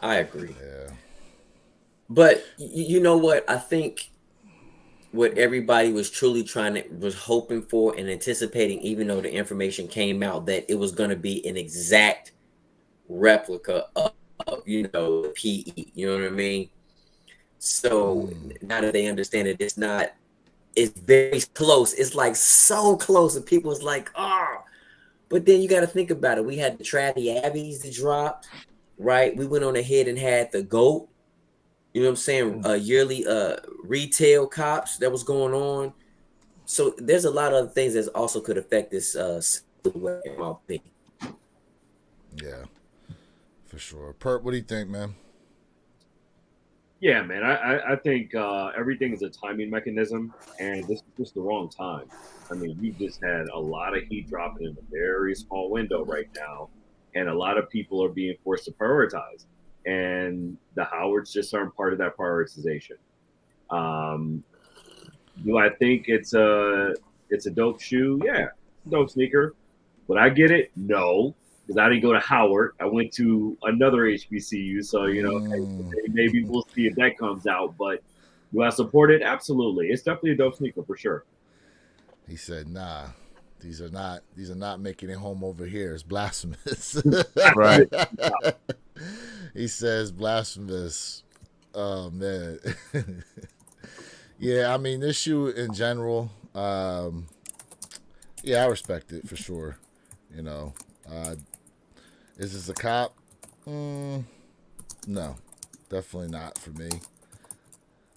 I agree. Yeah. But you know what? I think what everybody was truly trying to was hoping for and anticipating, even though the information came out that it was going to be an exact replica of the PE. You know what I mean? So Mm. now that they understand it, it's not. It's very close. It's like so close, and people was like, "Oh." But then you got to think about it. We had the Travi Abbeys that dropped, right? We went on ahead and had the GOAT. You know what I'm saying? Mm. Yearly retail cops that was going on. So there's a lot of other things that also could affect this silhouette, in my opinion. Yeah, for sure. Perp, what do you think, man? Yeah, man. I think everything is a timing mechanism, and this is just the wrong time. I mean, you just had a lot of heat dropping in a very small window right now, and a lot of people are being forced to prioritize, and the Howards just aren't part of that prioritization. Um, do I think it's a dope shoe? Yeah, dope sneaker. Would I get it? No, because I didn't go to Howard. I went to another HBCU. So, Mm. hey, maybe we'll see if that comes out. But do I support it? Absolutely. It's definitely a dope sneaker for sure. He said, "Nah, these are not making it home over here. It's blasphemous." Absolutely. Right. He says blasphemous. Oh man. Yeah, I mean this shoe in general. Yeah, I respect it for sure. You know, uh, is this a cop? Mm, no, definitely not for me.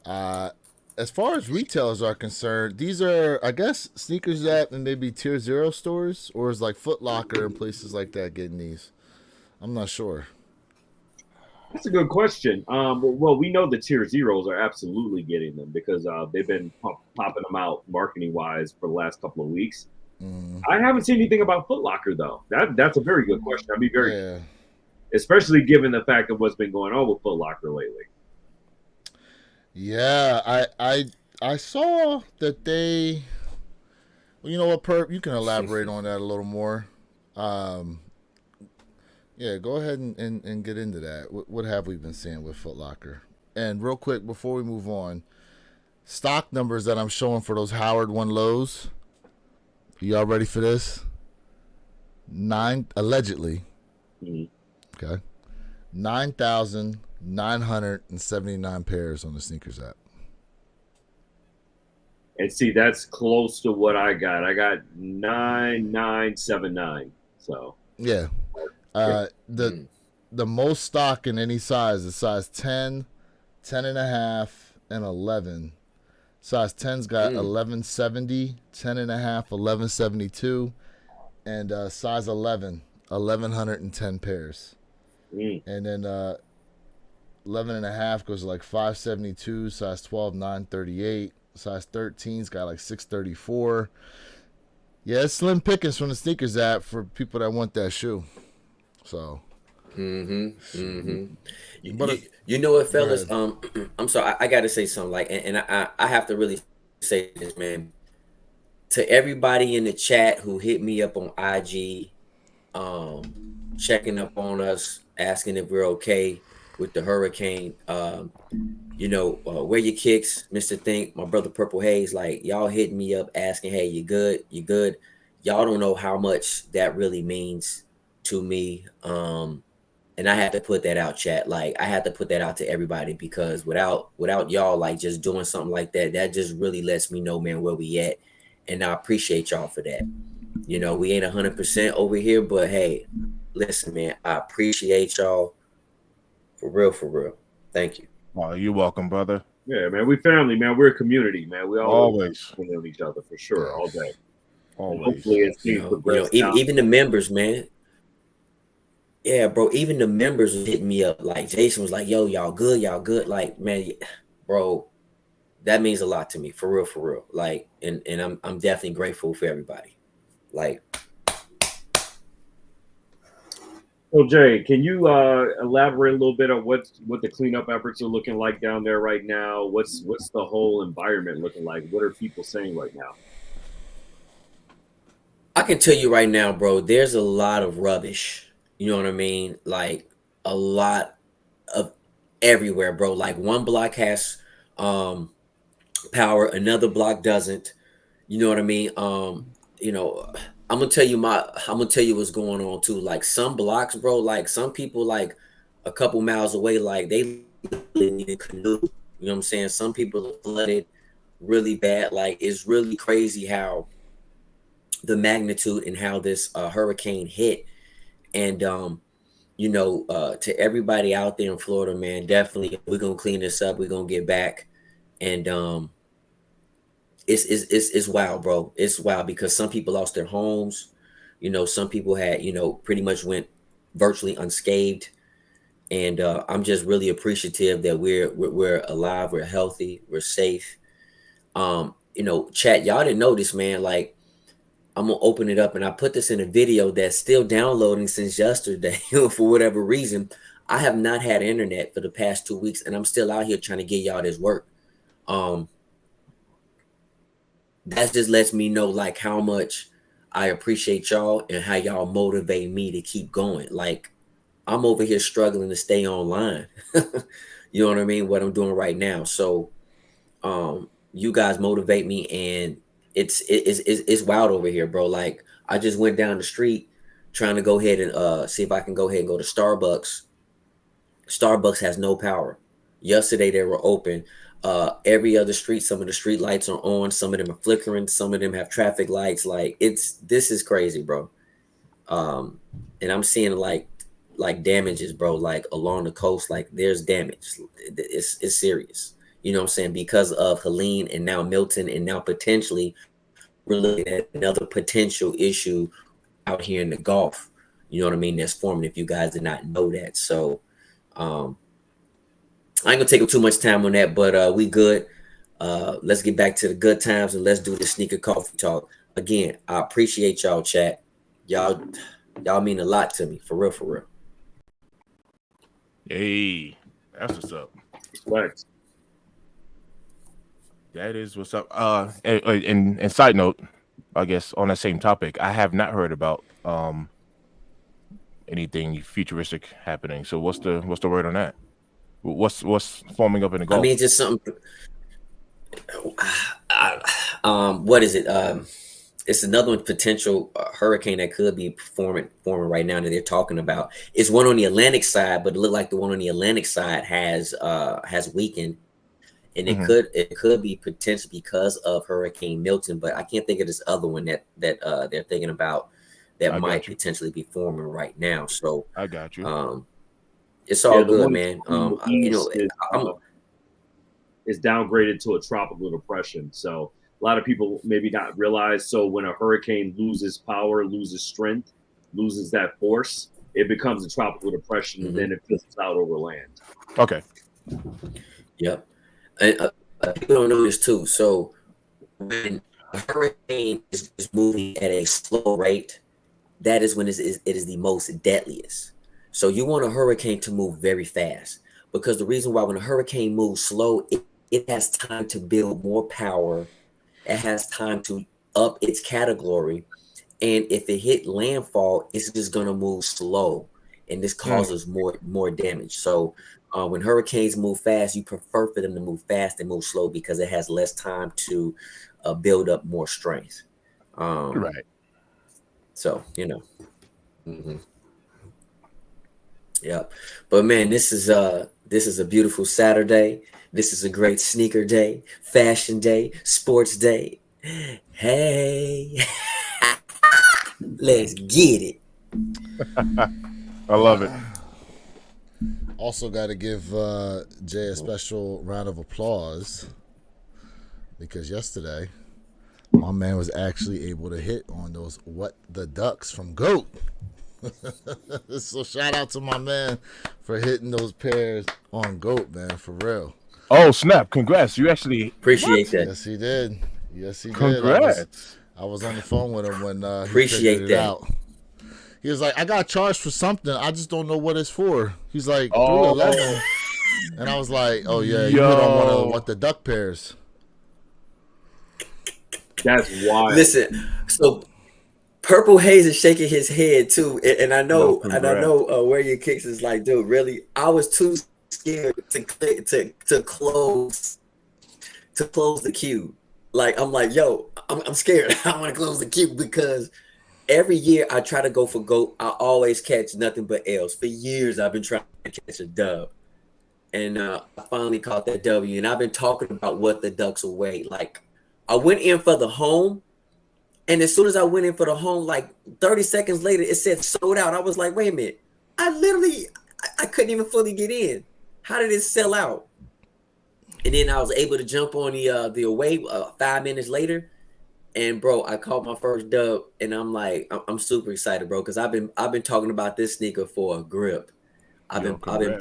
Uh, as far as retailers are concerned, these are, I guess, sneakers that and maybe tier zero stores, or is like Foot Locker and places like that getting these? I'm not sure. That's a good question. Well, we know the tier zeros are absolutely getting them because they've been popping them out marketing wise for the last couple of weeks. Mm, I haven't seen anything about Foot Locker though. That's a very good question. I'd be very, yeah, especially given the fact of what's been going on with Foot Locker lately. yeah. I saw that they. Well, you know what, Perp? You can elaborate on that a little more. Um, Yeah, go ahead and get into that. What have we been seeing with Foot Locker? And real quick, before we move on, stock numbers that I'm showing for those Howard One lows. Y'all ready for this? Nine allegedly. Mhm. Okay, 9,979 pairs on the sneakers app. And see, that's close to what I got. I got 9979. So Yeah, yeah. the Mm. most stock in any size is size 10, 10 and a half, and 11. Size 10's got Mm. 1170, 10 and a half, 1172, and size 11, 1110 pairs. Mm. And then 11 and a half goes to like 572, size 12, 938. Size 13's got like 634. Yeah, it's slim pickings from the sneakers app for people that want that shoe. So, Mm-hmm. shoot. Mm-hmm. You, But you, you know what, go fellas? ahead. I'm sorry. I got to say something. Like, and I have to really say this, man. To everybody in the chat who hit me up on IG, um, checking up on us, asking if we're okay with the hurricane. Where your kicks, Mister Think, my brother Purple Haze. Like, y'all hitting me up asking, "Hey, you good? You good?" Y'all don't know how much that really means to me. And I had to put that out, chat. Like, I had to put that out to everybody because without y'all like just doing something like that, that just really lets me know, man, where we at. And I appreciate y'all for that. We ain't 100% over here, but hey, listen, man, I appreciate y'all for real, for real. Thank you. Oh, you're welcome, brother. Yeah, man. We family, man. We're a community, man. We always Always. depend on each other for sure, Yeah. all day. And Always. hopefully, as things progress Even now, even the members, man. Yeah, bro. Even the members was hitting me up. Like Jason was like, "Yo, y'all good? Y'all good?" Like, man, bro, that means a lot to me, for real, for real. Like, and I'm definitely grateful for everybody. Like, so Jay, can you elaborate a little bit on what the cleanup efforts are looking like down there right now? What's the whole environment looking like? What are people saying right now? I can tell you right now, bro. There's a lot of rubbish. You know what I mean? Like a lot. of everywhere, bro. Like one block has power, another block doesn't. You know what I mean? You know, I'm gonna tell you what's going on too. Like some blocks, bro, like some people like a couple miles away, like they literally need a canoe. You know what I'm saying? Some people are flooded really bad. Like it's really crazy how the magnitude and how this hurricane hit. And to everybody out there in Florida, man, definitely we're gonna clean this up. We're gonna get back. And it's wild, bro. It's wild because some people lost their homes. You know, some people had, pretty much went virtually unscathed. And I'm just really appreciative that we're alive, we're healthy, we're safe. Chat, y'all didn't notice, man. Like I'm gonna open it up and I put this in a video that's still downloading since yesterday for whatever reason. I have not had internet for the past 2 weeks, and I'm still out here trying to get y'all this work. That just lets me know like how much I appreciate y'all and how y'all motivate me to keep going. Like I'm over here struggling to stay online. You know what I mean? What I'm doing right now. So you guys motivate me, and it's wild over here, bro. Like I just went down the street trying to go ahead and see if I can go ahead and go to Starbucks. Starbucks has no power. Yesterday they were open. Every other street, some of the street lights are on, some of them are flickering, some of them have traffic lights. Like this is crazy, bro. And I'm seeing like damages, bro, like along the coast. Like there's damage. It's serious. You know what I'm saying? Because of Helene and now Milton and now potentially we're looking at another potential issue out here in the Gulf. You know what I mean? That's forming, if you guys did not know that. So I ain't gonna take up too much time on that, but we good. Let's get back to the good times and let's do the sneaker coffee talk. Again, I appreciate y'all, chat. Y'all mean a lot to me, for real, for real. Hey, that's what's up. Thanks. That is what's up. And side note, I guess on that same topic, I have not heard about anything futuristic happening. So what's the word on that? What's forming up in the Gulf? I mean, just something. What is it? It's another potential hurricane that could be forming right now that they're talking about. It's one on the Atlantic side, but it looked like the one on the Atlantic side has weakened, and it could be potentially because of Hurricane Milton. But I can't think of this other one that they're thinking about that might potentially be forming right now. So I got you. It's all good, man. Is downgraded to a tropical depression. So a lot of people maybe not realize. So when a hurricane loses power, loses strength, loses that force, it becomes a tropical depression, and then it fizzles out over land. Okay. Yep. And people don't know this too. So when a hurricane is moving at a slow rate, that is when it is the most deadliest. So you want a hurricane to move very fast, because the reason why when a hurricane moves slow, it has time to build more power. It has time to up its category. And if it hit landfall, it's just going to move slow. And this causes more damage. So when hurricanes move fast, you prefer for them to move fast and move slow because it has less time to build up more strength. Right. So, Yep. But man, this is a beautiful Saturday. This is a great sneaker day, fashion day, sports day. Hey, let's get it. I love it. Also got to give Jay a special round of applause, because yesterday my man was actually able to hit on those What the Ducks from GOAT. So shout out to my man for hitting those pairs on GOAT, man, for real. Oh snap! Congrats! You actually appreciate that. Yes, he did. Yes, he Congrats. did. I was on the phone with him when he appreciate figured it that. out. He was like, "I got charged for something. I just don't know what it's for." He's like, 311, and I was like, "Oh yeah, you hit on one of What the Duck pairs." That's wild. Listen, so Purple Haze is shaking his head too, and I know, where your kicks is like, dude, really? I was too scared to close the queue. Like I'm like, yo, I'm scared. I want to close the queue because every year I try to go for GOAT. I always catch nothing but L's. For years I've been trying to catch a dub. And I finally caught that W. And I've been talking about what the Ducks will weigh. Like I went in for the home. And as soon as I went in for the home, like 30 seconds later, it said sold out. I was like, wait a minute. I couldn't even fully get in. How did it sell out? And then I was able to jump on the away 5 minutes later. And bro, I caught my first dub, and I'm like, I'm super excited, bro, because I've been talking about this sneaker for a grip. I've been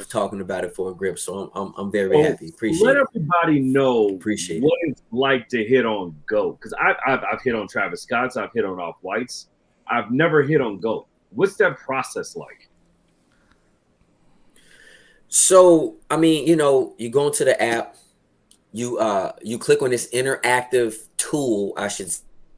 talking about it for a grip, so I'm very happy. Appreciate let it. everybody know Appreciate what it's like to hit on GOAT, because I've hit on Travis Scott's, I've hit on Off Whites, I've never hit on GOAT. What's that process like? So I mean, you go into the app, you click on this interactive tool, I should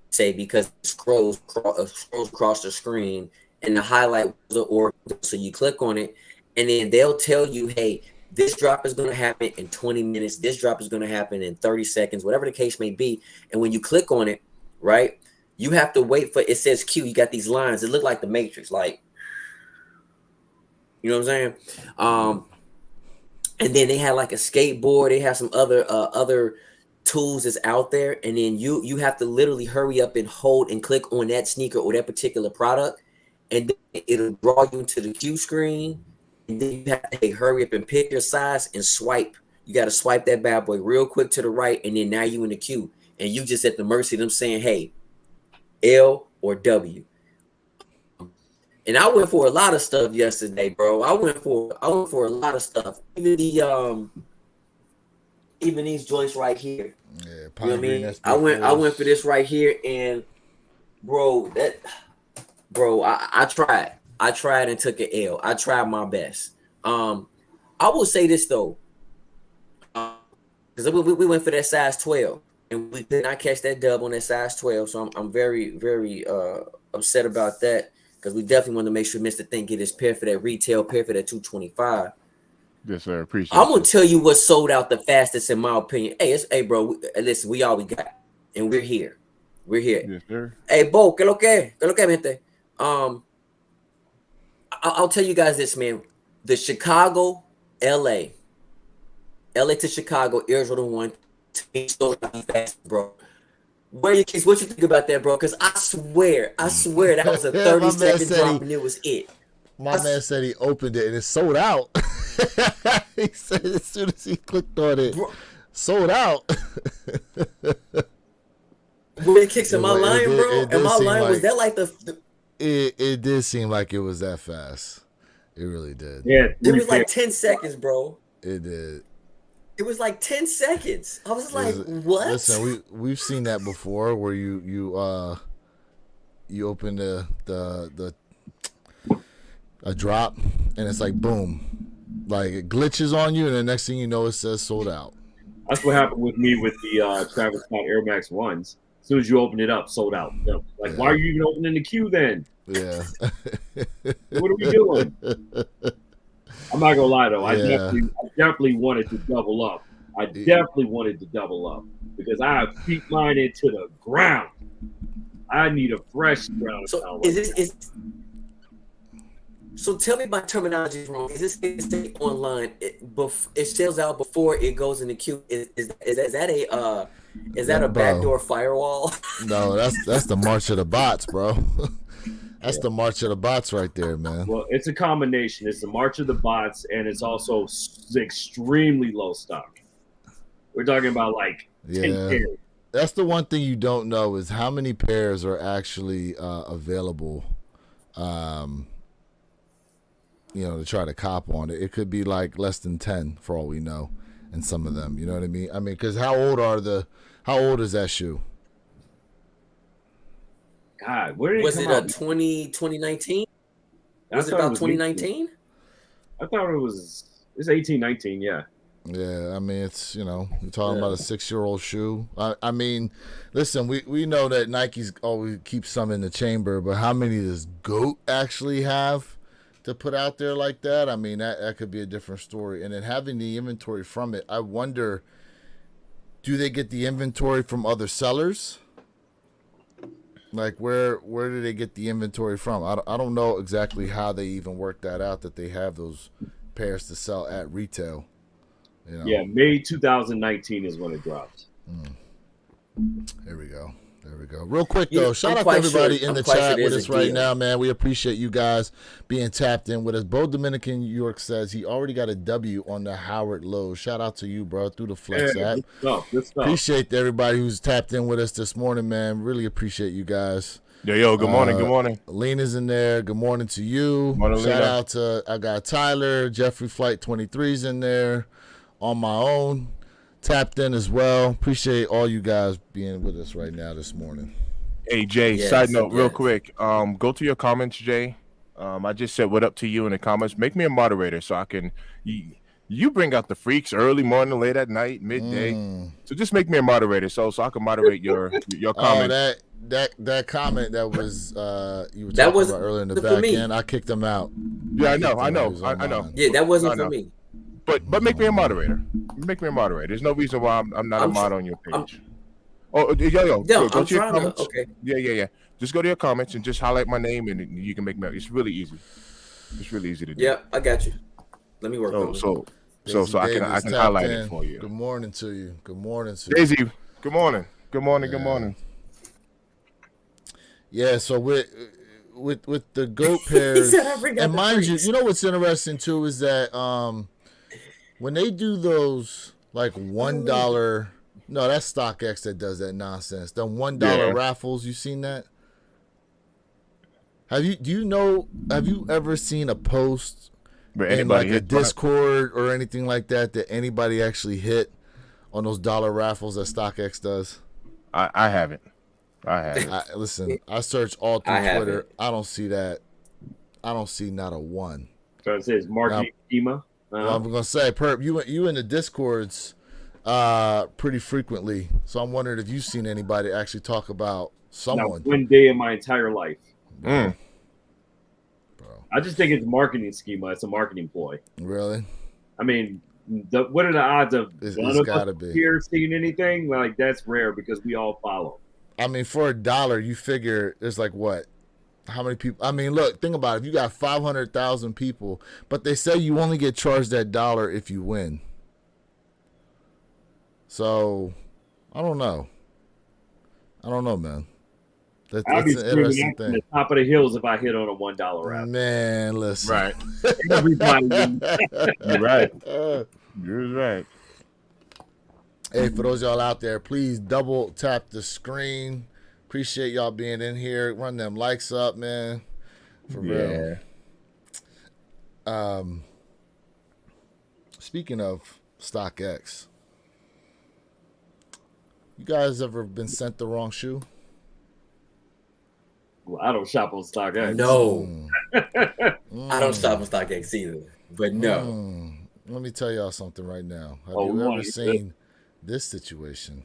say, because it scrolls across the screen, and the highlight was the order. So you click on it, and then they'll tell you, hey, this drop is going to happen in 20 minutes. This drop is going to happen in 30 seconds, whatever the case may be. And when you click on it, right, you have to wait for, it says Q. You got these lines. It look like the Matrix, like, you know what I'm saying? And then they have like a skateboard. They have some other tools that's out there. And then you have to literally hurry up and hold and click on that sneaker or that particular product. And then it'll draw you into the Q screen. And then you have to hurry up and pick your size and swipe. You got to swipe that bad boy real quick to the right. And then now you in the queue. And you just at the mercy of them saying, hey, L or W. And I went for a lot of stuff yesterday, bro. I went for a lot of stuff. Even these joints right here. Yeah, you know what I mean? SB4s. I went for this right here, and bro, I tried. I tried and took an L. I tried my best. I will say this though, because we went for that size 12, and we did not catch that dub on that size 12. So I'm very, very upset about that. Because we definitely want to make sure Mr. Think get his pair for that retail pair for that 225. Yes, sir. Appreciate I'm gonna tell you what sold out the fastest, in my opinion. Hey, bro. Listen, we all we got, and we're here. We're here. Yes, sir. Hey, Bo, ¿qué lo que, gente? I'll tell you guys this, man. The Chicago, LA to Chicago, Air Jordan 1 sold out fast, bro. What you think about that, bro? Because I swear that was a 30-second drop and it was it. My man said he opened it and it sold out. He said as soon as he clicked on it, bro, sold out. Were it kicks in my line, bro? And my line was that like the it did seem like it was that fast. It really did. Yeah, it was like 10 seconds, bro. It did. It was like 10 seconds. I was like, what? Listen, we've seen that before where you open a drop and it's like boom. Like it glitches on you and the next thing you know it says sold out. That's what happened with me with the Travis Scott Air Max 1s. As soon as you open it up, sold out. Like, why are you even opening the queue then? Yeah. What are we doing? I'm not gonna lie though, I definitely wanted to double up. I definitely wanted to double up because I have beat mine into the ground. I need a fresh ground. So so tell me my terminology is wrong. Is this online? It sells out before it goes in the queue. Is that a backdoor firewall? No, that's the march of the bots, bro. That's the march of the bots right there, man. Well, it's a combination. It's the march of the bots, and it's also extremely low stock. We're talking about like 10 pairs. That's the one thing you don't know is how many pairs are actually available, to try to cop on it. It could be like less than 10 for all we know, and some of them. You know what I mean? I mean, because how old is that shoe? God, where did was it it come out? 2019? Was it about 2019? I thought it's 18, 19, yeah. Yeah, I mean, it's, you're talking about a 6-year-old shoe. I mean, listen, we know that Nike's always keeps some in the chamber, but how many does GOAT actually have? to put out there like that, I mean, that could be a different story. And then having the inventory from it, I wonder, do they get the inventory from other sellers? Like, where do they get the inventory from? I don't know exactly how they even work that out, that they have those pairs to sell at retail. You know? Yeah, May 2019 is when it drops. There we go. There we go. Real quick, Yeah, though, shout I'm out to quite everybody sure- in the I'm quite chat sure with there's us a right deal. now, man. We appreciate you guys being tapped in with us. Bo Dominican New York says he already got a W on the Howard Lowe's. Shout out to you, bro, through the Flex app. Good stuff. Good stuff. Appreciate everybody who's tapped in with us this morning, man. Really appreciate you guys. Yo, good morning, good morning. Lena's in there. Good morning to you. Morning, Shout Lena. out to, I got Tyler, Jeffrey Flight 23's in there. On my own, tapped in as well. Appreciate all you guys being with us right now this morning. Hey Jay, Yes, side note, real yes. quick. Go to your comments, Jay. I just said what up to you in the comments. Make me a moderator so I can. You bring out the freaks early morning, late at night, midday. So just make me a moderator so I can moderate your Oh, comments. that comment that was you were That talking wasn't about earlier in the for back me. end. I kicked them out. Yeah, I know, He was on I know. mine. Yeah, that wasn't I for know. me. But make me a moderator. Make me a moderator. There's no reason why I'm not a I'm mod tr- on your I'm- page. Yo, No, go I'm to your trying to. comments. Okay. Yeah. Just go to your comments and just highlight my name, and you can make me. It's really easy. It's really easy to do. Yeah, I got you. Let me work on it. So Daisy I Davis can tapped highlight in. it for you. Good morning to you. Good morning to you. Daisy, good morning. Good morning. Yeah. Good morning. Yeah, so with the goat pairs, said, "I forgot and the mind freaks." you know what's interesting too is that when they do those like $1, no, that's StockX that does that nonsense. The $1 Yeah. raffles, you seen that? Have you ever seen a post But in like a hit- Discord or anything like that anybody actually hit on those dollar raffles that StockX does? I haven't. Listen, I search all through I Twitter. haven't. I don't see that. I don't see not a one. So it says marketing schema. Well, I'm gonna say, Perp, you in the Discords pretty frequently, so I'm wondering if you've seen anybody actually talk about Not someone. one day in my entire life. Mm. Bro, I just think it's marketing schema. It's a marketing ploy. really? I mean, what are the odds of It's one of gotta us be. here seeing anything? Like, that's rare because we all follow. I mean, for $1, you figure there's like what? How many people? I mean, look, think about it. If you got 500,000 people, but they say you only get charged that $1 if you win. So, I don't know. Man. I'd That's be an screaming interesting out from thing. the top of the hills if I hit on a $1 raffle. Man, listen. Right. Everybody, You're right. You're right. Hey, for those y'all out there, please double tap the screen. Appreciate y'all being in here. Run them likes up, man. For real. Speaking of StockX, you guys ever been sent the wrong shoe? well, I don't shop on StockX. No, Mm. I don't stop on StockX either. But no, Let me tell y'all something right now. Have Oh, you one, ever you seen this situation?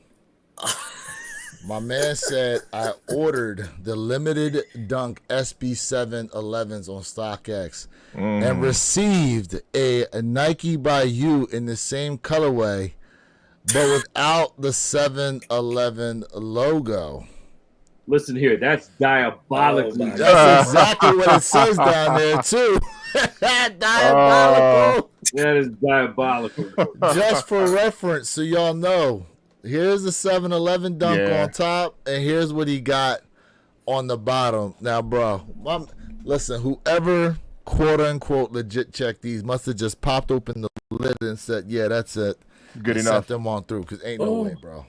My man said I ordered the limited dunk SB7 11s on StockX and received a Nike by You in the same colorway, but without the 711 logo. Listen here, that's diabolically. Oh, my That's exactly what it says down there too. Diabolical. That is diabolical. Just for reference, so y'all know, here's the 711 dunk Yeah. on top, and here's what he got on the bottom. Now, bro, listen, whoever quote unquote legit checked these must have just popped open the lid and said, "Yeah, that's it." Good and enough. Sent them on through, because ain't no way, bro.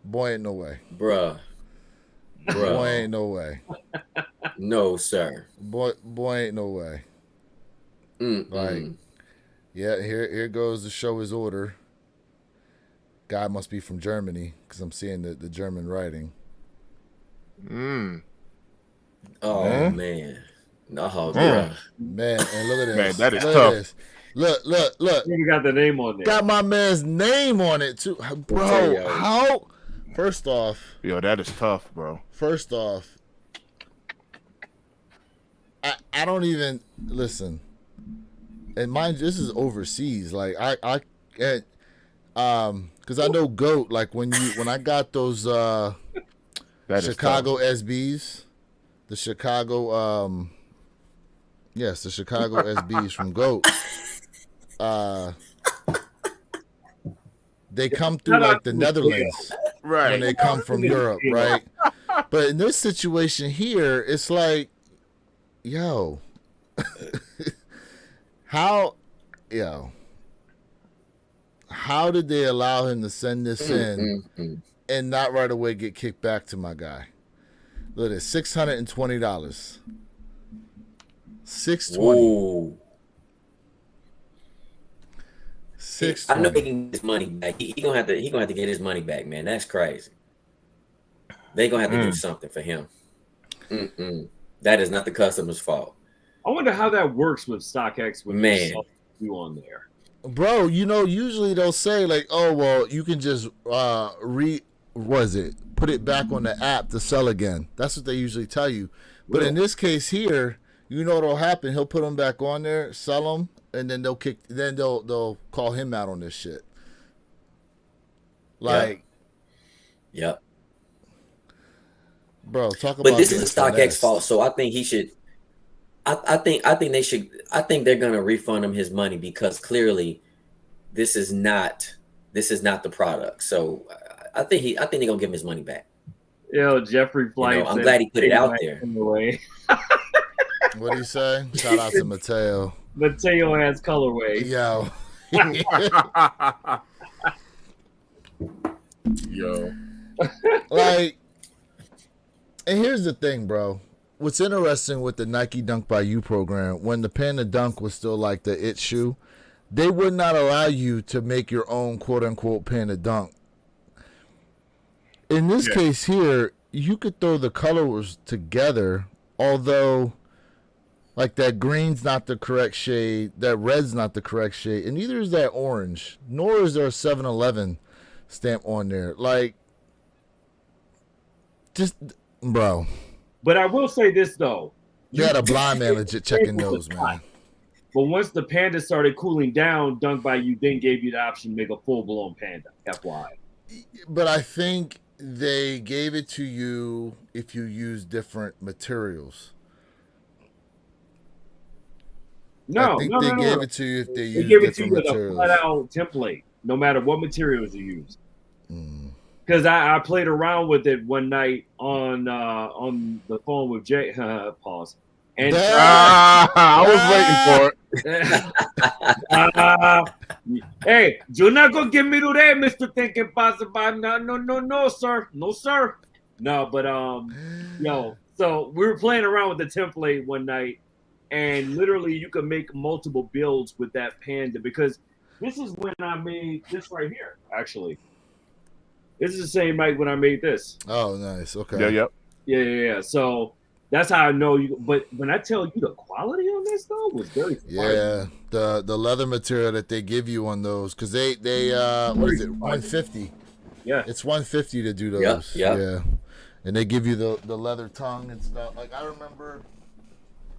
Boy, ain't no way. bruh, Boy, ain't no way. no, sir. Boy, ain't no way. Mm-mm. Like, yeah, here goes to show his order. Guy must be from Germany because I'm seeing the German writing. Mm. Oh Man. man, no, bruh. Man, and look at this. Man, that is Look tough. at this. Look. You got the name on there. Got my man's name on it too. Bro, tell you, how? First off, Yo, that is tough, bro. I don't even listen. And mind, this is overseas. Like I because I know GOAT. Like when I got those That is Chicago tough. SBs, the Chicago yes, the Chicago SBs from GOAT. They come through Shout out like the to Mateo. Netherlands when Right. they come from Europe, right? But in this situation here, it's like, yo, how did they allow him to send this in and not right away get kicked back to my guy? Look at $620. $620. Whoa. I know he $620. can get his money back. He gonna have to get his money back, man. That's crazy. They gonna have to do something for him. That is not the customer's fault. I wonder how that works with StockX when Man. they sell you on there. Bro, usually they'll say like, oh well, you can just put it back on the app to sell again. That's what they usually tell you. But in this case here, you know what'll happen? He'll put them back on there, sell them, and then they'll call him out on this shit. Like, Yep. bro, talk about. But this is a getting StockX finessed. fault, so I think he should. I think they should. I think they're gonna refund him his money because clearly, this is not the product. So I think they're gonna give him his money back. Yo, Jeffrey Flight. I'm glad he put it out there. What do you say? Shout out to Mateo. Mateo has colorway. Yo. Yo. Like, and here's the thing, bro. What's interesting with the Nike Dunk by You program, when the Panda Dunk was still like the it shoe, they would not allow you to make your own quote unquote Panda Dunk. In this case here, you could throw the colors together, although like that green's not the correct shade, that red's not the correct shade, and neither is that orange, nor is there a 7-Eleven stamp on there. Like, just, bro. But I will say this though. You had a blind man legit checking those, man. But once the Panda started cooling down, Dunk by You then gave you the option to make a full-blown Panda. FYI. But I think they gave it to you if you use different materials. No, I think no, they no, gave no. it to you if they They use give it to different you with a materials. flat-out template, no matter what materials you use. Because I played around with it one night on the phone with Jay. Pause. And I was waiting for it. hey, you're not gonna give me to that, Mr. Thinking Possible. No, sir. No, sir. No, but so we were playing around with the template one night, and literally you can make multiple builds with that Panda because this is when I made this right here, actually. This is the same night when I made this. Oh, nice. Okay. Yep. Yeah. So that's how I know you. But when I tell you the quality on this though was very Yeah, the leather material that they give you on those, because they what is it, 150? Yeah, It's 150 to do those. Yep. Yeah, and they give you the leather tongue and stuff. Like I remember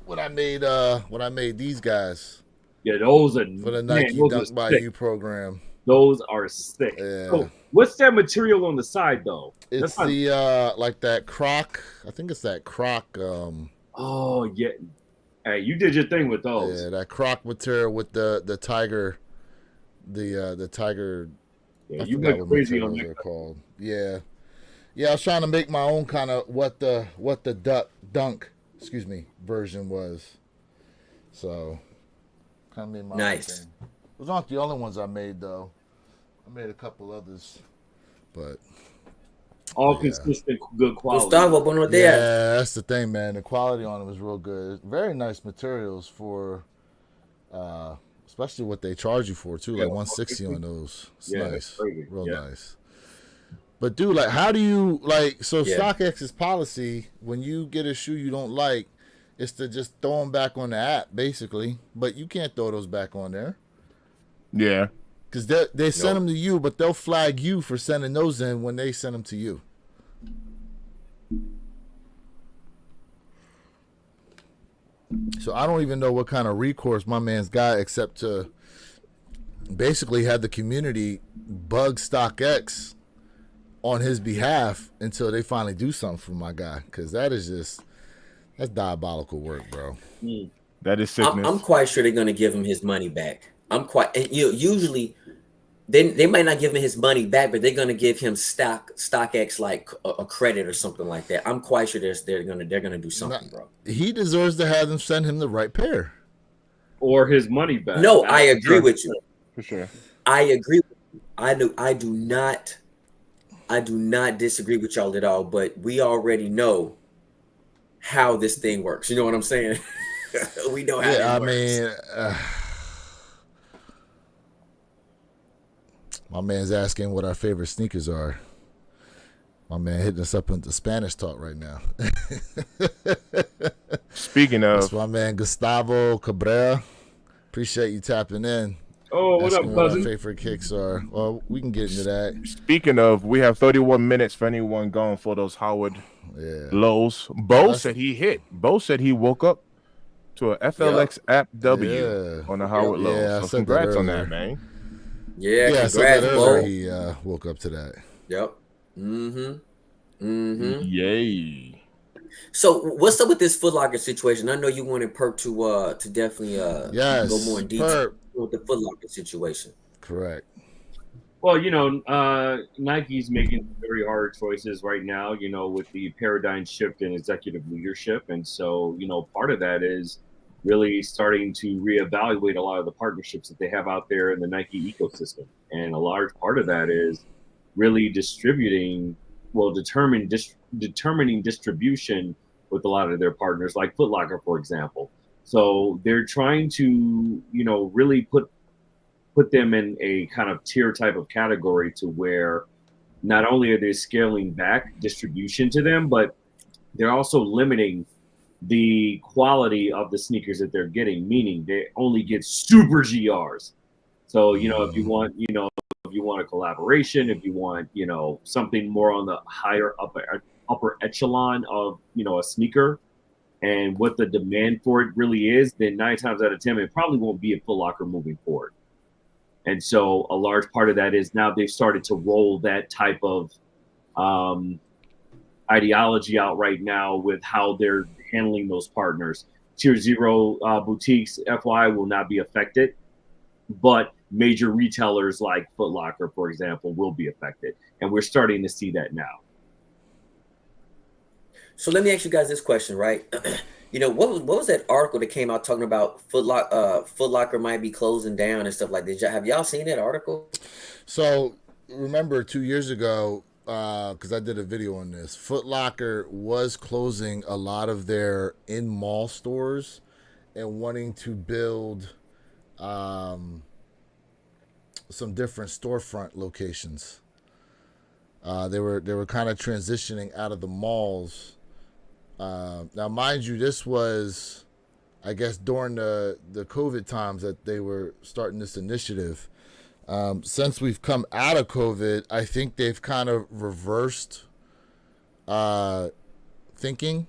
when I made these guys yeah. Those are for the man, Nike those Dunk are by sick. You program. Those are sick. Yeah. So what's that material on the side though? It's That's not- the like that croc. I think it's that croc. Oh yeah. Hey, you did your thing with those. Yeah, that croc material with the tiger, the tiger. Yeah, I you forgot went what crazy on materials that. they're called. Yeah. I was trying to make my own kind of what the dunk, version was. So, kind of made my own Nice. thing. Those aren't the only ones I made though. I made a couple others, but All Yeah. consistent, good quality. Gustavo, buenos yeah, dias. that's the thing, man. The quality on them is real good. Very nice materials for, especially what they charge you for too. Like 160 on those. It's Yeah, nice, that's crazy. real Yeah. nice. But dude, like, how do you like? So Yeah. StockX's policy when you get a shoe you don't like, is to just throw them back on the app, basically. But you can't throw those back on there Yeah. because they send Nope. them to you, but they'll flag you for sending those in when they send them to you. So I don't even know what kind of recourse my man's got except to basically have the community bug StockX on his behalf until they finally do something for my guy, because that's diabolical work, bro. That is sickness. I'm quite sure they're going to give him his money back. And usually they might not give him his money back, but they're going to give him StockX like a credit or something like that. I'm quite sure they're going to do something, bro. He deserves to have them send him the right pair or his money back. No, I agree with you. For sure. I agree. I do not disagree with y'all at all, but we already know how this thing works. You know what I'm saying? We know how it works. My man's asking what our favorite sneakers are. My man hitting us up into Spanish talk right now. Speaking of, that's my man Gustavo Cabrera. Appreciate you tapping in. Oh, what up, cousin? What our favorite kicks are. Well, we can get into that. Speaking of, we have 31 minutes for anyone going for those Howard lows. Bo said he hit. Bo said he woke up to a FLX app W on the Howard lows. Yeah, so congrats on that, man. Yeah, congrats, Bo. He woke up to that. Yep. Yay. So what's up with this Foot Locker situation? I know you wanted Perp to definitely go more in detail with the Foot Locker situation. Correct. Well, Nike's making very hard choices right now, with the paradigm shift in executive leadership. And so, part of that is really starting to reevaluate a lot of the partnerships that they have out there in the Nike ecosystem. And a large part of that is really determining distribution with a lot of their partners, like Foot Locker, for example. So they're trying to, really put them in a kind of tier type of category to where not only are they scaling back distribution to them, but they're also limiting the quality of the sneakers that they're getting, meaning they only get super GRs. So, if you want a collaboration, if you want, something more on the higher upper echelon of, a sneaker and what the demand for it really is, then 9 times out of 10, it probably won't be a Foot Locker moving forward. And so a large part of that is now they've started to roll that type of ideology out right now with how they're handling those partners. Tier 0 boutiques, FY, will not be affected, but major retailers like Foot Locker, for example, will be affected. And we're starting to see that now. So let me ask you guys this question, right? What was that article that came out talking about Foot Locker might be closing down and stuff like that? Have y'all seen that article? So remember 2 years ago, because I did a video on this, Foot Locker was closing a lot of their in-mall stores and wanting to build some different storefront locations. They were kind of transitioning out of the malls. Now, mind you, this was, I guess, during the COVID times that they were starting this initiative. Since we've come out of COVID, I think they've kind of reversed thinking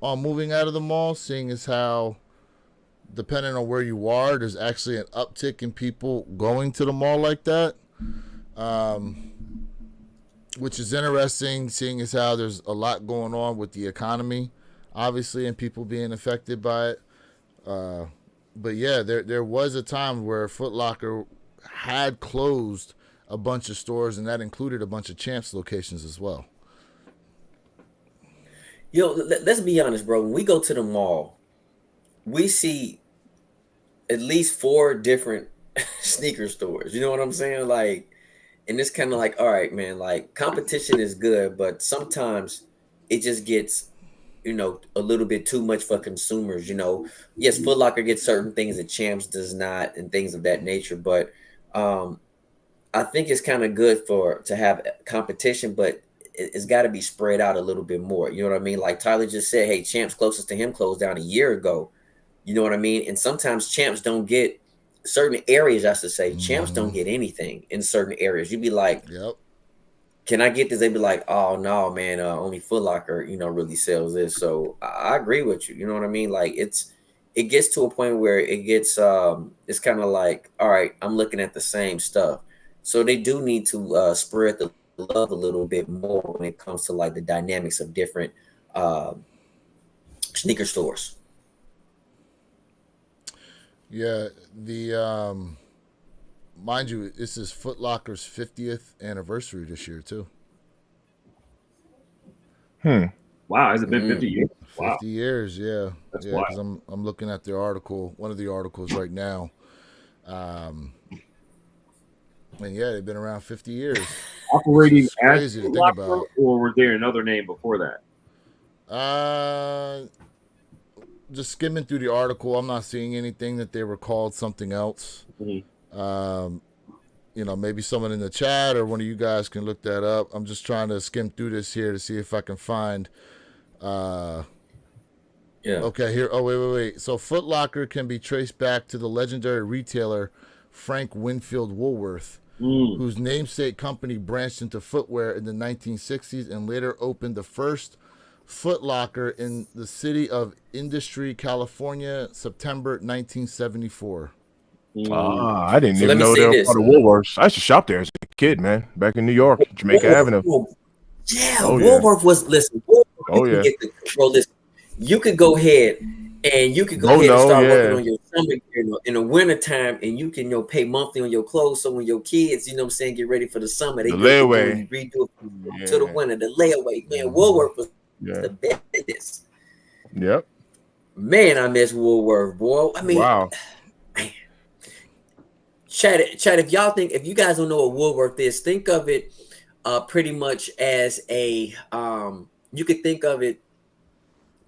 on moving out of the mall, seeing as how, depending on where you are, there's actually an uptick in people going to the mall like that. Which is interesting, seeing as how there's a lot going on with the economy, obviously, and people being affected by it. But yeah, there was a time where Foot Locker had closed a bunch of stores, and that included a bunch of Champs locations as well. Let's be honest, bro. When we go to the mall, we see at least 4 different sneaker stores. You know what I'm saying? Like, and it's kind of like, all right, man, like competition is good, but sometimes it just gets, a little bit too much for consumers. Yes, Foot Locker gets certain things that Champs does not and things of that nature. But I think it's kind of good to have competition, but it's got to be spread out a little bit more. You know what I mean? Like Tyler just said, hey, Champs closest to him closed down a year ago. You know what I mean? And sometimes Champs don't get certain areas, I should say. Champs don't get anything in certain areas. You'd be like, yep. can I get this? They'd be like, oh no, man, only Foot Locker, really sells this. So I agree with you. You know what I mean? Like it gets to a point where it gets it's kind of like, all right, I'm looking at the same stuff. So they do need to spread the love a little bit more when it comes to like the dynamics of different uh, sneaker stores. Yeah, the mind you, this is Foot Locker's 50th anniversary this year too. Wow, has it been 50 years? Wow, 50 years, yeah. that's Yeah, because wild. I'm looking at the article, one of the articles right now. Um, and yeah, they've been around 50 years. Operating It's as crazy to Foot think Locker, about. or were there another name before that? Just skimming through the article, I'm not seeing anything that they were called something else. Mm-hmm. Maybe someone in the chat or one of you guys can look that up. I'm just trying to skim through this here to see if I can find. Yeah. Okay, here. Oh, wait. So Foot Locker can be traced back to the legendary retailer Frank Winfield Woolworth, whose namesake company branched into footwear in the 1960s and later opened the first Foot Locker in the city of Industry, California, September 1974. I didn't So even let me know they say were this. part of Woolworths. I used to shop there as a kid, man, back in New York, Jamaica Avenue. Yeah, Oh yeah, Woolworth was listen. Woolworth, you oh can yeah. get the bro. Listen, you could go ahead and Oh no, start working yeah. on your summer gear in the winter time, and you can pay monthly on your clothes. So when your kids, what I'm saying, get ready for the summer, they The good to go, and layaway. you redo it to the Yeah, winter. The layaway, man, Mm-hmm. Woolworth was yeah. the best. Yep. Man, I miss Woolworth, boy. I mean, Wow. chat. If you guys don't know what Woolworth is, think of it pretty much as a you could think of it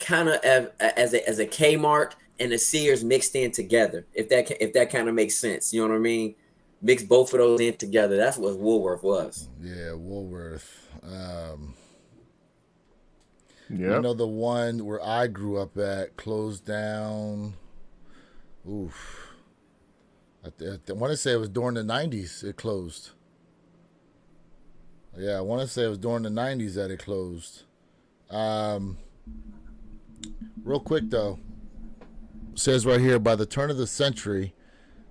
kind of as a Kmart and a Sears mixed in together. If that kind of makes sense, you know what I mean? Mix both of those in together. That's what Woolworth was. Yeah, Woolworth. Yep. The one where I grew up at closed down. Oof. I want to say it was during the 90s it closed. Yeah, I want to say it was during the 90s that it closed. Real quick, though. It says right here, by the turn of the century,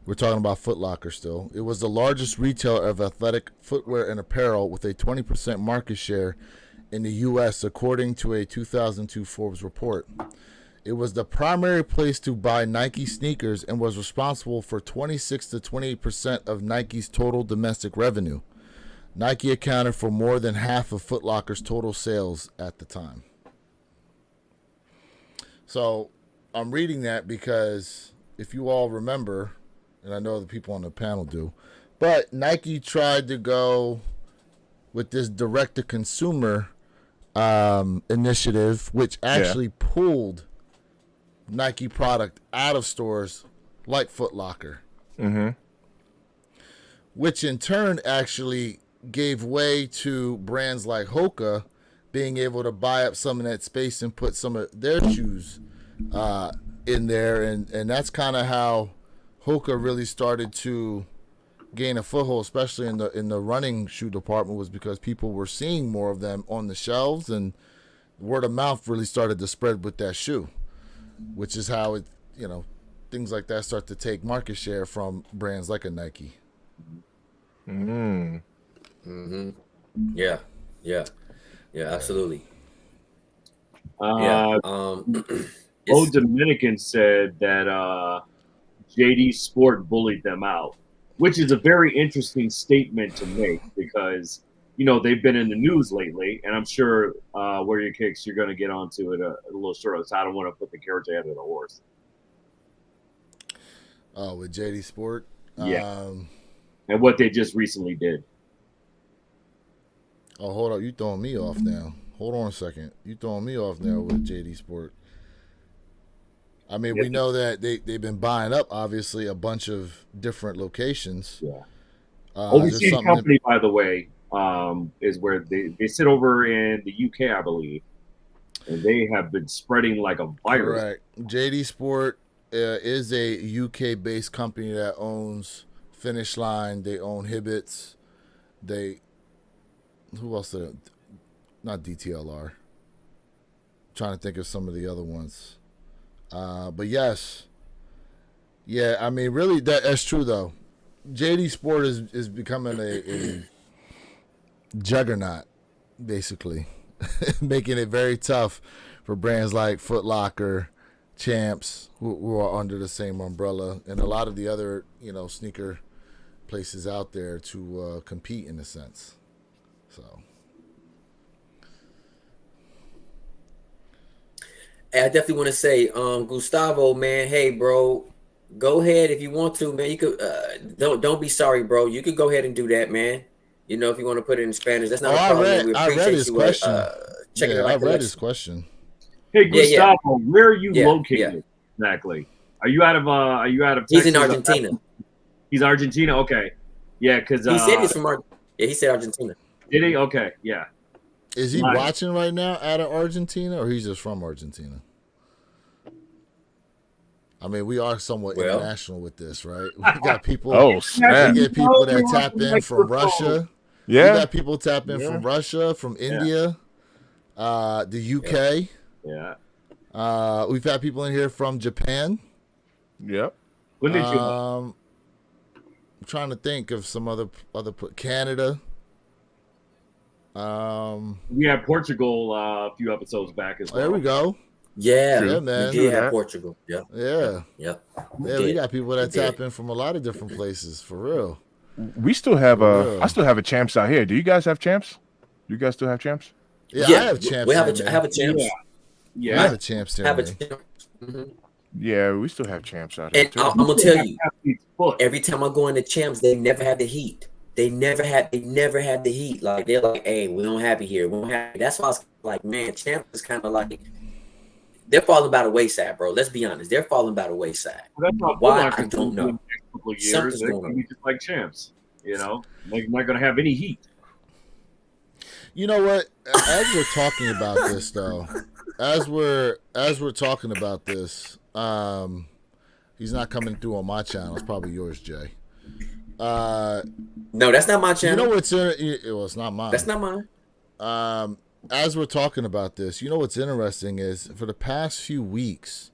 we're talking about Foot Locker still, it was the largest retailer of athletic footwear and apparel with a 20% market share in the U.S., according to a 2002 Forbes report. It was the primary place to buy Nike sneakers and was responsible for 26 to 28% of Nike's total domestic revenue. Nike accounted for more than half of Foot Locker's total sales at the time. So I'm reading that because if you all remember, and I know the people on the panel do, but Nike tried to go with this direct-to-consumer initiative, which actually pulled Nike product out of stores like Foot Locker, which in turn actually gave way to brands like Hoka being able to buy up some of that space and put some of their shoes in there, and that's kind of how Hoka really started to gain a foothold, especially in the running shoe department, was because people were seeing more of them on the shelves, and word of mouth really started to spread with that shoe, which is how it, things like that start to take market share from brands like a Nike. Yeah, absolutely. Bo It's, Dominican said that JD Sport bullied them out, which is a very interesting statement to make because they've been in the news lately, and I'm sure where your kicks you're going to get onto it a little short. So I don't want to put the carriage ahead of the horse. Oh, with JD Sport, yeah, and what they just recently did. Oh, hold up, you throwing me off now. Hold on a second, you throwing me off now with JD Sport. I mean, we know that they've been buying up, obviously, a bunch of different locations. Yeah. Overseas company, by the way, is where they sit over in the UK, I believe. And they have been spreading like a virus. Correct. JD Sport is a UK-based company that owns Finish Line. They own Hibbets. They who else did it? Not DTLR. Trying to think of some of the other ones. But yes. Yeah, I mean, really, that's true, though. JD Sport is becoming a juggernaut, basically, making it very tough for brands like Foot Locker, Champs, who are under the same umbrella, and a lot of the other, sneaker places out there to compete in a sense. So, Hey, I definitely want to say, Gustavo, man, hey, bro, go ahead if you want to, man. You could don't be sorry, bro. You could go ahead and do that, man. If you want to put it in Spanish, that's not a problem. Man. We I read appreciate his you question. checking Yeah, out I the read lesson. his question. Hey, Gustavo, where are you Yeah, located exactly? Are you out of He's Texas? in Argentina. He's Argentina. Okay, yeah, because He said he's from he said Argentina. Did he? Okay, yeah. Is he Nice. watching right now out of Argentina, or he's just from Argentina? I mean, we are somewhat international with this, right? We got people. Oh, We snap. get people that tap in from Russia. Yeah. We got people tap in from Russia, from India, the UK. Yeah. We've had people in here from Japan. Yep. When did you? I'm trying to think of some other Canada. We had Portugal a few episodes back as well. There we go. Yeah, Yeah, man. we did that. have Portugal. Yeah, Yeah. yeah. We got people that tap in from a lot of different places, for real. We still have Yeah. I still have a Champs out here. Do you guys have Champs? You guys still have Champs? Yeah, I have champs. We have here, I have a champ. Yeah. I Yeah. have a champs here, Have a man. champ. Mhm. Yeah, we still have Champs out here And too. I'm gonna tell you, Foot. every time I go into champs, they never had the heat. They never had the heat. Like they're like, hey, we don't have it here. We don't have it. That's why I was like, man, champs is kind of like they're falling by the wayside, bro. Let's be honest. They're falling by the wayside. That's why Why? Foot I don't know. in the next couple of years, Something's they're going gonna on. be just like Champs. They're not gonna have any heat. You know what? As we're talking about this, though, as we're talking about this, he's not coming through on my channel. It's probably yours, Jay. No, that's not my You channel. know what's well, it's not mine. That's not mine. As we're talking about this, you know what's interesting is for the past few weeks,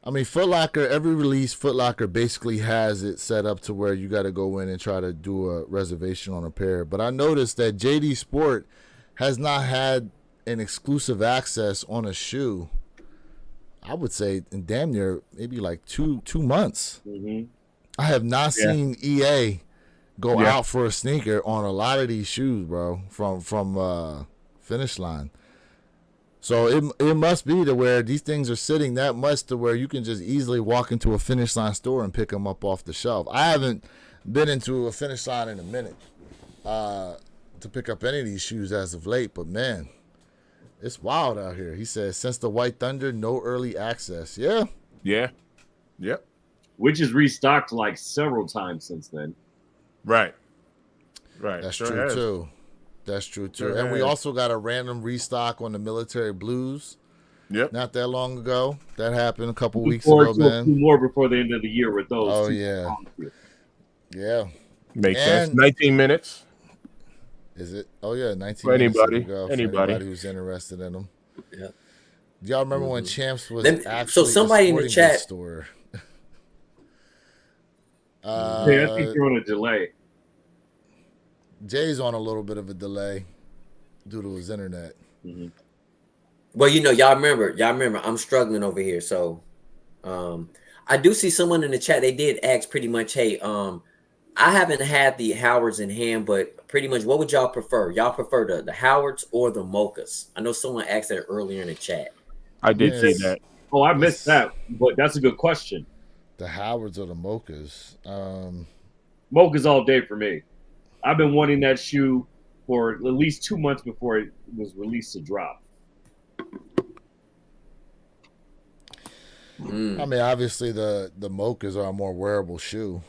I mean, Foot Locker, every release, Foot Locker basically has it set up to where you got to go in and try to do a reservation on a pair. But I noticed that JD Sport has not had an exclusive access on a shoe, I would say, in damn near maybe like two months. Mm-hmm. I have not seen EA go out for a sneaker on a lot of these shoes, bro, from Finish Line. So it must be to where these things are sitting that much to where you can just easily walk into a Finish Line store and pick them up off the shelf. I haven't been into a Finish Line in a minute to pick up any of these shoes as of late, but man, it's wild out here. He says since the White Thunder, no early access. Yeah. Yeah. Yep. Which is restocked like several times since then. Right. Right. That's Sure true has. too. That's true too. Sure And we has. also got a random restock on the Military Blues Yep. not that long ago. That happened a couple weeks Or ago, two man. more before the end of the year with those. Oh two. yeah. Yeah. Makes sense. And- 19 minutes. Is it? Oh yeah, 19 For minutes. anybody. There we go, for Anybody. who's interested in them. Yeah. Do y'all remember when Champs was Let me- actually so somebody a in the sporting goods chat- store? Yeah, I think you're on a delay. Jay's on a little bit of a delay due to his internet. Mm-hmm. Well, y'all remember, I'm struggling over here. So, I do see someone in the chat. They did ask pretty much, hey, I haven't had the Howards in hand, but pretty much, what would y'all prefer? Y'all prefer the Howards or the Mochas? I know someone asked that earlier in the chat. I did see Yes. that. Oh, I missed that, but that's a good question. The Howards or the Mochas? Mocha's all day for me. I've been wanting that shoe for at least 2 months before it was released to drop. Mm. I mean, obviously the Mochas are a more wearable shoe.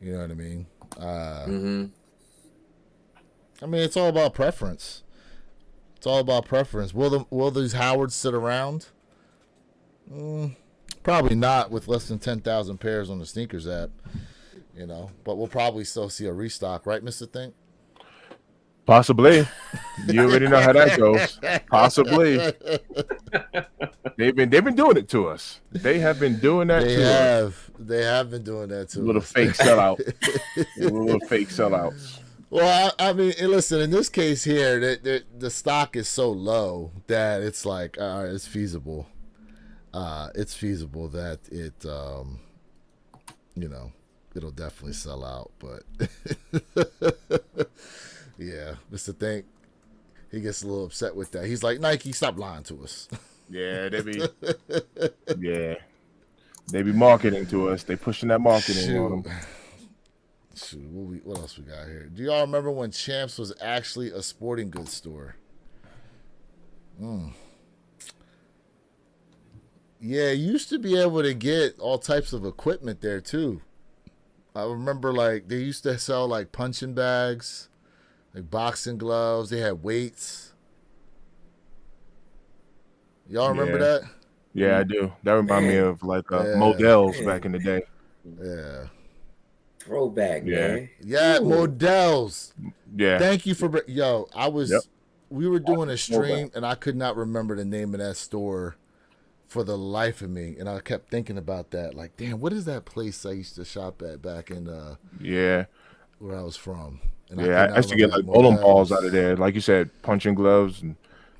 You know what I mean? Mm-hmm. I mean, it's all about preference. It's all about preference. Will these Howards sit around? Probably not with less than 10,000 pairs on the sneakers app. But we'll probably still see a restock, right, Mr. Think? Possibly. You already know how that goes. Possibly. They've been doing it to us. They have been doing that to us. They have been doing that to Little us. fake sellout. Little fake sellouts. Well, I mean, listen. In this case here, the stock is so low that it's like, it's feasible. It's feasible that it, it'll definitely sell out. But yeah, Mr. Think, he gets a little upset with that. He's like, Nike, stop lying to us. Yeah, they be marketing to us. They pushing that marketing on them. Shoot, what else we got here? Do y'all remember when Champs was actually a sporting goods store? Yeah, you used to be able to get all types of equipment there too. I remember like they used to sell like punching bags, like boxing gloves. They had weights. Y'all remember that? Yeah, I do. That remind me of like Models back in the day. Yeah. Throwback, man. Yeah, Ooh. Models. Yeah. Thank you for Yep. we were doing a stream and I could not remember the name of that store for the life of me, and I kept thinking about that. Like, damn, what is that place I used to shop at back in where I was from? And I used to get like bowling balls out of there, like you said, punching gloves and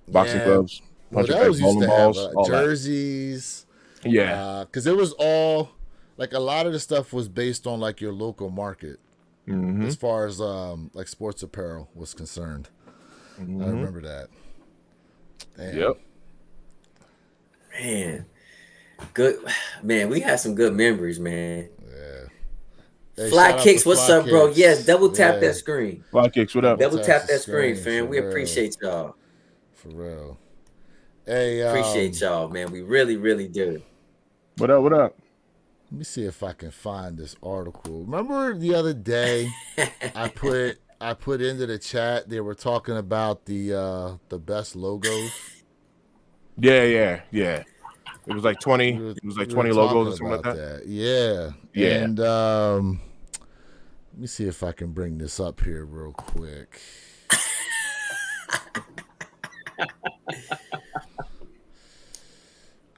boxing gloves. Models used to have all jerseys. that. Yeah. Because it was all like a lot of the stuff was based on like your local market, as far as like sports apparel was concerned. I remember that. Damn. Yep. Man, good. Man, we had some good memories, man. Yeah. Hey, Fly shout out Kicks, to what's Fly up, bro? Kicks. Yes, double tap Yeah. that screen. Fly Kicks, what up? Double tap tap the that screen, screen, fam. for We real. appreciate y'all. For real. Hey, Appreciate y'all, man. We really, really do. What up? What up? let me see if I can find this article. Remember the other day I put into the chat, they were talking about the best logos. Yeah. It was like 20. We were- It was like we 20 were logos talking or something like about that. Yeah. Yeah. And let me see if I can bring this up here real quick.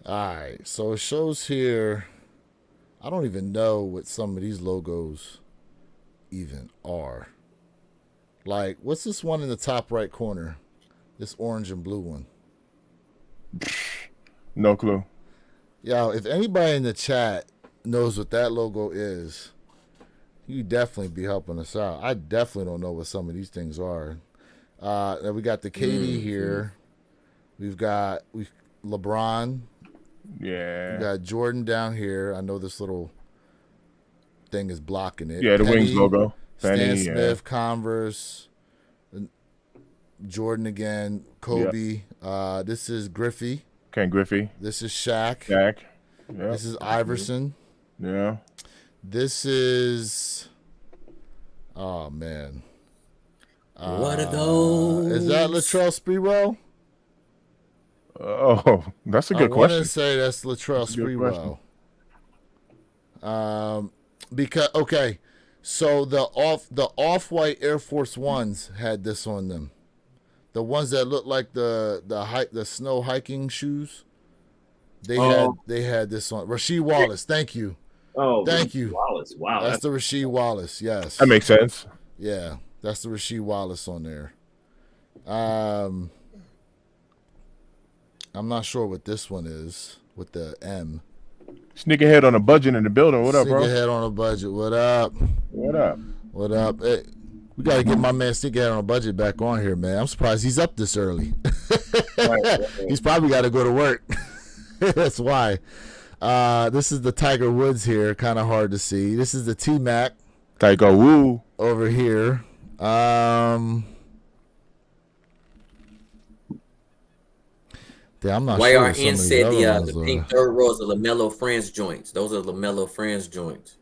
All right. So it shows here. I don't even know what some of these logos even are. Like, what's this one in the top right corner? This orange and blue one. No clue. Yo, if anybody in the chat knows what that logo is, you definitely be helping us out. I definitely don't know what some of these things are. Then we got the KD here. We've got LeBron. Yeah. We got Jordan down here. I know this little thing is blocking it. Yeah, the Penny, Wings logo. Stan Penny, Smith, Converse, Jordan again, Kobe. This is Griffey. Ken Griffey. This is Shaq. Jack. Yeah. This is Iverson. Yeah. This is, oh man, What are those? is that Latrell Sprewell? Oh, that's a good I want to question. say that's Latrell That's a good question. Sprewell. Because okay, so the off-white Air Force Ones had this on them, the ones that look like the snow hiking shoes. They had this on. Rasheed Wallace, thank you. Oh, Thank you. Wallace. Wow. That's the Rasheed Wallace. Yes. That makes sense. Yeah, that's the Rasheed Wallace on there. I'm not sure what this one is with the M. Sneakerhead on a budget in the building. What up, bro? Sneakerhead on a budget. What up? What up? What up? Hey, we got to get my man Sneakerhead on a budget back on here, man. I'm surprised he's up this early. He's probably got to go to work. That's why. This is the Tiger Woods here. Kind of hard to see. This is the T-Mac Tycho Woo. over here. Yeah, I'm not sure. what some YRN of these said other ones the are. pink third rows are LaMelo Friends joints. Those are LaMelo Friends joints.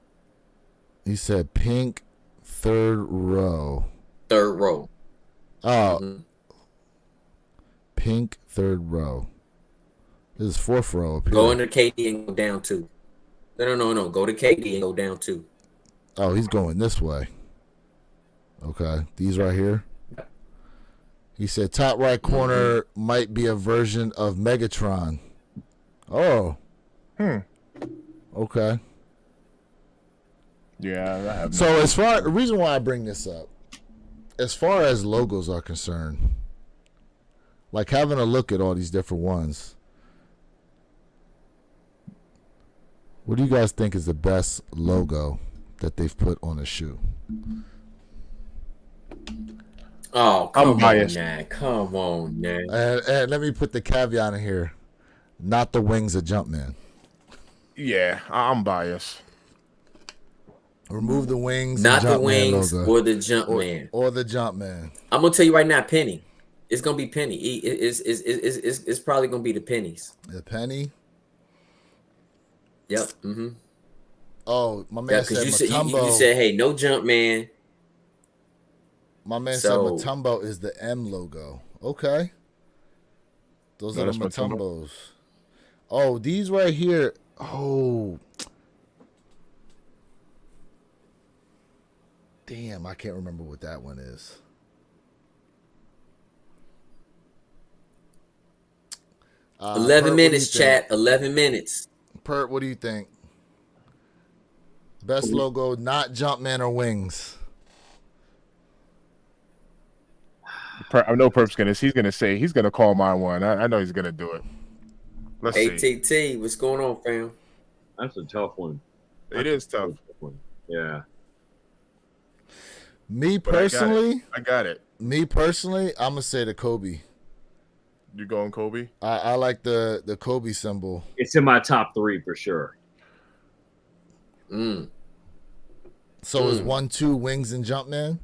He said pink third row. Third row. Oh, Mhm. pink third row. This is fourth row up here. Go into KD and go down two. No. Go to KD and go down two. Oh, he's going this way. Okay, these right here. He said top right corner might be a version of Megatron. Oh. Okay. Yeah, I have. So as far the reason why I bring this up, as far as logos are concerned, like having a look at all these different ones, what do you guys think is the best logo that they've put on a shoe? Oh, I'm come on biased. now. Come on now. And let me put the caveat in here. Not the wings of Jumpman. Yeah, I'm biased. Remove the wings. Not and the Jumpman wings logo. or the Jumpman. Or the Jumpman. I'm gonna tell you right now, Penny. It's gonna be Penny. It's probably gonna be the pennies. The penny. Yep. Mm-hmm. Oh, my man Yeah, said because Matumbo. you said, hey, no Jumpman. My man So- said Matumbo is the M logo. Okay. Those No, are the that's Matumbo. Matumbos. Oh, these right here. Oh. Damn, I can't remember what that one is. Pert, 11 what do minutes, you think? chat. 11 minutes. Pert, what do you think? Best logo, not Jumpman or Wings. I know Perp's he's gonna call my one. I know he's gonna do it. Let's see. ATT, what's going on, fam? That's a tough one. It is tough. Yeah. Me But I got it. personally, I got it. I'm gonna say the Kobe. You going Kobe? I like the Kobe symbol. It's in my top 3 for sure. Mm. So is 1, 2 Wings and Jumpman?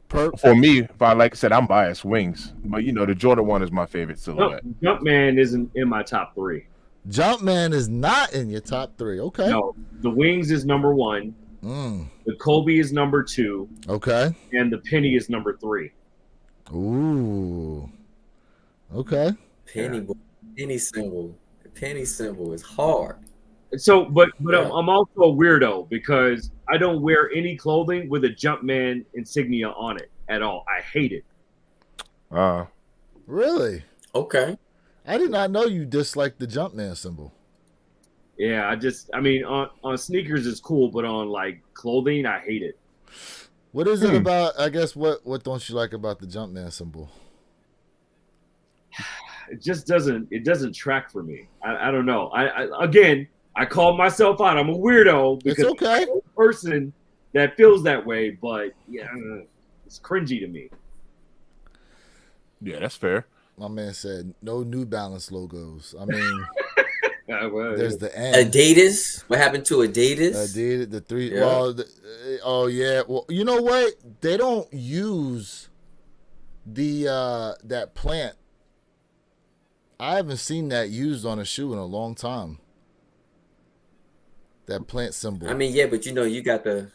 Perp. For me, if like I said, I'm biased. Wings, but the Jordan 1 is my favorite silhouette. Jumpman isn't in my top 3. Jumpman is not in your top 3. Okay. No, the Wings is number 1. The Kobe is number 2, Okay. and the Penny is number 3. Ooh. Okay. Penny symbol. The penny symbol is hard. So, but Yeah. I'm also a weirdo because I don't wear any clothing with a Jumpman insignia on it at all. I hate it. Really? Okay. I did not know you disliked the Jumpman symbol. Yeah, I mean, on sneakers it's cool, but on like clothing, I hate it. What is it about? I guess what don't you like about the Jumpman symbol? It just doesn't track for me. I don't know. I call myself out. I'm a weirdo It's because okay. I'm a person that feels that way, but yeah, it's cringy to me. Yeah, that's fair. My man said no New Balance logos. I mean, Well, there's the N. Adidas. What happened to Adidas? Did the 3. Yeah. Well, oh yeah. Well, you know what? They don't use the that plant. I haven't seen that used on a shoe in a long time. That plant symbol. I mean, yeah, but you got the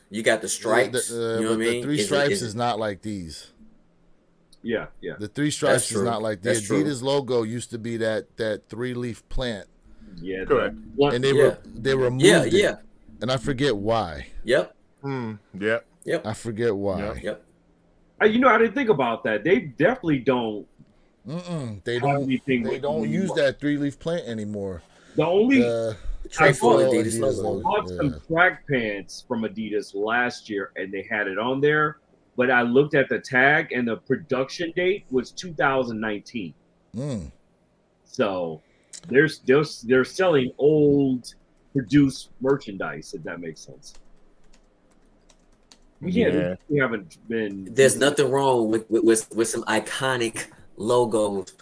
stripes. The, you know but what I mean? the 3 stripes is not like these. yeah. The 3 stripes That's is true. not like the That's true. Adidas logo used to be that 3-leaf plant, Yeah, Correct. and they Yeah. they removed Yeah, it, yeah. and I forget why. Yep. Yeah. I forget why. Yep. I didn't think about that. They definitely don't. They have don't. anything They with don't the- use that 3-leaf plant anymore. The only The Trefoil bought Adidas logo. bought some track pants from Adidas last year, and they had it on there. But I looked at the tag, and the production date was 2019. So they're selling old produced merchandise, if that makes sense. Yeah. We haven't been. There's nothing wrong with some iconic logos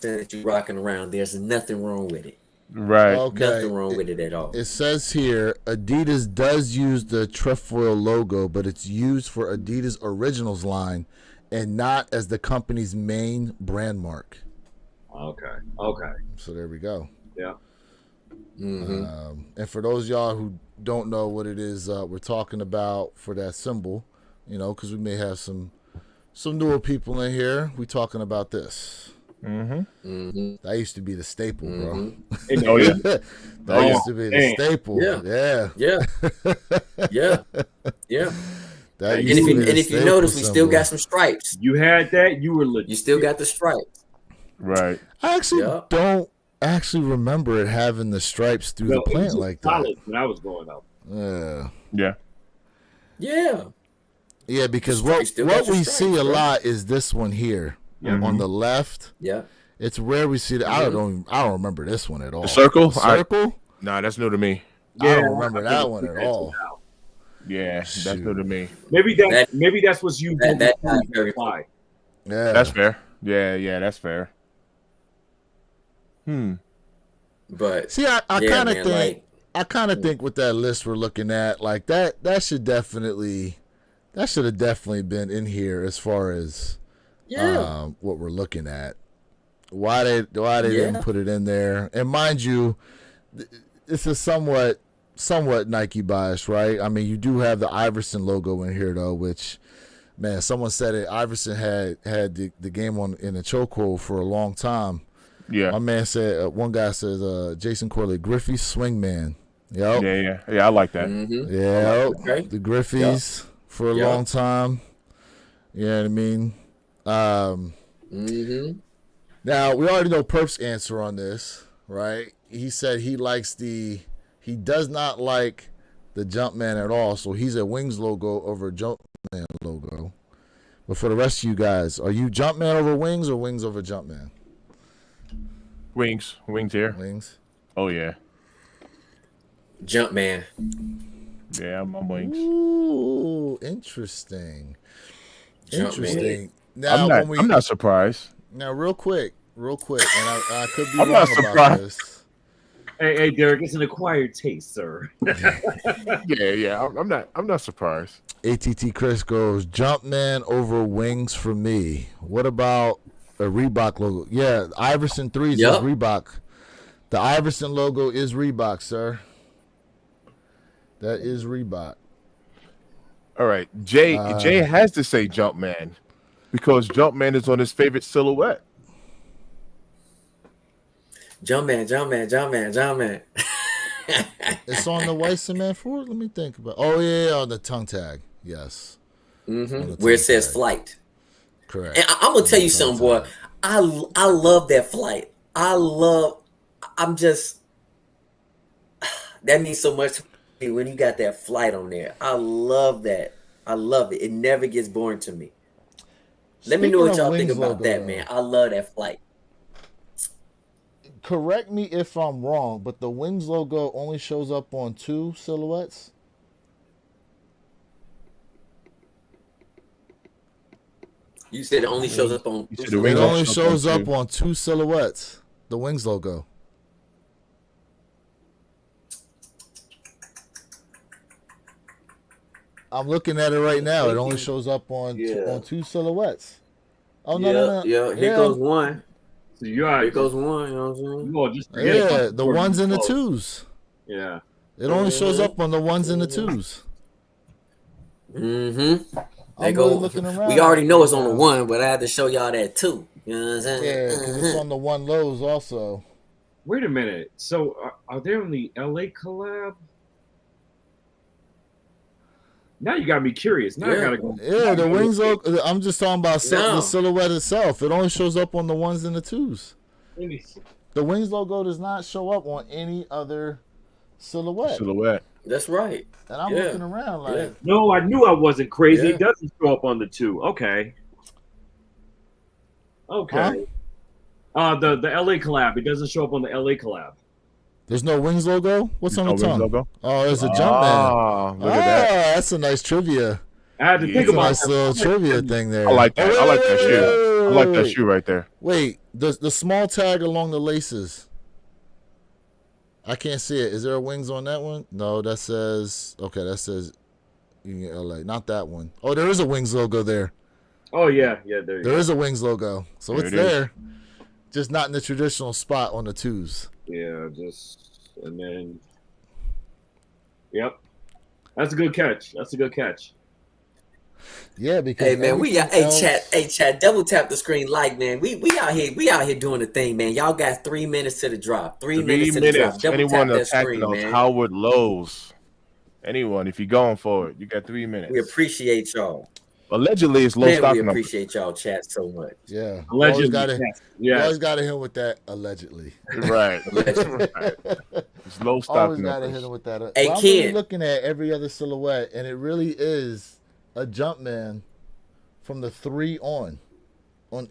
that you're rocking around. There's nothing wrong with it. Right. Okay. Nothing wrong with it at all. It says here Adidas does use the trefoil logo, but it's used for Adidas Originals line and not as the company's main brand mark. Okay. So there we go. Yeah. Mm-hmm. And for those of y'all who don't know what it is we're talking about for that symbol, because we may have some newer people in here, we talking about this. That used to be the staple, bro. And Oh yeah. That used to be the man. staple. Yeah. Yeah. Yeah. Yeah. That And used to be the if you staple notice, we still symbol. got some stripes. You had that, you were legit. You still got the stripes. Right. I actually Yep. don't actually remember it having the stripes through No, the it was plant just like that. solid when I was growing up. Yeah. Yeah. Yeah. Yeah, because The stripes, what still got your we stripes, see a bro. lot is this one here on the left. Yeah. It's rare we see that. I don't remember this one at all. The circle? The circle? Nah, that's new to me. I Yeah, don't remember I that think one it's at all. now. Yeah, that's Shoot. new to me. Maybe that's what's used. That over very why. Yeah, That's fair. Yeah, that's fair. But See, I yeah, kind of man, think like, I kind of think with that list we're looking at, like that should have definitely been in here as far as yeah. what we're looking at. Why they didn't Yeah. put it in there? And mind you, this is somewhat Nike biased, right? I mean, you do have the Iverson logo in here though, which, man, someone said it. Iverson had the game in a chokehold for a long time. Yeah. My man said, one guy says, Jason Corley, Griffey swingman. Yep. Yeah, I like that. Mm-hmm. Yeah. Okay. The Griffies for a Yep. long time. You know what I mean? Mm-hmm. Now, we already know Perp's answer on this, right? He said he does not like the Jumpman at all, so he's a Wings logo over a Jumpman logo. But for the rest of you guys, are you Jumpman over Wings or Wings over Jumpman? Wings here. Wings. Oh yeah, Jumpman. yeah, I'm Wings. Ooh, interesting. Jumpman. Interesting. Now, I'm not surprised. Now, real quick, and I could be I'm wrong not about surprised. this. Hey, Derek, it's an acquired taste, sir. Yeah, I'm not surprised. ATT Chris goes, Jumpman over Wings for me. What about a Reebok logo? Yeah, Iverson 3s is Yup. Reebok. The Iverson logo is Reebok, sir. That is Reebok. All right, Jay has to say Jumpman because Jumpman is on his favorite silhouette. Jumpman. It's on the white cement for it? Let me think about it. Oh, yeah, on the tongue tag. Yes. Mm-hmm. Where it says tag. flight. Correct. And I'm gonna tell you tongue something, boy. tag. I love that flight. I'm just that means so much to me when you got that flight on there. I love that. I love it. It never gets boring to me. Let me know Speaking what of y'all think Wings about logo, that, though. man. I love that flight. Correct me if I'm wrong, but the Wings logo only shows up on 2 silhouettes. You said it only shows up on. You said the It Wings only logo shows too. up on 2 silhouettes. The Wings logo. I'm looking at it right now. It only shows up on Yeah. 2 silhouettes. Oh no. Yeah. Here goes one. So you are. Here goes one. You know what I'm saying? You gonna just forget Yeah, about the ones and the clothes. 2s. Yeah. It only shows up on the 1s and the 2s. Mm-hmm. I'm really looking around. We already know it's on the one, but I had to show y'all that too. You know what I'm saying? Yeah, because it's on the 1 lows also. Wait a minute. So are they on the LA collab? Now you got me curious. Now I Yeah. gotta go. Yeah, the Wings logo. I'm just talking about No. the silhouette itself. It only shows up on the 1s and the 2s. Let me see. The Wings logo does not show up on any other silhouette. That's right. And I'm Yeah. looking around like, Yeah. No, I knew I wasn't crazy. Yeah. It doesn't show up on the 2. Okay. Okay. The LA collab. It doesn't show up on the LA collab. there's no Wings logo? What's on the Wings tongue? logo? Oh, there's a Jumpman. Ah, look at that. That's a nice trivia. I had to Yeah. think That's a about nice that. little trivia thing there. I like that. Oh, I like that shoe. I like that wait. shoe right there. Wait, the small tag along the laces. I can't see it. Is there a Wings on that one? No, that says Union LA. Not that one. Oh, there is a Wings logo there. Oh yeah, there you There go. is a Wings logo. So There it's it is. there. Just not in the traditional spot on the 2s. Yeah, and then. Yep. That's a good catch. Yeah, because Hey man, everything else- chat, double tap the screen like man. We out here doing the thing, man. Y'all got 3 minutes to the drop. 3 minutes to the drop. Double Anyone tap that attacking screen, those man. Howard Lowe's Anyone, if you're going for it, you got 3 minutes. We appreciate y'all. Allegedly, it's low Man, stock we numbers. appreciate y'all chat so much. Yeah. Allegedly, You yes. always got to hit him with that allegedly. Right. Allegedly. It's low stock Always got to numbers. hit him with that. Hey, Well, I'm really Ken. looking at every other silhouette, and it really is a Jumpman from the 3 on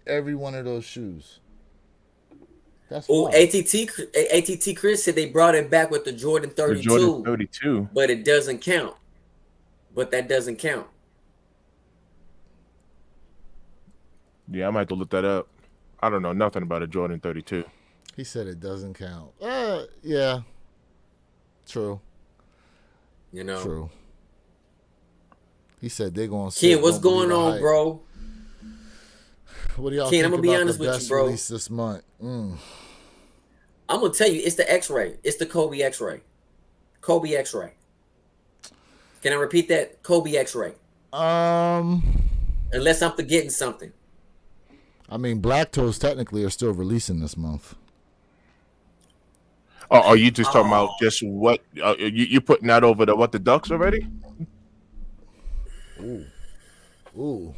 every one of those shoes. That's Oh, wild. ATT Chris said they brought it back with the Jordan The 32, Jordan 32. but it doesn't count. But that doesn't count. Yeah, I might have to look that up. I don't know nothing about a Jordan 32. He said it doesn't count. Yeah. True. You know. True. He said they're going to Ken, what's going on, bro? What do y'all Ken, think I'm gonna be about honest the with you, best bro. release this month? I'm gonna tell you, it's the X-ray. It's the Kobe X-ray. Kobe X-ray. Can I repeat that? Kobe X-ray. Unless I'm forgetting something. I mean, Black Toes technically are still releasing this month. Oh, are you just talking about just what you putting that over the Ducks already? Ooh.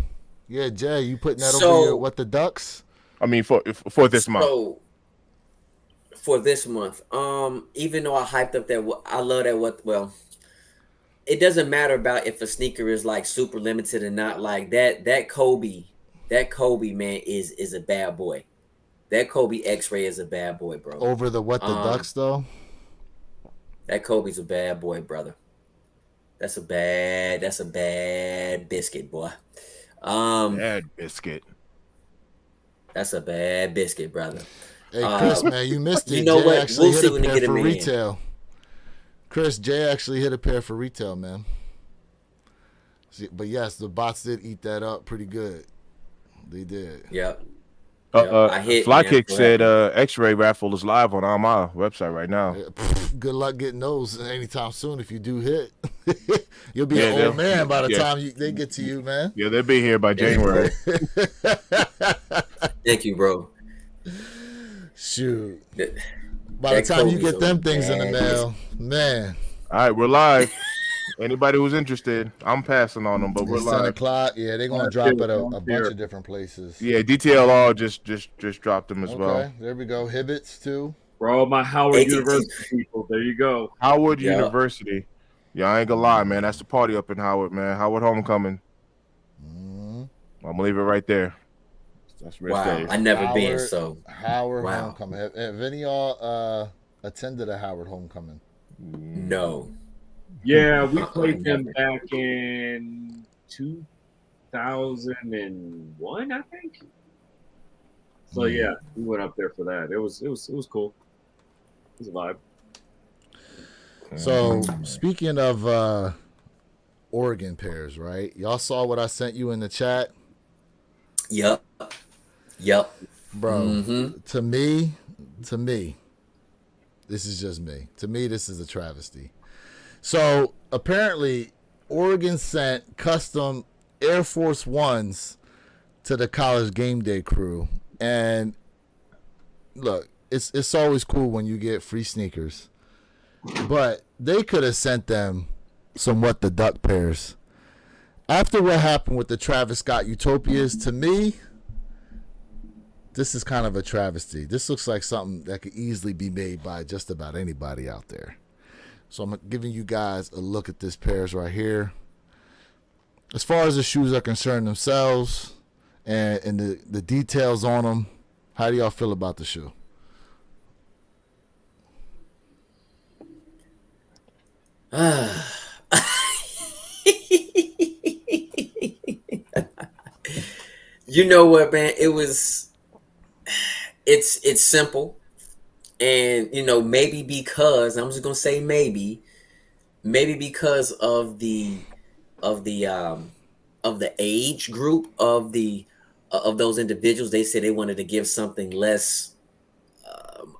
Yeah, Jay, you putting that So- over your what the Ducks? I mean, for this month. So for this month, even though I hyped up I love that it doesn't matter about if a sneaker is like super limited or not. Like that Kobe man is a bad boy. That Kobe X-ray is a bad boy, bro. Over the what the Ducks though? That Kobe's a bad boy, brother. That's a bad biscuit, boy. Bad biscuit. That's a bad biscuit, brother. Hey Chris, man, you missed it. You know Jay what? actually We'll see hit when a they pair get for him in. retail. Chris, Jay actually hit a pair for retail, man. But yes, the bots did eat that up pretty good. They did. Yep. I hit, Fly man. Kick Go said ahead. X-ray raffle is live on our website right now. Good luck getting those anytime soon if you do hit. You'll be Yeah, an they'll- old man by the yeah. time they get to you, man. Yeah, they'll be here by January. Thank you, bro. Shoot. That- By the that time you Kobe's get them things in the bad mail, man. All right, we're live. Anybody who's interested, I'm passing on them, but we're It's 10 live. o'clock. Yeah, they're gonna Let's drop do it it. a Let's bunch hear it. of different places. Yeah, DTLR just dropped them as Okay, well. there we go. Hibbits too. For all my Howard ATT. University people, there you go. Howard Yeah. University. Yeah, I ain't gonna lie, man. That's the party up in Howard, man. Howard Homecoming. I'm gonna leave it right there. That's real Wow, safe. I never been, Howard. so Howard Wow. Homecoming. Have any of y'all attended a Howard Homecoming? no. Yeah, we played them back in 2001, I think. So yeah, we went up there for that. It was cool. It was a vibe. So speaking of Oregon pairs, right? Y'all saw what I sent you in the chat, Yep. bro. Mhm. To me, this is just me. To me, this is a travesty. So apparently, Oregon sent custom Air Force Ones to the College Game Day crew, and look, it's always cool when you get free sneakers, but they could have sent them some What the Duck pairs. After what happened with the Travis Scott Utopias, to me, this is kind of a travesty. This looks like something that could easily be made by just about anybody out there. So I'm giving you guys a look at this pairs right here. As far as the shoes are concerned themselves and the details on them, how do y'all feel about the shoe? You know what, man? It's simple. And maybe because I'm just gonna say maybe because of the age group of those individuals, they said they wanted to give something less,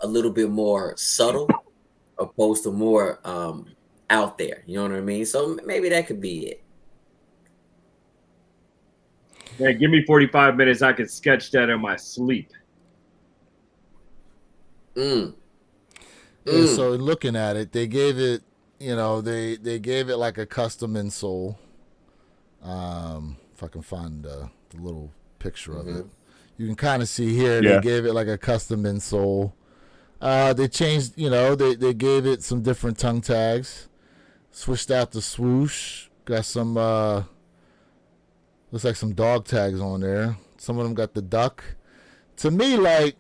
a little bit more subtle, opposed to more out there. You know what I mean? So maybe that could be it. Yeah, give me 45 minutes. I could sketch that in my sleep. Yeah, so looking at it, they gave it you know, they gave it like a custom insole. If I can find the little picture of it, you can kind of see here Yeah. they gave it like a custom insole. They changed, you know, they gave it some different tongue tags, switched out the swoosh, got some looks like some dog tags on there. Some of them got the duck. To me, like,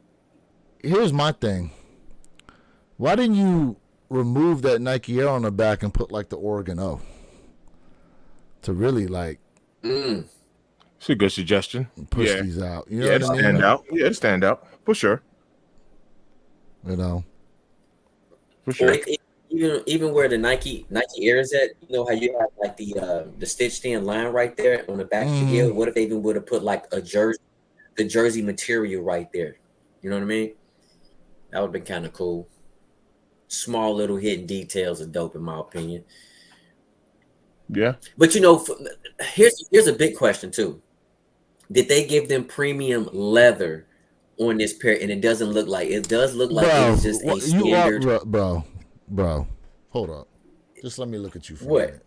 here's my thing. Why didn't you remove that Nike Air on the back and put like the Oregon O? To really like It's a good suggestion. push Yeah. these out. You know Yeah, what it I mean? stand out. Yeah, it stand out for sure. You know. For sure. Like, even where the Nike Air is at, you know how you have like the stitched in line right there on the back of the heel. What if they even would have put like the jersey material right there? You know what I mean? That would have been kind of cool. Small little hidden details are dope in my opinion. Yeah. But you know, here's a big question too. Did they give them premium leather on this pair? And it does look like it was just a standard. Bro, hold up. Just let me look at you for a What? minute.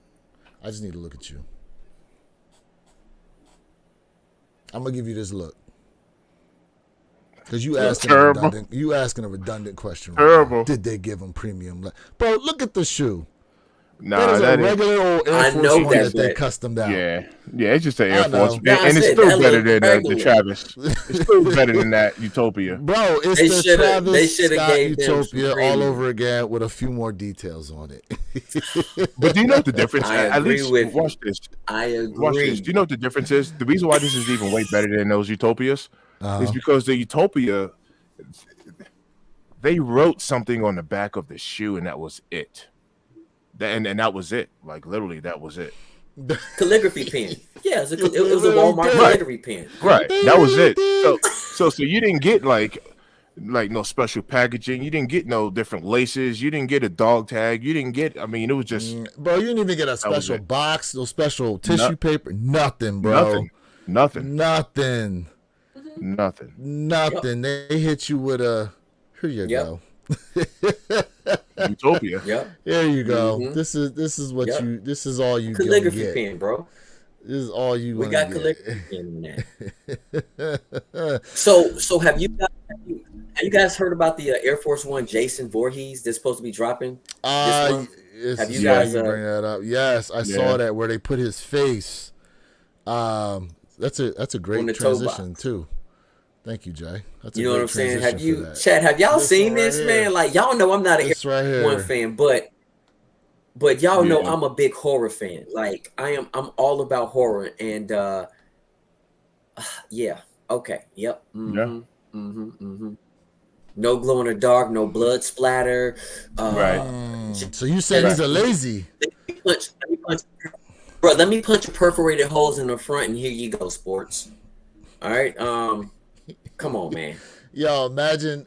I just need to look at you. I'm gonna give you this look. Because you asking a redundant question. Right Terrible. now. Did they give them premium? Bro, look at the shoe. Nah, That is a that is. regular old Air I Force know One that, that they but- customed out. Yeah, it's just an I Air know. Force, Yeah, I and it's said still that better look than the regular. Travis. It's still better than that Utopia. Bro, it's They the shoulda- Travis they shoulda Scott gave them some Utopia all premium. over again with a few more details on it. But do you know what the difference? I At agree least with you. watch this. I Watch this. agree. Do you know what the difference is? The reason why this is even way better than those Utopias Uh-huh. is because the Utopia, they wrote something on the back of the shoe, and that was it. And that was it. Like literally, that was it. Calligraphy pen. Yeah, it was a Walmart Right. calligraphy pen. Right. That was it. So you didn't get like no special packaging. You didn't get no different laces. You didn't get a dog tag. You didn't get. I mean, it was just Bro, you didn't even get a was special it. box, no special tissue paper, nothing, bro. nothing. Nothing. They hit you with a. Here you Yep. go. Utopia. Yep. There you go. Mhm. This is what Yep. you. This is all you gonna Calligraphy get. pen, bro. This is all you. We gonna got get. calligraphy pen in that. So have you guys heard about the Air Force One Jason Voorhees that's supposed to be dropping? month? Have you guys, bring that up? Yes, I saw that where they put his face. That's a On great the toe box. transition too. Thank you, Jay. That's You a know what great I'm saying? transition Have for you, that. Chad? Have y'all This seen one right this, here. man? Like y'all know I'm not a Air This right Force One here. fan, but y'all know Yeah. I'm a big horror fan. Like I'm all about horror, and yeah, okay, yep, No glow in the dark, no blood splatter. Right. So you saying these are lazy? Let me punch, bro. Let me punch perforated holes in the front, and here you go, sports. All right, come on, man. Yo, imagine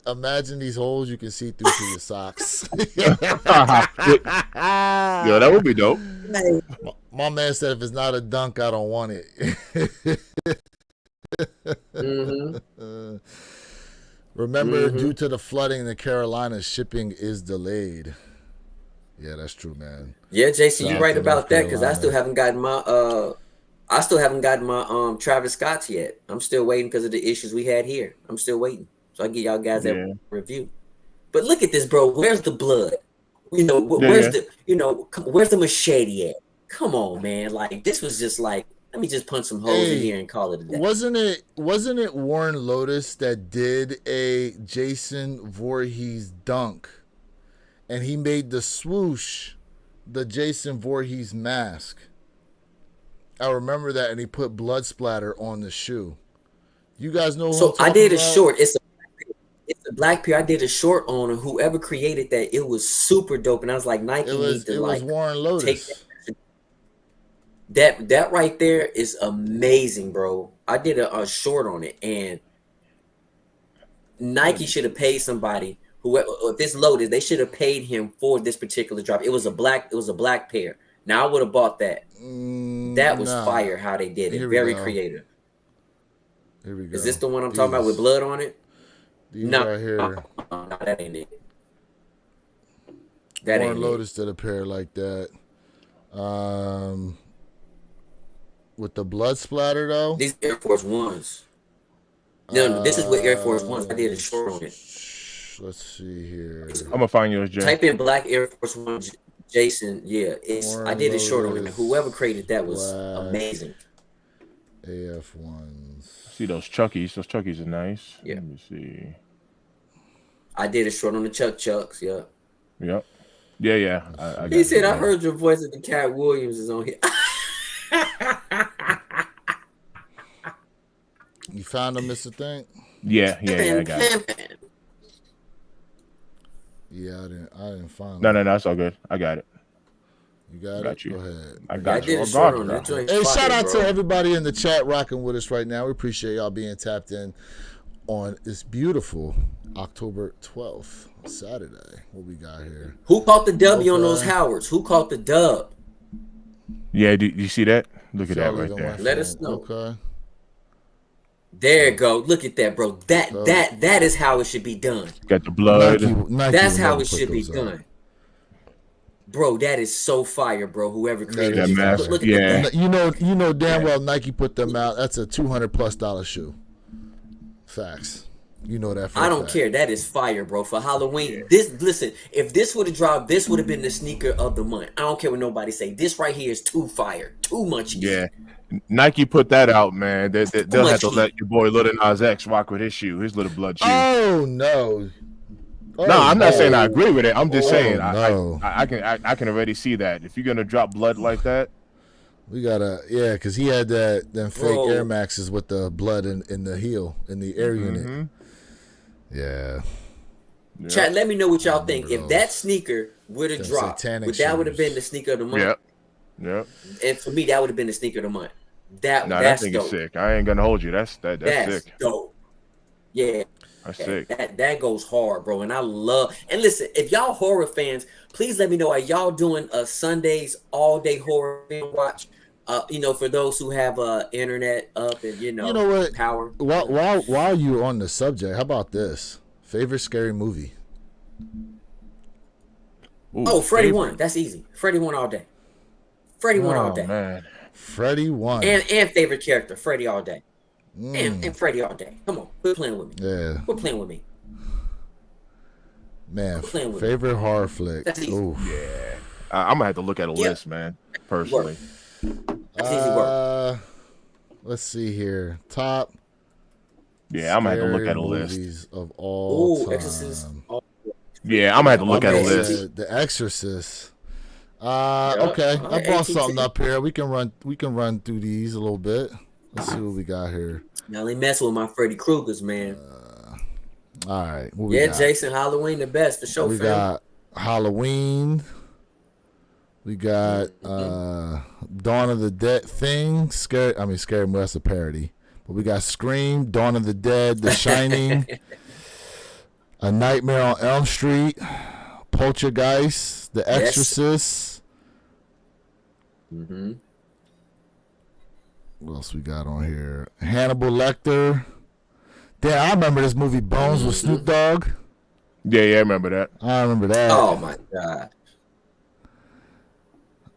these holes you can see through to your socks. Yo, that would be dope. My man said if it's not a dunk, I don't want it. Remember, due to the flooding in the Carolinas, shipping is delayed. Yeah, that's true, man. Yeah, Jason, you're South right of about North that because I Carolina. still haven't gotten my Travis Scott's yet. I'm still waiting because of the issues we had here. I'm still waiting, so I get y'all guys that review. But look at this, bro. Where's the blood? You know, where's the machete at? Come on, man. Like this was just like, let me just punch some holes in here and call it a day. Wasn't it Warren Lotus that did a Jason Voorhees dunk, and he made the swoosh the Jason Voorhees mask? I remember that, and he put blood splatter on the shoe. You guys know. So I did a short. It's a black pair. I did a short on, and whoever created that, it was super dope. And I was like, Nike need to was Warren Lotus. That right there is amazing, bro. I did a short on it, and Nike should have paid somebody who, if this Lotus, they should have paid him for this particular drop. It was a black pair. Now I would have bought that. That was fire how they did it. Here we Very go. creative. Here we go. Is this the one I'm talking about with blood on it? These No, right here. no, that ain't it. That Warren ain't Lotus did a pair like that. With the blood splatter though. it. These Air Force Ones. No, this is with Air Force Ones. I did a short on it. Let's see here. I'm gonna find yours, Jay. Type in black Air Force One, Jason. Yeah, Warren I did a short on it. Lotus, Whoever created that was black amazing. AF ones. See those Chuckies? Those Chuckies are nice. Yeah. Let me see. I did a short on the Chucks. Yeah. Yep. Yeah. I He got said, you, "I man. heard your voice at the Cat Williams is on here." You found them, Mr. Think? Yeah. I got it. Yeah, I didn't find No, them. it's all good. I got it. You got Got it? you. Go ahead. I I got did you. a Oh, short God, on bro. that joint. Hey, Fire, shout out bro. to everybody in the chat rocking with us right now. We appreciate y'all being tapped in on this beautiful October 12th, Saturday. What we got here? Who caught the W on those Okay. Howards? Who caught the dub? Yeah, do you see that? Look at that Charlie right don't there. like Let us phone. know. Okay. There you go. Look at that, bro. That is how it should be done. Got the blood. Nike That's will how never it put should be those out. done. Bro, that is so fire, bro. Whoever created is it. mask, Look at yeah. that. You know damn well Nike put them out. That's a $200+ shoe. Facts. You know that. For I a don't fact. care. That is fire, bro. For Halloween, listen. If this would have dropped, this would have been the sneaker of the month. I don't care what nobody say. This right here is too fire, too much. Heat. Yeah. Nike put that out, man. They'll much have to heat. let your boy Lil Nas X rock with his shoe, his little blood shoe. Oh no. Oh, No, I'm not no. saying I agree with it. I'm just Oh, saying no. I can already see that. If you're gonna drop blood like that, We gotta, because he had them fake Bro. Air Maxes with the blood in the heel, in the air unit. Mhm. Yeah. Chat, let me know what y'all think. remember If those. that sneaker would have Them dropped, satanic that would have shoes. been the sneaker of the month. Yep. And for me, that would have been the sneaker of the month. Nah, that That's thing dope. is sick. I ain't gonna hold you. That's That's sick. dope. Yeah. That's sick. That goes hard, bro. And I love, and listen, if y'all horror fans, please let me know. Are y'all doing a Sundays all day horror film watch? For those who have internet up and You know what? power. While you're on the subject, how about this? Favorite scary movie? Ooh, Oh, Freddie favorite- won. That's easy. Freddie won all day. Freddie won all Oh day. man. Freddy 1. And favorite character, Freddie all day. Mm, And Freddie all day. Come on, quit playing with me. yeah, Quit playing with me. man. playing with me. Favorite horror flick. That's easy. Ooh. I'm gonna have to look at a Yeah. list, man. Personally. That's easy work. Let's see here. Top. Yeah, I'm gonna have to look scary at a list. movies of all Ooh, time. Exorcist. Oh, Yeah, I'm gonna have to look at a Okay. list. The Exorcist. Yeah. Okay. I brought ATT. something up here. We can run through these a little bit. Let's see what we got here. Now they mess with my Freddy Kruegers, man. All right. What we Yeah, got? Jason, Halloween the best for sure. We fam. got Halloween. We got Dawn of the Dead thing. Scary movie, that's a parody. But we got Scream, Dawn of the Dead, The Shining, A Nightmare on Elm Street, Poltergeist, The Yes. Exorcist. Mhm. What else we got on here? Hannibal Lecter. Damn, I remember this movie Bones with Snoop Dogg. Yeah, I remember that. I remember that. Oh my god.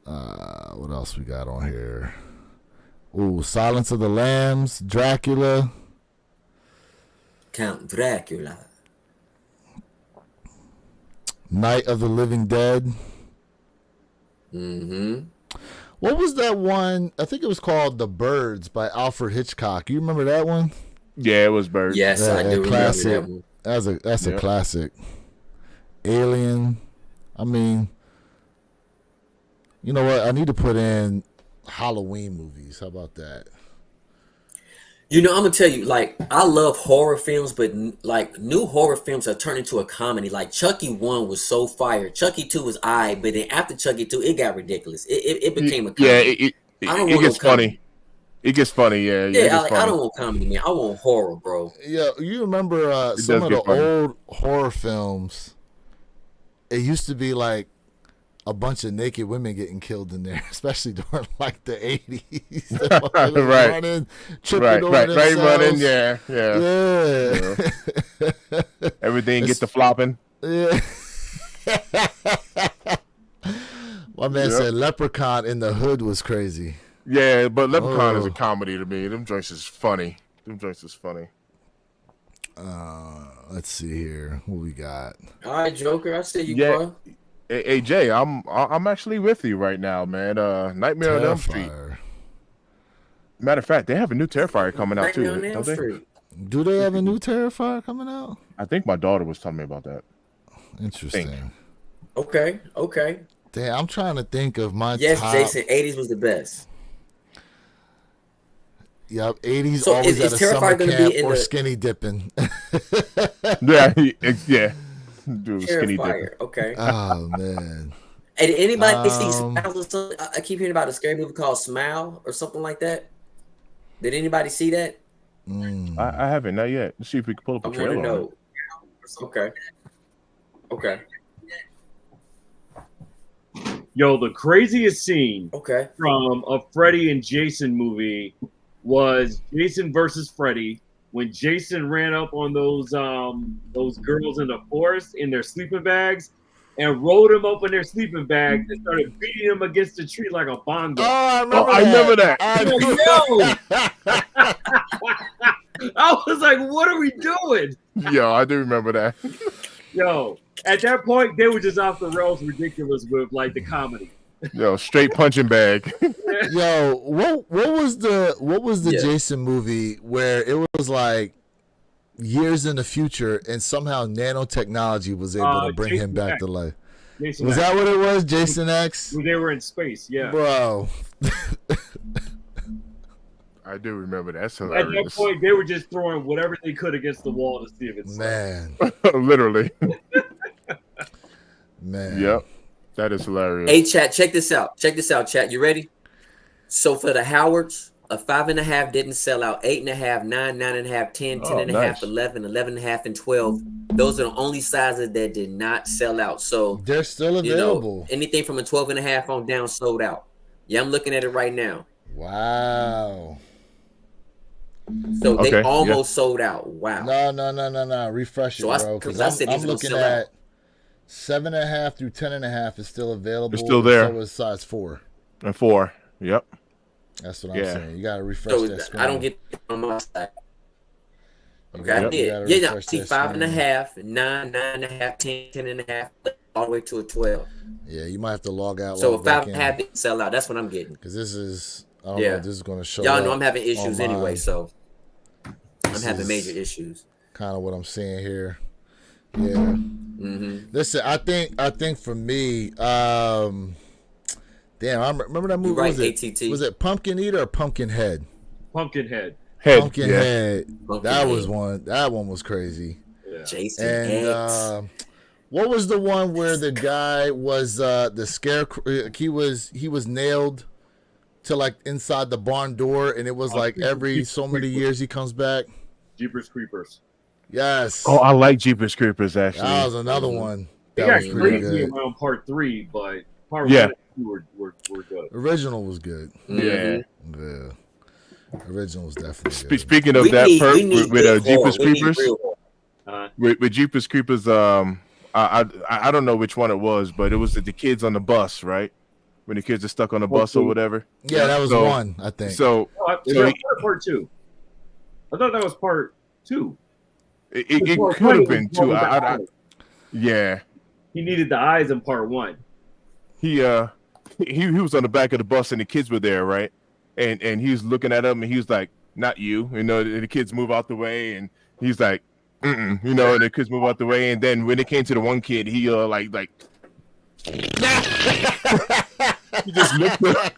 What else we got on here? Ooh, Silence of the Lambs, Dracula. Count Dracula. Night of the Living Dead. Mm-hmm. What was that one? I think it was called The Birds by Alfred Hitchcock. You remember that one? Yeah, it was Bird. Yes, Yeah, I do remember classic. that one. That's a Yeah. classic. Alien. I mean, you know what? I need to put in Halloween movies. How about that? I'm gonna tell you, like, I love horror films, but like new horror films have turned into a comedy. Like Chucky 1 was so fire. Chucky 2 was but then after Chucky 2, it got ridiculous. It became a comedy. Yeah, I don't it want gets no comedy. funny. It gets funny. Yeah, it Yeah, gets I funny. don't want comedy, man. I want horror, bro. Yeah, you remember It some does of get the funny. old horror films? It used to be like a bunch of naked women getting killed in there, especially during like the 80s. Right. Running, tripping Right, over right, themselves. running. Yeah. Yeah. Everything get to flopping. Yeah. My man Yep. said Leprechaun in the Hood was crazy. Yeah, but Leprechaun is Oh. a comedy to me. Them joints is funny. Let's see here. What we got? All right, Joker. I see you, Yeah. bro. Hey, Jay, I'm actually with you right now, man. Nightmare on Elm Street. Terrifier. Matter of fact, they have a new Terrifier coming out Nightmare too, on Elm don't they? Street. Do they have a new Terrifier coming out? I think my daughter was telling me about that. Interesting. Okay. Damn, I'm trying to think of my Yes, top. Jason. 80s was the best. Yep, 80s So always is at a Terrifier summer gonna be camp in or the- skinny dipping. Yeah. Dude, skinny dipping. Terrifier. Okay. Oh man. Hey, did anybody see Um, Smile or something? I keep hearing about a scary movie called Smile or something like that. Did anybody see that? I haven't, not yet. Let's see if we can pull up I a want to trailer. on know. it. Okay. Yo, the craziest scene Okay. from a Freddy and Jason movie was Jason versus Freddy when Jason ran up on those girls in the forest in their sleeping bags and rolled them up in their sleeping bags and started beating them against the tree like a bongo. I remember that. I was like, what are we doing? Yo, I do remember that. Yo, at that point, they were just off the rails ridiculous with like the comedy. Yo, straight punching bag. Yo, what was the Yeah. Jason movie where it was like years in the future and somehow nanotechnology was able to bring him Jason back X. to life? Jason Was X. that what it was? Jason X? When they were in space? Yeah. Bro. I do remember that. That's At that hilarious. point, they were just throwing whatever they could against the wall to see if it's Man. Literally. Man. Yep. That is hilarious. Hey, chat, check this out. Chat. You ready? So for the Howards, a 5.5 didn't sell out. 8.5, 9, 9.5, 10, 10.5, nice. 11, 11.5, and 12. Those are the only sizes that did not sell out. So They're still you know, available. anything from a 12.5 on down sold out. Yeah, I'm looking at it right now. Wow. So they Okay, yeah. almost sold out. Wow. No. Refresh it, So I- bro. 'cause Because I said I'm these will looking sell at out. 7.5 through 10.5 is still available. It's still there. So is size 4. And 4. Yep. That's what I'm Yeah. saying. You gotta refresh So that screen. I don't get it on my side. You Okay, I gotta- you gotta did. Yeah, refresh see that 5.5, 9, 9.5, 10, 10.5, all the way to a 12. Yeah, you might have to log out. So a log back in. 5.5 didn't sell out. That's what I'm getting. Because this is, I don't Yeah. know if this is going to show Y'all know up I'm having issues on anyway, mine. so I'm This having is major issues. kind of what I'm seeing here. Yeah. Mm-hmm. Listen, I think for me, damn, I remember that movie. You're right, was it, ATT. Was it Pumpkin Eater or Pumpkin Head? Pumpkinhead. Head. Pumpkin yeah. Head. Pumpkin That Head. was one. That one was crazy. Yeah. Jason And X. what was the one where the guy was the scarecrow? He was nailed to like inside the barn door, and it was like every so many years he comes back. Jeepers Creepers. Yes. Oh, I like Jeepers Creepers actually. That was another one. They That got was pretty crazy good. around part 3, but part Yeah. 1 and 2 were good. Original was good. Yeah. Yeah. Original was definitely Spe- good. speaking of We that, need- perk we need with good horror. Jeepers We need Creepers, real horror. with Jeepers Creepers, I don't know which one it was, but it was the kids on the bus, right? When the kids are stuck on the bus or whatever. Yeah, that was So- one, I think. So Oh, So yeah, part 2. I thought that was part 2. it Part could one have was been more two. with the I, eyes. yeah. He needed the eyes in part 1. He was on the back of the bus and the kids were there, right? And he was looking at them and he was like, "Not you," you know. The kids move out the way and he's like, "Mm-mm," you know. And the kids move out the way and then when it came to the one kid, he like he just looked up.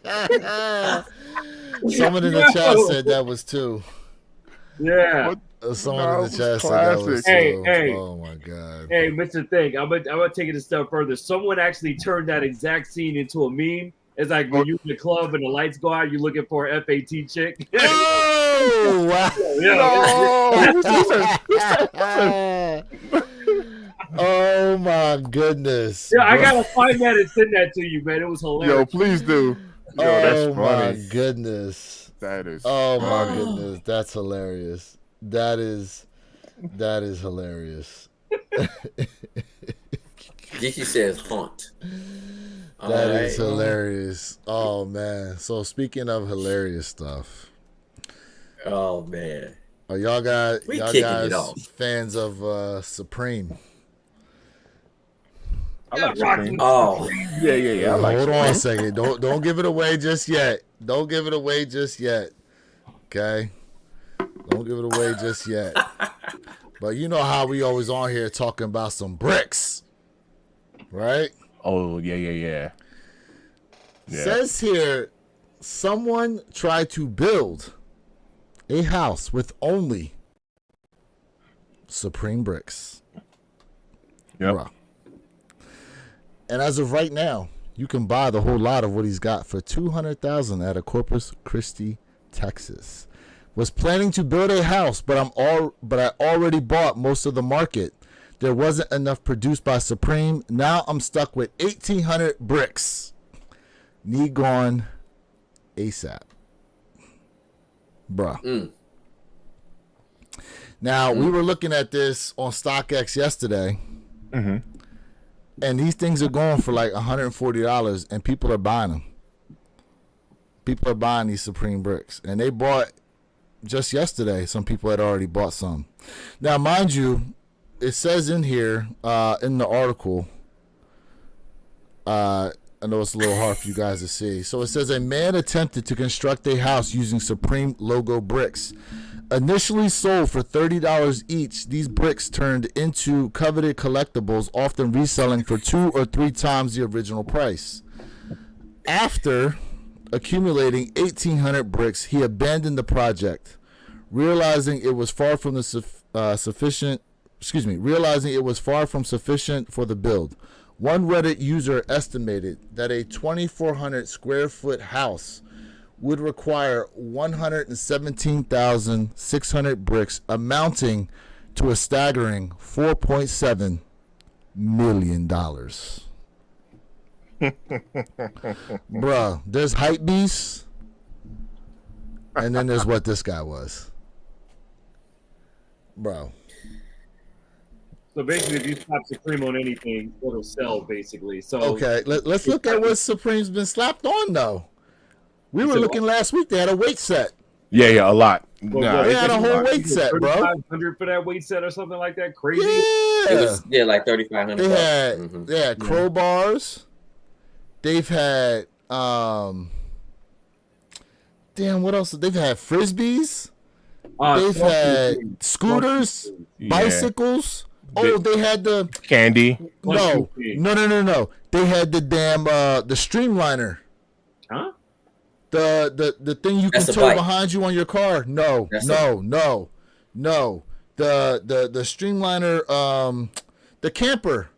Someone in the chat said that was two. Yeah. What? Someone No, in it the was chat said that was classic. two. Hey. Oh my god. Hey, Mr. Thing, I'm gonna take it a step further. Someone actually turned that exact scene into a meme. It's like when you're in the club and the lights go out, you're looking for a FAT chick. Oh wow. No. Oh my goodness. Yeah, I bro. gotta find that and send that to you, man. It was Yo, hilarious. please do. Yo, Oh that's my funny. goodness. That is. Oh my funny. goodness. That's hilarious. That is hilarious. Geeky says haunt. That is All right. hilarious. Oh man. So speaking of hilarious stuff, Oh man. y'all We kicking it guys off. fans of Supreme? I like Yeah, rock Supreme. Oh, Yeah. I like Hold on a Supreme. second. Don't give it away just yet. Don't give it away just yet. Okay. Don't give it away just yet. But you know how we always on here talking about some bricks, right? Oh, yeah. Says here, someone tried to build a house with only Supreme bricks. Yep. Bruh. And as of right now, you can buy the whole lot of what he's got for $200,000 at a Corpus Christi, Texas. Was planning to build a house, but I already bought most of the market. There wasn't enough produced by Supreme. Now I'm stuck with 1,800 bricks. Need gone ASAP. Bruh. Now, we were looking at this on StockX yesterday. Mm-hmm. And these things are going for like $140, and people are buying them. People are buying these Supreme bricks. And they bought, just yesterday, some people had already bought some. Now, mind you, it says in here, in the article, I know it's a little hard for you guys to see. So it says a man attempted to construct a house using Supreme logo bricks. Initially sold for $30 each, these bricks turned into coveted collectibles, often reselling for 2 or 3 times the original price. After accumulating 1,800 bricks, he abandoned the project, realizing it was far from sufficient for the build. One Reddit user estimated that a 2,400 square foot house would require 117,600 bricks, amounting to a staggering $4.7 million. Bruh, there's hype beasts, and then there's what this guy was. Bro. So basically, if you slap Supreme on anything, it'll sell. Basically, so Okay, let's look at what Supreme's been slapped on, though. We were looking last week. They had a weight set. Yeah, a lot. Well, Nah, They it's had a just whole lot. weight set, bro. 3,500 for that weight set or something like that. Crazy. it Yeah. was like 3,500. They bucks. had Mhm. they had crowbars. They've had damn, what else? They've had frisbees. They've had scooters, Yeah. bicycles. Oh, they had the Candy. no. They had the damn the streamliner. Huh? The thing you can That's a tow bike. behind you on your car. No. That's The streamliner the camper.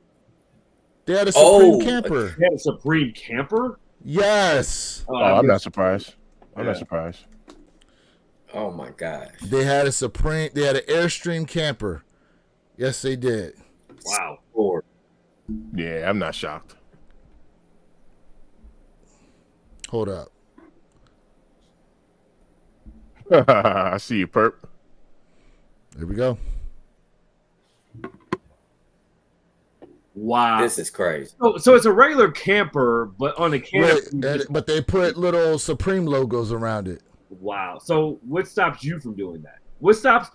They had a Supreme camper. They had a Supreme camper. Yes. Oh, I'm not surprised. I'm not surprised. Oh my gosh. They had an Airstream camper. Yes, they did. Wow. Lord. Yeah, I'm not shocked. Hold up. I see you, Perp. There we go. Wow. This is crazy. So it's a regular camper, but on the camper. But they put little Supreme logos around it. Wow. So what stops you from doing that? What stops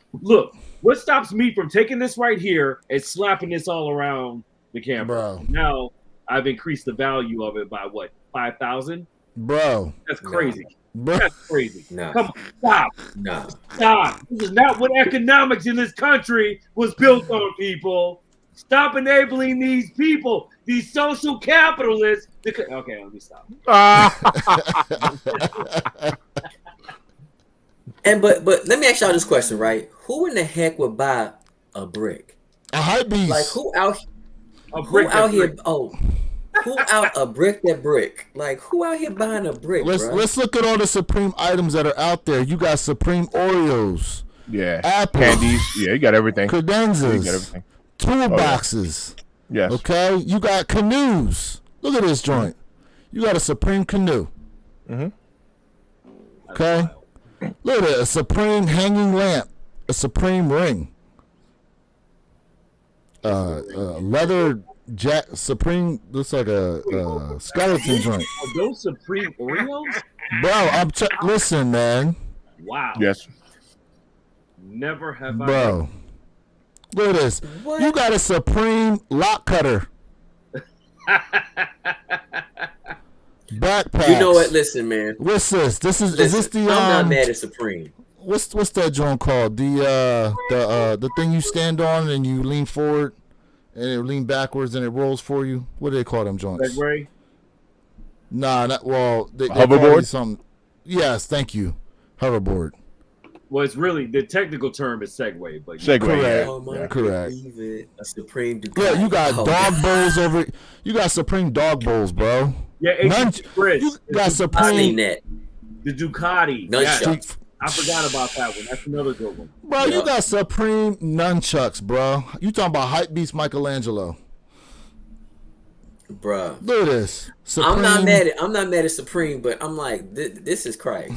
me from taking this right here and slapping this all around the camper? Bro. Now I've increased the value of it by what, 5,000? Bro. That's crazy. Bro. That's crazy. No. Come on, stop. No. Stop. This is not what economics in this country was built on, people. Stop enabling these people, these social capitalists. Okay, let me stop. And but let me ask y'all this question, right? Who in the heck would buy a brick? A hype beast. Like who out A who brick out that here brick. who out a brick that brick? Like who out here buying a brick, bro? Let's look at all the Supreme items that are out there. You got Supreme Oreos, Yeah. Apple, Candies. Yeah, you got everything. You got cadenzas, everything. toolboxes. Yes. Okay, you got canoes. Look at this joint. You got a Supreme canoe. Mhm. Okay, look at it. A Supreme hanging lamp. A Supreme ring. Leather Jack Supreme looks like a skeleton joint, Are those Supreme Oreos? bro. Listen, man, Wow. Yes. Never have I. bro. Look at this. What? You got a Supreme lock cutter. Backpacks. You know what? Listen, man. What's this? Is this Listen, the I'm not mad at Supreme. what's that joint called? The thing you stand on and you lean forward and it lean backwards and it rolls for you. What do they call them joints? Segway? Nah, not well. They Hoverboard? call it something. Yes, thank you. Hoverboard. Well, it's really the technical term is Segway, but Segway. Correct. Oh my Yeah. Correct. believe it. A Supreme Ducati. Yeah, you got Oh, dog bowls over. You got Supreme dog bowls, bro. yeah, None- AT Chris, You got I seen Supreme. that. the Ducati. Nunchuck. Yes, I forgot about that one. That's another good one. Bro, you got Supreme nunchucks, bro. You talking about hype beast Michelangelo? Bruh. Look at this. Supreme, I'm not mad at Supreme, but I'm like, this is crazy.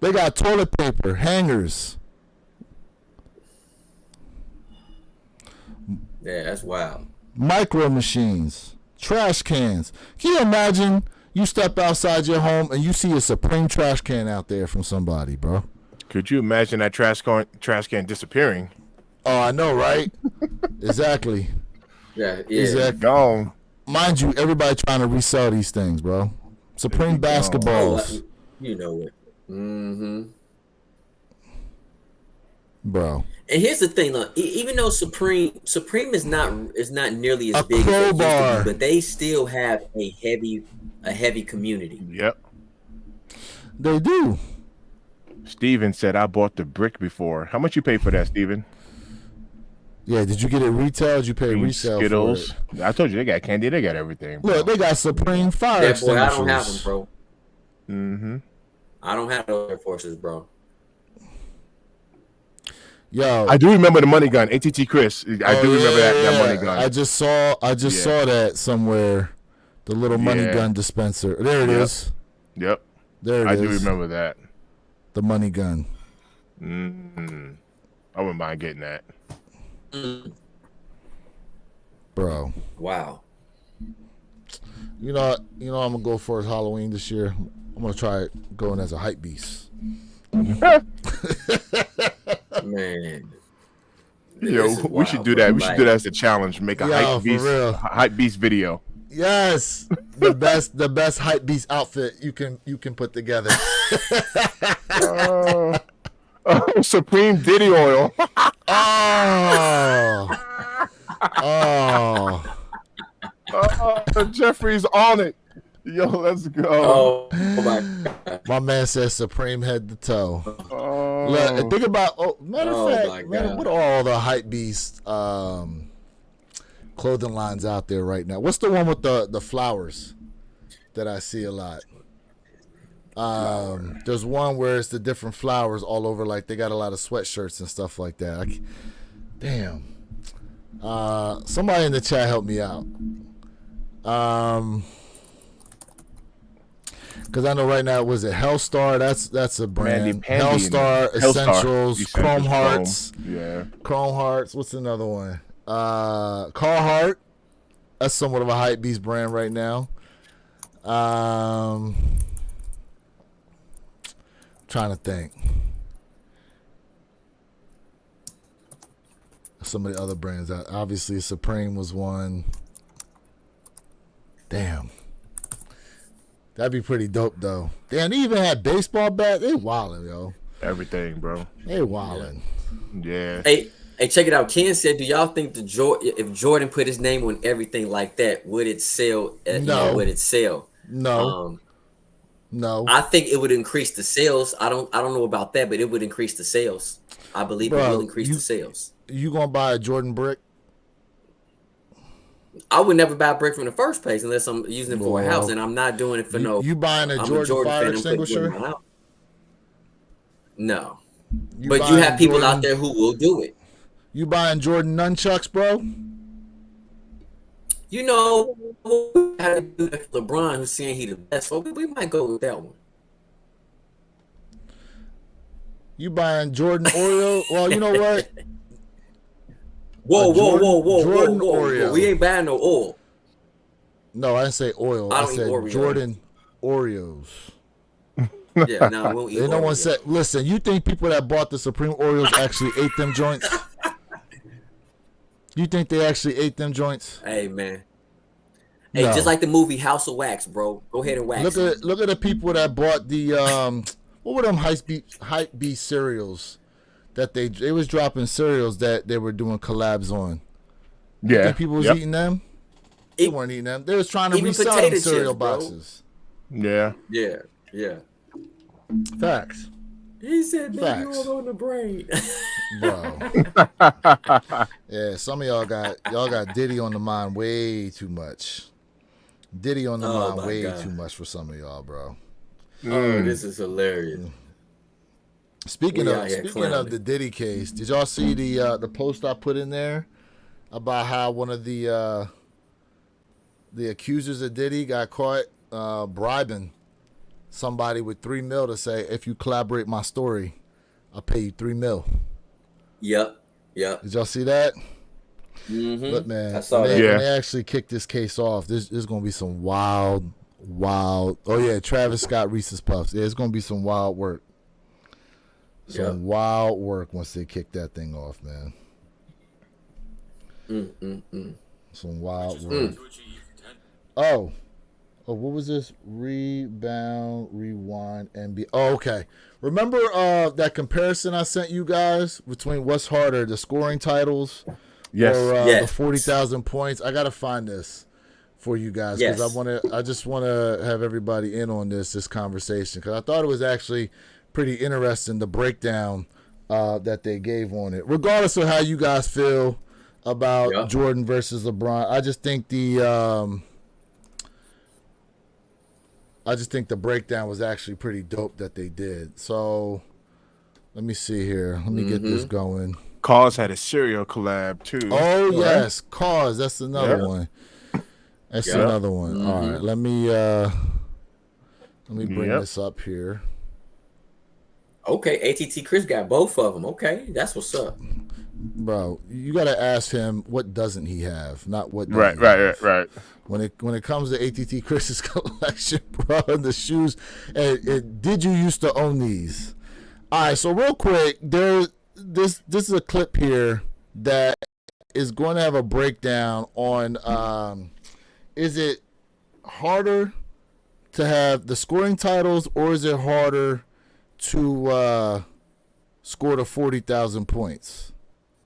They got toilet paper, hangers. Yeah, that's wild. Micro machines, trash cans. Can you imagine you step outside your home and you see a Supreme trash can out there from somebody, bro? Could you imagine that trash can disappearing? Oh, I know, right? Exactly. Yeah, yeah. Exactly. Gone. Mind you, everybody trying to resell these things, bro. Supreme Oh, basketballs, you know it. Mm-hmm. bro. And here's the thing, look, even though Supreme is not nearly as A big as they used to crowbar. be, but they still have a heavy community. Yep. They do. Steven said I bought the brick before. How much you pay for that, Steven? Yeah, did you get it retail? Or did you pay resale Skittles. for it? I told you they got candy. They got everything. Bro. Look, they got Supreme fire Yeah, boy, I don't have them, extinguishers. bro. Mm-hmm. I don't have those Air Forces, bro. Yo, I do remember the money gun. ATT Chris. I do remember that money gun. I just saw that somewhere. The little money Yeah. gun dispenser. There it Yep. is. Yep. There it I is. do remember that. The money gun. Mm-hmm. I wouldn't mind getting that. Bro. Wow. You know I'm gonna go for Halloween this year. I'm gonna try going as a hype beast. Man. Yo, This is we should wild, do bro. that. We should Like, do that as a challenge. Make a Yo, for real. hype beast video. Yes, the best hype beast outfit you can put together. Supreme Diddy oil. Oh, Jeffrey's on it. Yo, let's go. Oh my God. my man says Supreme head to toe. Oh. Look, think about matter Oh, of my fact, man, God. what are all the hype beast clothing lines out there right now? What's the one with the flowers that I see a lot? There's one where it's the different flowers all over, like they got a lot of sweatshirts and stuff like that. Damn. Somebody in the chat help me out. Because I know right now, was it Hellstar? That's a brand. Mandy Pandy Hellstar, and Hellstar. Essentials, Chrome Hearts. Yeah. Chrome Hearts. What's another one? Carhartt. That's somewhat of a hype beast brand right now. Trying to think. Some of the other brands. Obviously, Supreme was one. Damn. That'd be pretty dope, though. Damn, they even had baseball bats. They wildin', yo. Everything, bro. They wildin'. Yeah. Hey, check it out. Ken said, "Do y'all think if Jordan put his name on everything like that, would it sell? No. Would it sell? No. No. I think it would increase the sales. I don't know about that, but it would increase the sales. I believe it Bro, will increase the sales. You gonna buy a Jordan brick? I would never buy a brick from the first place unless I'm using it for a Well, house, and I'm not doing it for no. You buying a I'm Jordan fire fan, I'm putting Jordan in extinguisher? my house. No, You but you buying have people Jordan- out there who will do it. You buying Jordan nunchucks, bro? You know, how to do that for LeBron, who's saying he the best. So we might go with that one. You buying Jordan Oreo? Well, you know what? Whoa, A Jordan whoa. Oreo. We ain't buying no oil. No, I didn't say oil. I I don't eat said Oreos. Jordan Oreos. Yeah, no, we won't eat And no one Oreos. said, listen, you think people that bought the Supreme Oreos actually ate them joints? You think they actually ate them joints? Hey, man. Hey, No. just like the movie House of Wax, bro. Go ahead and wax. Look at the people that bought the what were them hype beast cereals that they was dropping cereals that they were doing collabs on. You Yeah. think people was eating them? They weren't eating them. They was trying to Even resell potato them cereal chips, bro. boxes. Yeah. Yeah. Facts, He said, "Baby Facts. oil on the brain." bro. Yeah, some of y'all got Diddy on the mind way too much. Diddy on the Oh, mind my way God. too much for some of y'all, bro. Oh, this is hilarious. Speaking We of out here speaking clowning. of the Diddy case, did y'all see the post I put in there about how one of the accusers of Diddy got caught bribing somebody with $3 million to say, if you collaborate my story, I'll pay you $3 million. Yep. Did y'all see that? Mm-hmm. But man, I saw when that. they, Yeah. when they actually kick this case off, there's gonna be some wild. Oh yeah, Travis Scott Reese's Puffs. Yeah, it's gonna be some wild work. Some wild work once they kick that thing off, man. Some wild work. Oh, what was this? Rebound, rewind, and oh, okay. Remember that comparison I sent you guys between what's harder, the scoring titles Yes. or Yes. the 40,000 points? I gotta find this for you guys because Yes. I just want to have everybody in on this conversation because I thought it was actually pretty interesting the breakdown that they gave on it. Regardless of how you guys feel about Yep. Jordan versus LeBron, I just think the breakdown was actually pretty dope that they did. So let me see here. Let me get this going. Cause had a cereal collab too. Oh Right? yes, Cause. That's another Yeah. one. That's Yeah. another one. All right, let me bring Yep. this up here. Okay, ATT Chris got both of them. Okay, that's what's up. Bro, you got to ask him what doesn't he have, not what does Right. he Right. have. Right. Right. When it comes to ATT Chris's collection, bro, and the shoes, did you used to own these? All right, so real quick, this is a clip here that is going to have a breakdown on is it harder to have the scoring titles or is it harder to score to 40,000 points?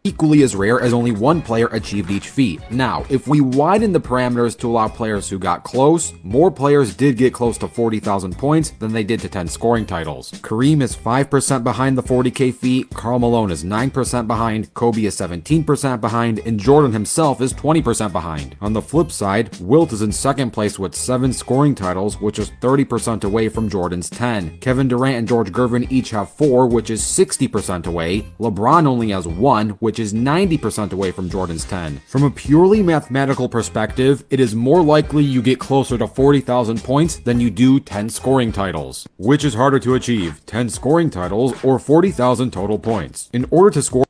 Equally as rare as only one player achieved each feat. Now, if we widen the parameters to allow players who got close, more players did get close to 40,000 points than they did to 10 scoring titles. Kareem is 5% behind the 40k feat, Karl Malone is 9% behind, Kobe is 17% behind, and Jordan himself is 20% behind. On the flip side, Wilt is in second place with 7 scoring titles, which is 30% away from Jordan's 10. Kevin Durant and George Gervin each have 4, which is 60% away. LeBron only has 1, which is 90% away from Jordan's 10. From a purely mathematical perspective, it is more likely you get closer to 40,000 points than you do 10 scoring titles. Which is harder to achieve, 10 scoring titles or 40,000 total points? In order to score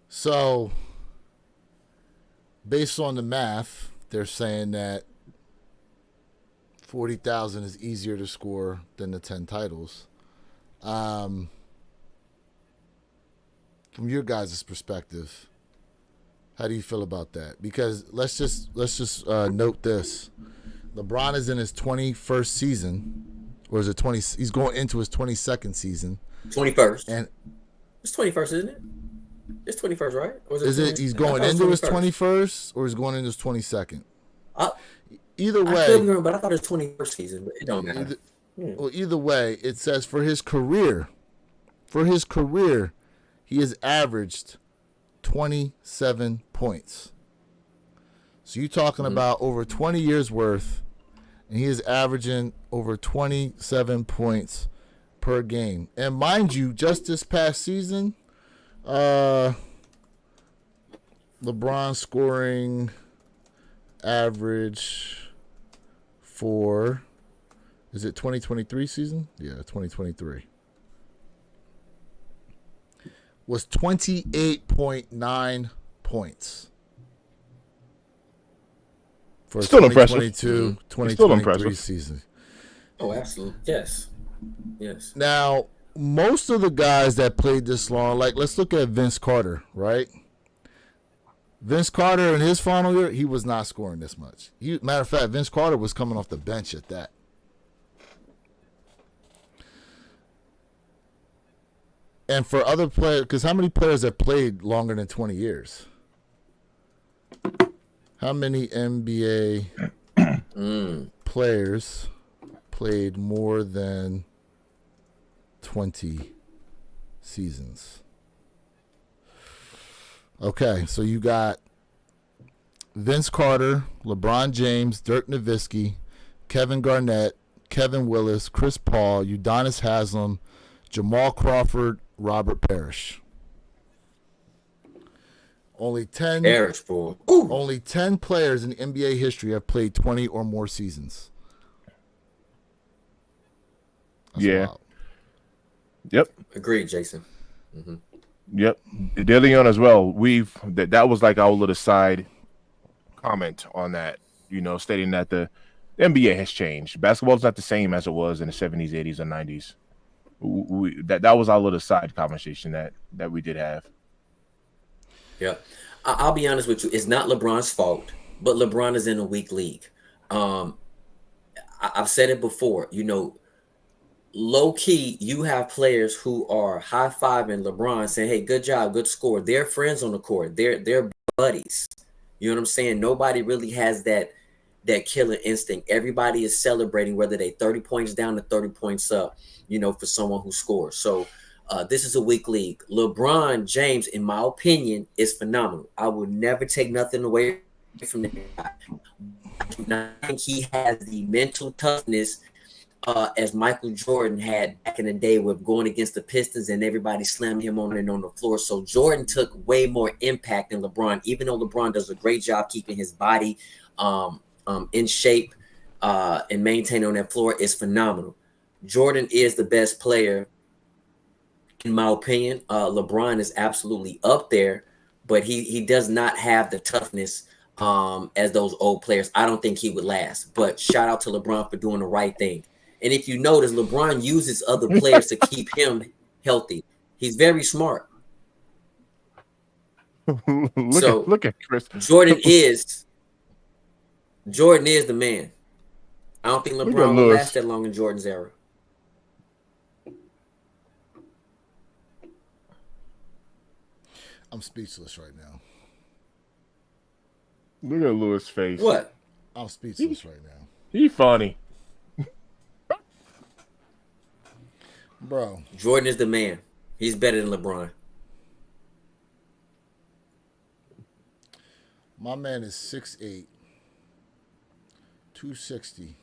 So, based on the math, they're saying that 40,000 is easier to score than the 10 titles. From your guys' perspective, how do you feel about that? Because let's just note this: LeBron is in his 21st season, or is it 20? He's going into his 22nd season, 21st. and It's 21st, isn't it? It's 21st, right? Or is it 20? he's I going thought it was into his 21st or he's going into his 22nd? Either I could way, remember, but I thought it was 21st season, but it don't matter. either way, it says for his career, he has averaged 27 points. So you're talking about over 20 years worth, and he is averaging over 27 points per game. And mind you, just this past season, LeBron scoring average for, is it 2023 season? Yeah, 2023. Was 28.9 points for a Still impressive. 2022, It's still 2023 impressive. season. Oh, absolutely. Yes. Yes. Now, most of the guys that played this long, like let's look at Vince Carter, right? Vince Carter in his final year, he was not scoring this much. Matter of fact, Vince Carter was coming off the bench at that. And for other players, because how many players have played longer than 20 years? How many NBA players played more than 20 seasons? Okay, so you got Vince Carter, LeBron James, Dirk Nowitzki, Kevin Garnett, Kevin Willis, Chris Paul, Udonis Haslem, Jamal Crawford, Robert Parrish. Only 10 players in NBA history have played 20 or more seasons. That's wild. Yep. Agreed, Jason. Yep. DeLeon as well. That was like our little side comment on that, stating that the NBA has changed. Basketball is not the same as it was in the 70s, 80s, and 90s. That was our little side conversation that we did have. Yeah. I'll be honest with you. It's not LeBron's fault, but LeBron is in a weak league. I've said it before, low key, you have players who are high-fiving LeBron saying, hey, good job, good score. They're friends on the court. They're buddies. You know what I'm saying? Nobody really has that killer instinct. Everybody is celebrating whether they 30 points down or 30 points up, for someone who scores. So this is a weak league. LeBron James, in my opinion, is phenomenal. I would never take nothing away from the guy. I do not think he has the mental toughness as Michael Jordan had back in the day with going against the Pistons and everybody slamming him on the floor. So Jordan took way more impact than LeBron, even though LeBron does a great job keeping his body in shape and maintaining on that floor. Is phenomenal. Jordan is the best player, in my opinion. LeBron is absolutely up there, but he does not have the toughness as those old players. I don't think he would last. But shout out to LeBron for doing the right thing. And if you notice, LeBron uses other players to keep him healthy. He's very smart. Look at Chris. Jordan is the man. I don't think LeBron will last that long in Jordan's era. I'm speechless right now. Look at Lewis' face. What? I'm speechless right now. He funny. Bro. Jordan is the man. He's better than LeBron. My man is 6'8", 260.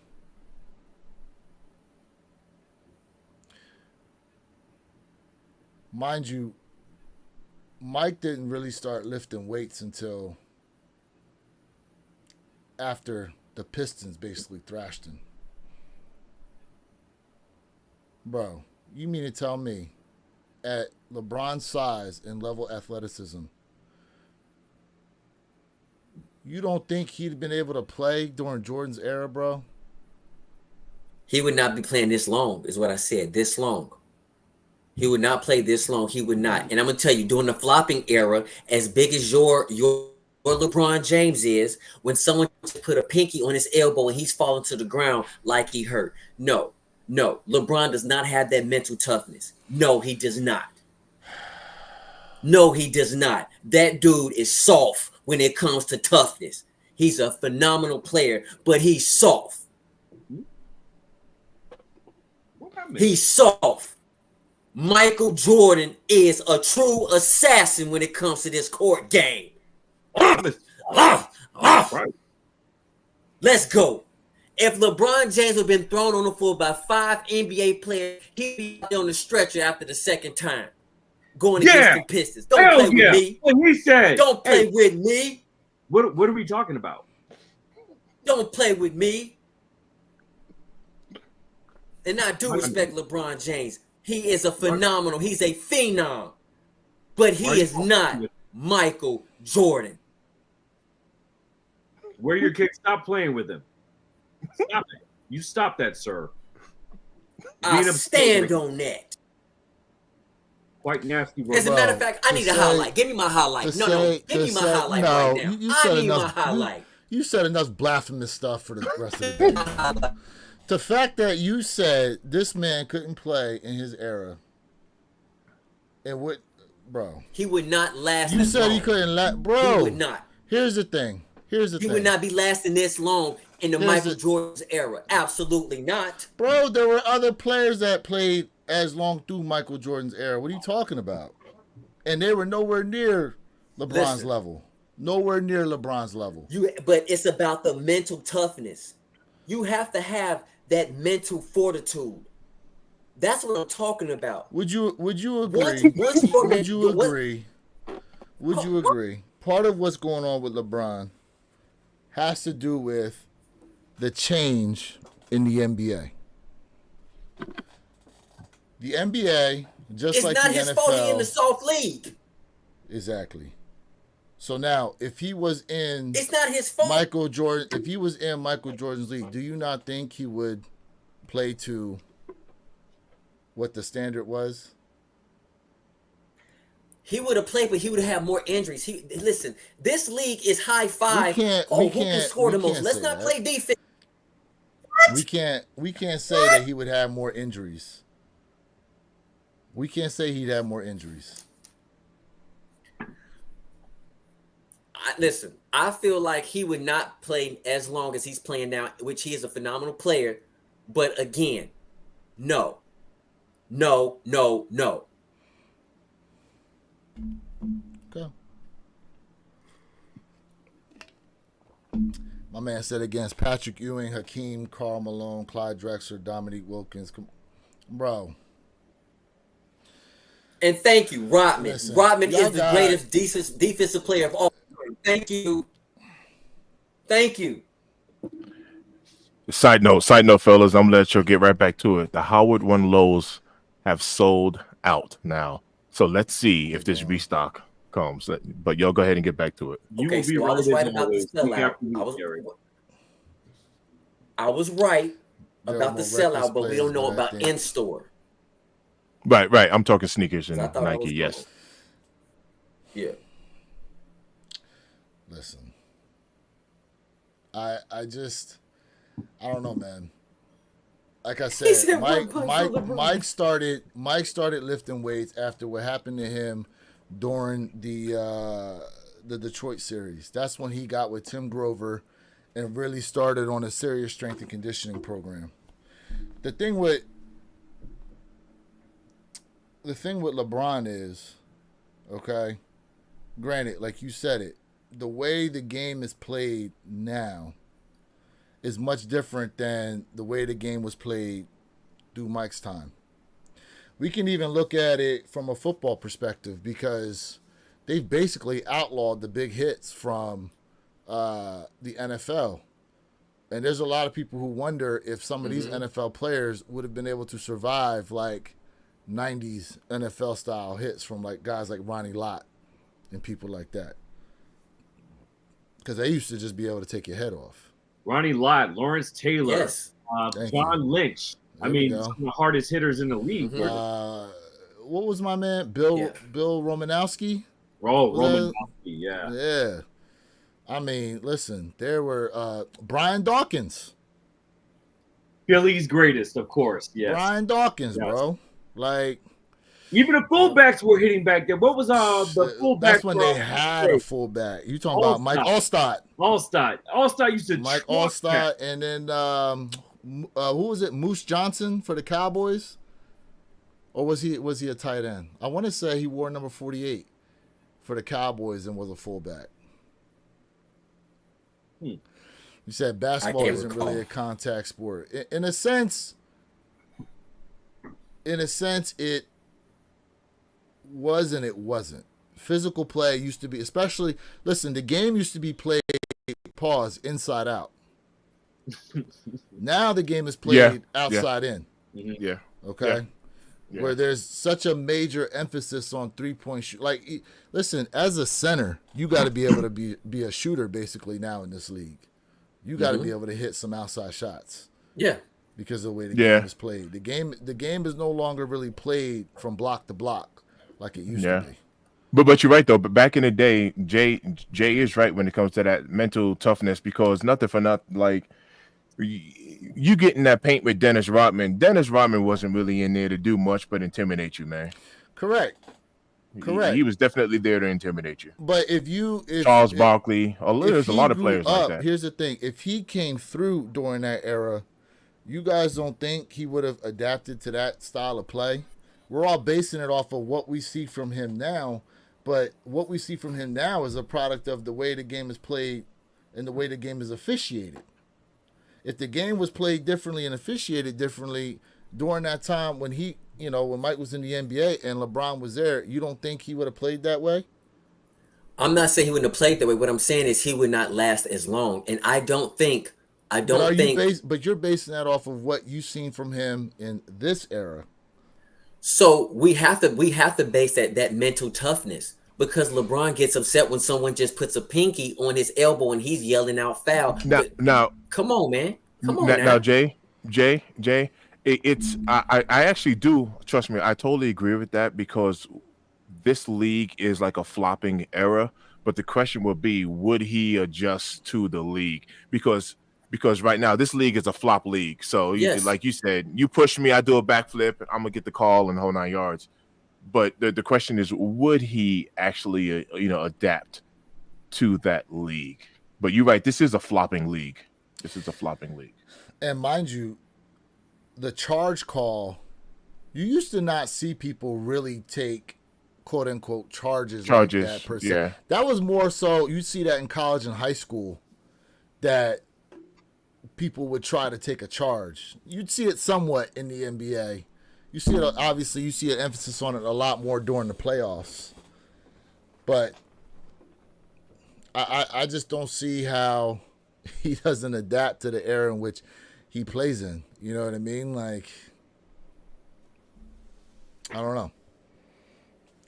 Mind you, Mike didn't really start lifting weights until after the Pistons basically thrashed him. Bro, you mean to tell me at LeBron's size and level athleticism, you don't think he'd been able to play during Jordan's era, bro? He would not be playing this long, is what I said. This long. He would not play this long. He would not. And I'm going to tell you, during the flopping era, as big as your LeBron James is, when someone put a pinky on his elbow and he's falling to the ground like he hurt. No. LeBron does not have that mental toughness. No, he does not. No, he does not. That dude is soft when it comes to toughness. He's a phenomenal player, but he's soft. He's soft. Michael Jordan is a true assassin when it comes to this court game. Let's go. If LeBron James had been thrown on the floor by 5 NBA players, he'd be on the stretcher after the second time. Going against the Pistons. Don't play with me. What he said. Don't play with me. What are we talking about? Don't play with me. And I do respect LeBron James. He is a phenomenal. He's a phenom. But he is not Michael Jordan. Where your kick? Stop playing with him. Stop it. You stop that, sir. I Being stand on that. Quite nasty, bro. As a matter of fact, I need a highlight. Give me my highlight. No, give me my highlight right now. You I said need my enough. highlight. You said enough blasphemous stuff for the rest of the day. The fact that you said this man couldn't play in his era, and what, bro? He would not last. You this said long. he couldn't bro. He would not. Here's the thing. He would not be lasting this long in the Michael Jordan's era. Absolutely not. Bro, there were other players that played as long through Michael Jordan's era. What are you talking about? And they were nowhere near LeBron's level. Nowhere near LeBron's level. But it's about the mental toughness. You have to have that mental fortitude. That's what I'm talking about. Would you agree? Would you agree? Would you agree? Part of what's going on with LeBron has to do with the change in the NBA. The NBA, just like the NFL, it's not his fault he in the soft league. Exactly. So now, if he was in, it's not his fault. Michael Jordan, if he was in Michael Jordan's league, do you not think he would play to what the standard was? He would have played, but he would have had more injuries. Listen, this league is high five. Who can score the most? Let's not play defense. What? We can't say that he would have more injuries. We can't say he'd have more injuries. Listen, I feel like he would not play as long as he's playing now, which he is a phenomenal player. But again, no. Okay. My man said against Patrick Ewing, Hakeem, Karl Malone, Clyde Drexler, Dominique Wilkins. Bro. And thank you, Rodman. Listen, Rodman is the greatest defensive player of all time. Thank you. Side note, fellas, I'm gonna let you get right back to it. The Howard One lows have sold out now. So let's see if this restock comes. But y'all go ahead and get back to it. Okay, so I was right about the sellout. I was right about the sellout, but we don't know about in-store. Right. I'm talking sneakers and Nike, yes. Yeah. Listen. I don't know, man. Like I said, Mike started lifting weights after what happened to him during the Detroit series. That's when he got with Tim Grover and really started on a serious strength and conditioning program. The thing with LeBron is, okay, granted, like you said it, the way the game is played now is much different than the way the game was played through Mike's time. We can even look at it from a football perspective because they've basically outlawed the big hits from the NFL. And there's a lot of people who wonder if some of these NFL players would have been able to survive like 90s NFL style hits from like guys like Ronnie Lott and people like that. Because they used to just be able to take your head off. Ronnie Lott, Lawrence Taylor, yes. John Lynch. Some of the hardest hitters in the league. What was my man? Bill Romanowski? Romanowski, yeah. Yeah. I mean, listen, there were Brian Dawkins. Philly's greatest, of course. Yes. Brian Dawkins, bro. Like, even the fullbacks were hitting back there. What was the fullback? That's when they had a fullback. You talking about Mike Allstott? Allstott used to Mike Allstott, and then who was it? Moose Johnson for the Cowboys, or was he a tight end? I want to say he wore number 48 for the Cowboys and was a fullback. You said basketball isn't really a contact sport. In a sense, it was and it wasn't. Physical play used to be, especially, listen, the game used to be played, inside out. Now the game is played outside in. Yeah. Okay? Yeah. Where there's such a major emphasis on three-point shoot. Like, listen, as a center, you got to be able to be a shooter basically now in this league. You got to be able to hit some outside shots Yeah. because of the way the Yeah. game is played. The game is no longer really played from block to block like it used Yeah. to be. But you're right though. But back in the day, Jay is right when it comes to that mental toughness, because nothing for nothing, like you get in that paint with Dennis Rodman. Dennis Rodman wasn't really in there to do much but intimidate you, man. Correct. He was definitely there to intimidate you. But if Charles Barkley, there's a he lot of grew players like that. Here's the thing: if he came through during that era, you guys don't think he would have adapted to that style of play? We're all basing it off of what we see from him now, but what we see from him now is a product of the way the game is played and the way the game is officiated. If the game was played differently and officiated differently during that time when when Mike was in the NBA and LeBron was there, you don't think he would have played that way? I'm not saying he wouldn't have played that way. What I'm saying is he would not last as long. And I don't think. But you're basing that off of what you've seen from him in this era. So we have to base that mental toughness, because LeBron gets upset when someone just puts a pinky on his elbow and he's yelling out foul. Now, come on, man. Come on now, Jay, I actually do, trust me, I totally agree with that, because this league is like a flopping era. But the question would be, would he adjust to the league? Because right now this league is a flop league. So Yes. like you said, you push me, I do a backflip, I'm gonna get the call and the whole 9 yards. But the question is, would he actually adapt to that league? But you're right, this is a flopping league. And mind you, the charge call, you used to not see people really take quote unquote charges like that per se. Yeah. That was more so, you see that in college and high school, that people would try to take a charge. You'd see it somewhat in the NBA. You see it, obviously, you see an emphasis on it a lot more during the playoffs. But I just don't see how he doesn't adapt to the era in which he plays in. You know what I mean? Like, I don't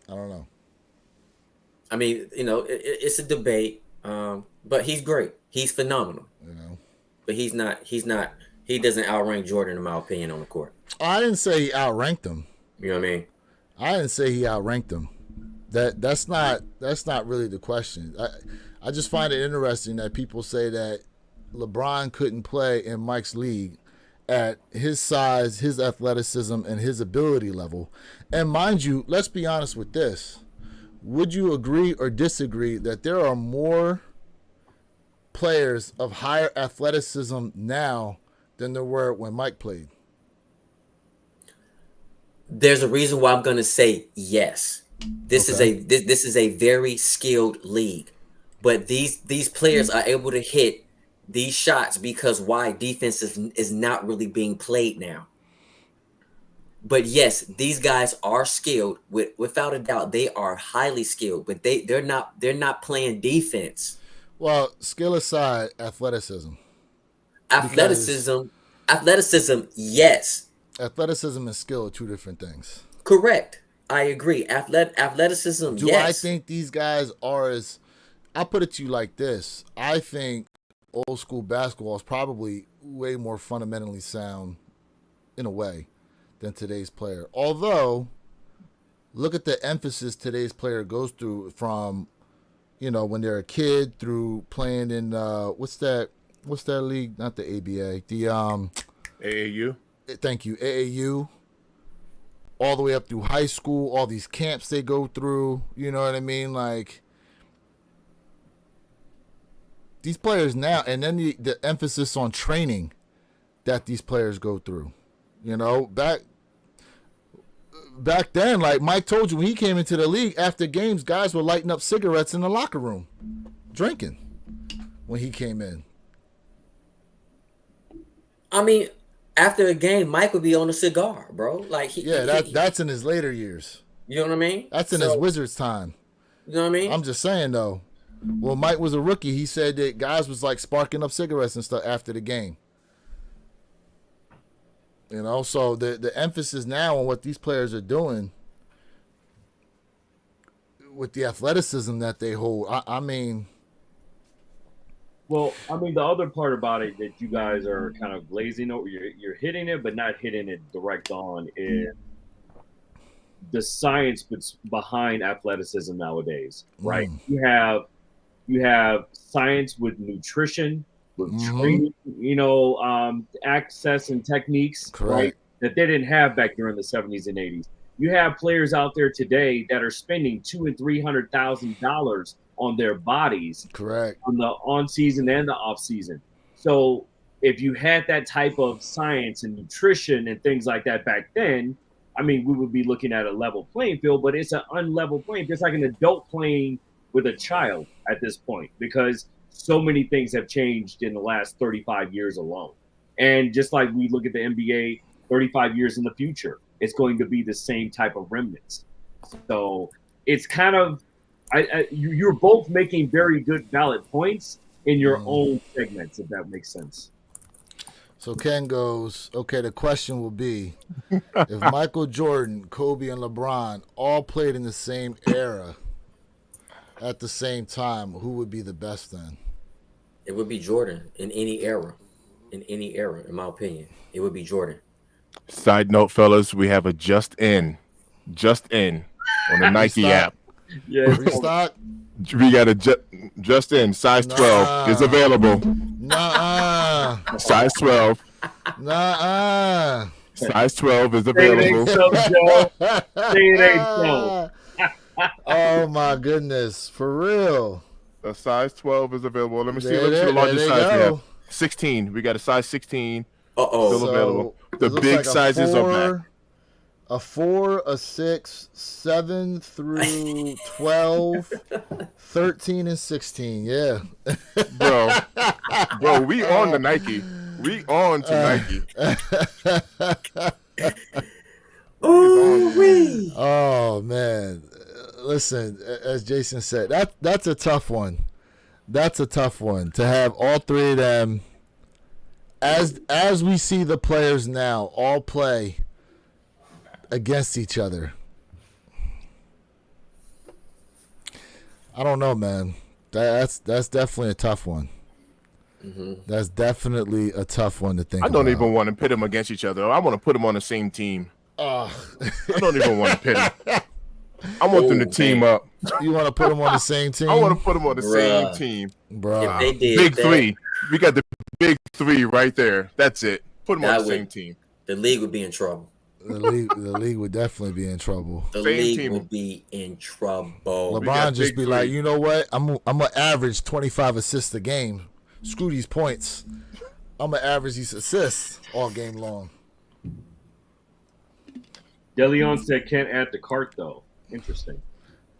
know. I mean, it's a debate, but he's great. He's phenomenal. But he doesn't outrank Jordan, in my opinion, on the court. I didn't say he outranked him. You know what I mean? I didn't say he outranked him. That's not really the question. I just find it interesting that people say that LeBron couldn't play in Mike's league at his size, his athleticism, and his ability level. And mind you, let's be honest with this. Would you agree or disagree that there are more players of higher athleticism now than there were when Mike played? There's a reason why I'm going to say yes. This is a very skilled league, but these players are able to hit these shots because why? Defense is not really being played now. But yes, these guys are skilled, without a doubt. They are highly skilled, but they're not playing defense. Well, skill aside, athleticism. Athleticism, yes. Athleticism and skill are two different things. Correct. I agree. Athleticism, Do yes. I think these guys are as... I'll put it to you like this. I think old school basketball is probably way more fundamentally sound in a way than today's player. Although, look at the emphasis today's player goes through from, when they're a kid through playing in, what's that league? Not the ABA. The AAU. Thank you, AAU. All the way up through high school, all these camps they go through. You know what I mean? Like, these players now, and then the emphasis on training that these players go through. Back then, like Mike told you, when he came into the league, after games, guys were lighting up cigarettes in the locker room, drinking when he came in. I mean, after a game, Mike would be on a cigar, bro. Like that's in his later years. You know what I mean? That's in his Wizards time. You know what I mean? I'm just saying though. When Mike was a rookie, he said that guys was like sparking up cigarettes and stuff after the game. So the emphasis now on what these players are doing with the athleticism that they hold, I mean, Well, I mean, the other part about it that you guys are kind of glazing over, you're hitting it, but not hitting it direct on, is the science behind athleticism nowadays, right? You have science with nutrition, with training, access and techniques, right? That they didn't have back during the 70s and 80s. You have players out there today that are spending $200,000 and $300,000 on their bodies, on the on season and the off season. So if you had that type of science and nutrition and things like that back then, I mean, we would be looking at a level playing field, but it's an unlevel playing field. It's like an adult playing with a child at this point, because so many things have changed in the last 35 years alone. And just like we look at the NBA 35 years in the future, it's going to be the same type of remnants. So it's kind of, you're both making very good valid points in your own segments, if that makes sense. So Ken goes, okay, the question will be, if Michael Jordan, Kobe, and LeBron all played in the same era at the same time, who would be the best then? It would be Jordan in any era. In any era, in my opinion. It would be Jordan. Side note, fellas, we have a just in on the Nike app. Yeah, Restock? We got a just in size 12 is available. Nuh-uh. Size 12. Nuh-uh. Size 12 is available. Oh my goodness, for real. A size 12 is available. Let me see. There Let me see the largest they size we go. have. 16. We got a size 16. Uh-oh. Still available. The it looks big like sizes are back. A 4, a 6, 7 through 12, 13, and 16. Yeah. Bro, we on the Nike. We on to Nike. Oh man. Listen, as Jason said, that's a tough one. That's a tough one to have all three of them. As we see the players now all play against each other. I don't know, man. That's definitely a tough one. That's definitely a tough one to think I don't about. even want to pit them against each other. I want to put them on the same team. I don't even want to pit them. I want them to team up. You want to put them on the same team? I want to put them on the same team. Bro. If they did Big that, three. We got the big three right there. That's it. Put them on the same team. the league would be in trouble. The league would definitely be in trouble. The Same league team. would be in trouble. LeBron got just big be three. like, you know what? I'm gonna average 25 assists a game. Screw these points. I'm gonna average these assists all game long. DeLeon said can't add the cart though. Interesting.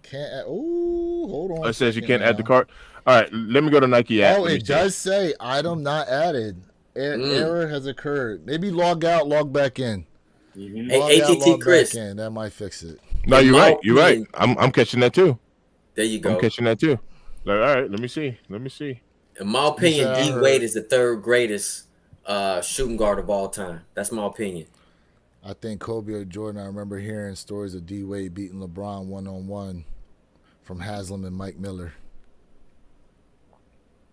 Can't. Ooh, hold on. It says you can't add the cart. All right, let me go to Nike app. Oh, Let me it see. does say item not added. Error has occurred. Maybe log out, log back in. Hey, Log out, ATT log Chris. back in. That might fix it. No, you're In my right. You're right. opinion- I'm catching that too. There you go. I'm catching that too. Like, all right, let me see. In my opinion, Yes, I D heard. Wade is the third greatest shooting guard of all time. That's my opinion. I think Kobe or Jordan. I remember hearing stories of D Wade beating LeBron 1-on-1 from Haslam and Mike Miller.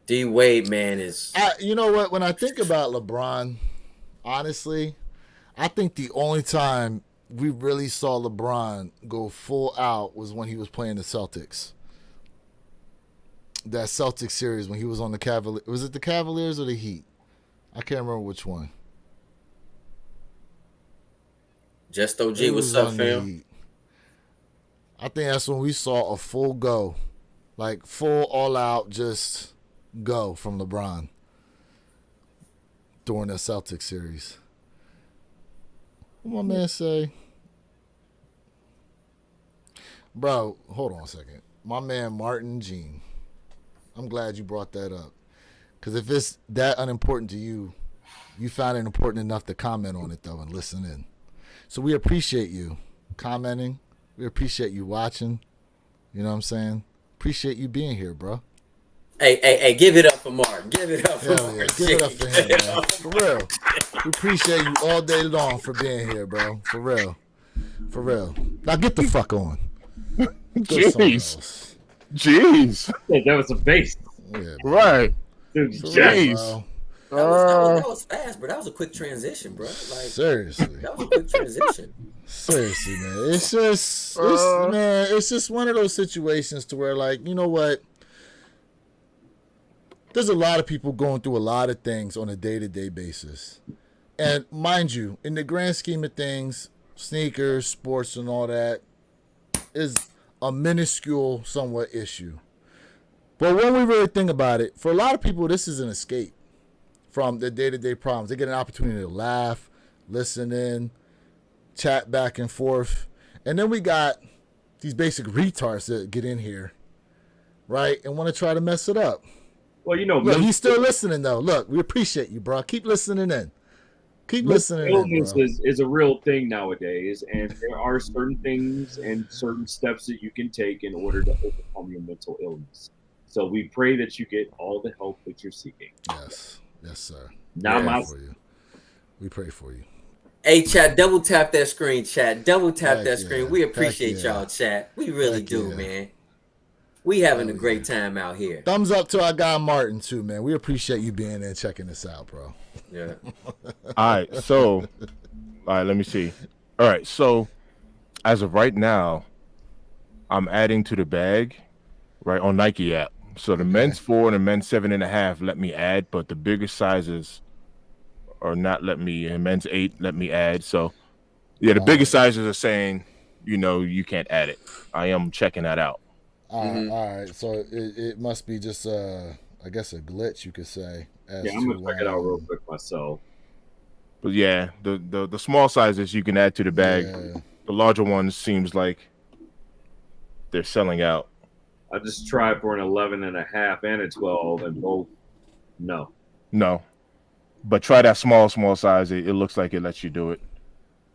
D Wade, man, is You know what? When I think about LeBron, honestly, I think the only time we really saw LeBron go full out was when he was playing the Celtics. That Celtics series when he was on the Cavaliers. Was it the Cavaliers or the Heat? I can't remember which one. just OG. It What's was up, on the fam? Heat. I think that's when we saw a full go. Like full all out just go from LeBron during the Celtics series. What my man say? Bro, hold on a second. My man Martin Jean. I'm glad you brought that up. Because if it's that unimportant to you, you found it important enough to comment on it, though, and listen in. So we appreciate you commenting. We appreciate you watching. You know what I'm saying? Appreciate you being here, bro. Hey, give it up for Mark. Give it up for Hell yeah. Mark. Give it up for him, man. For real. We appreciate you all day long for being here, bro. For real. For real. Now get the fuck on. Go somewhere Jeez. else. Jeez. Yeah, that was a base. Yeah, Right. The For real, Jets. bro. That was fast, bro. That was a quick transition, bro. Like Seriously. that was a quick transition. Seriously, man. It's just one of those situations to where, like, you know what? There's a lot of people going through a lot of things on a day-to-day basis. And mind you, in the grand scheme of things, sneakers, sports, and all that is a minuscule, somewhat issue. But when we really think about it, for a lot of people, this is an escape from their day-to-day problems. They get an opportunity to laugh, listen in, chat back and forth. And then we got these basic retards that get in here, right, and want to try to mess it up. Well, you know, Look, he's still listening, though. Look, we appreciate you, bro. Keep listening in. Keep listening illness in, bro. is a real thing nowadays, and there are certain things and certain steps that you can take in order to overcome your mental illness. So we pray that you get all the help that you're seeking. Yes, sir. Now, We pray for you. Hey, chat, double tap that screen, chat. Double tap Heck that yeah. screen. We appreciate Heck yeah. y'all, chat. We really Heck do, yeah. man. We having Hell a great time out here. Thumbs up to our guy Martin too, man. We appreciate you being there and checking this out, bro. Yeah. All right, let me see. All right, so as of right now, I'm adding to the bag, right, on Nike app. So the men's 4 and the men's 7.5 let me add, but the bigger sizes are not let me, and men's 8 let me add. So yeah, the bigger sizes are saying, you can't add it. I am checking that out. All right. So it must be just I guess a glitch, you could say. Yeah, I'm gonna check it out real quick myself. But yeah, the small sizes you can add to the bag. Yeah. The larger ones seems like they're selling out. I just tried for an 11.5 and a 12, and both no. But try that small size. It looks like it lets you do it.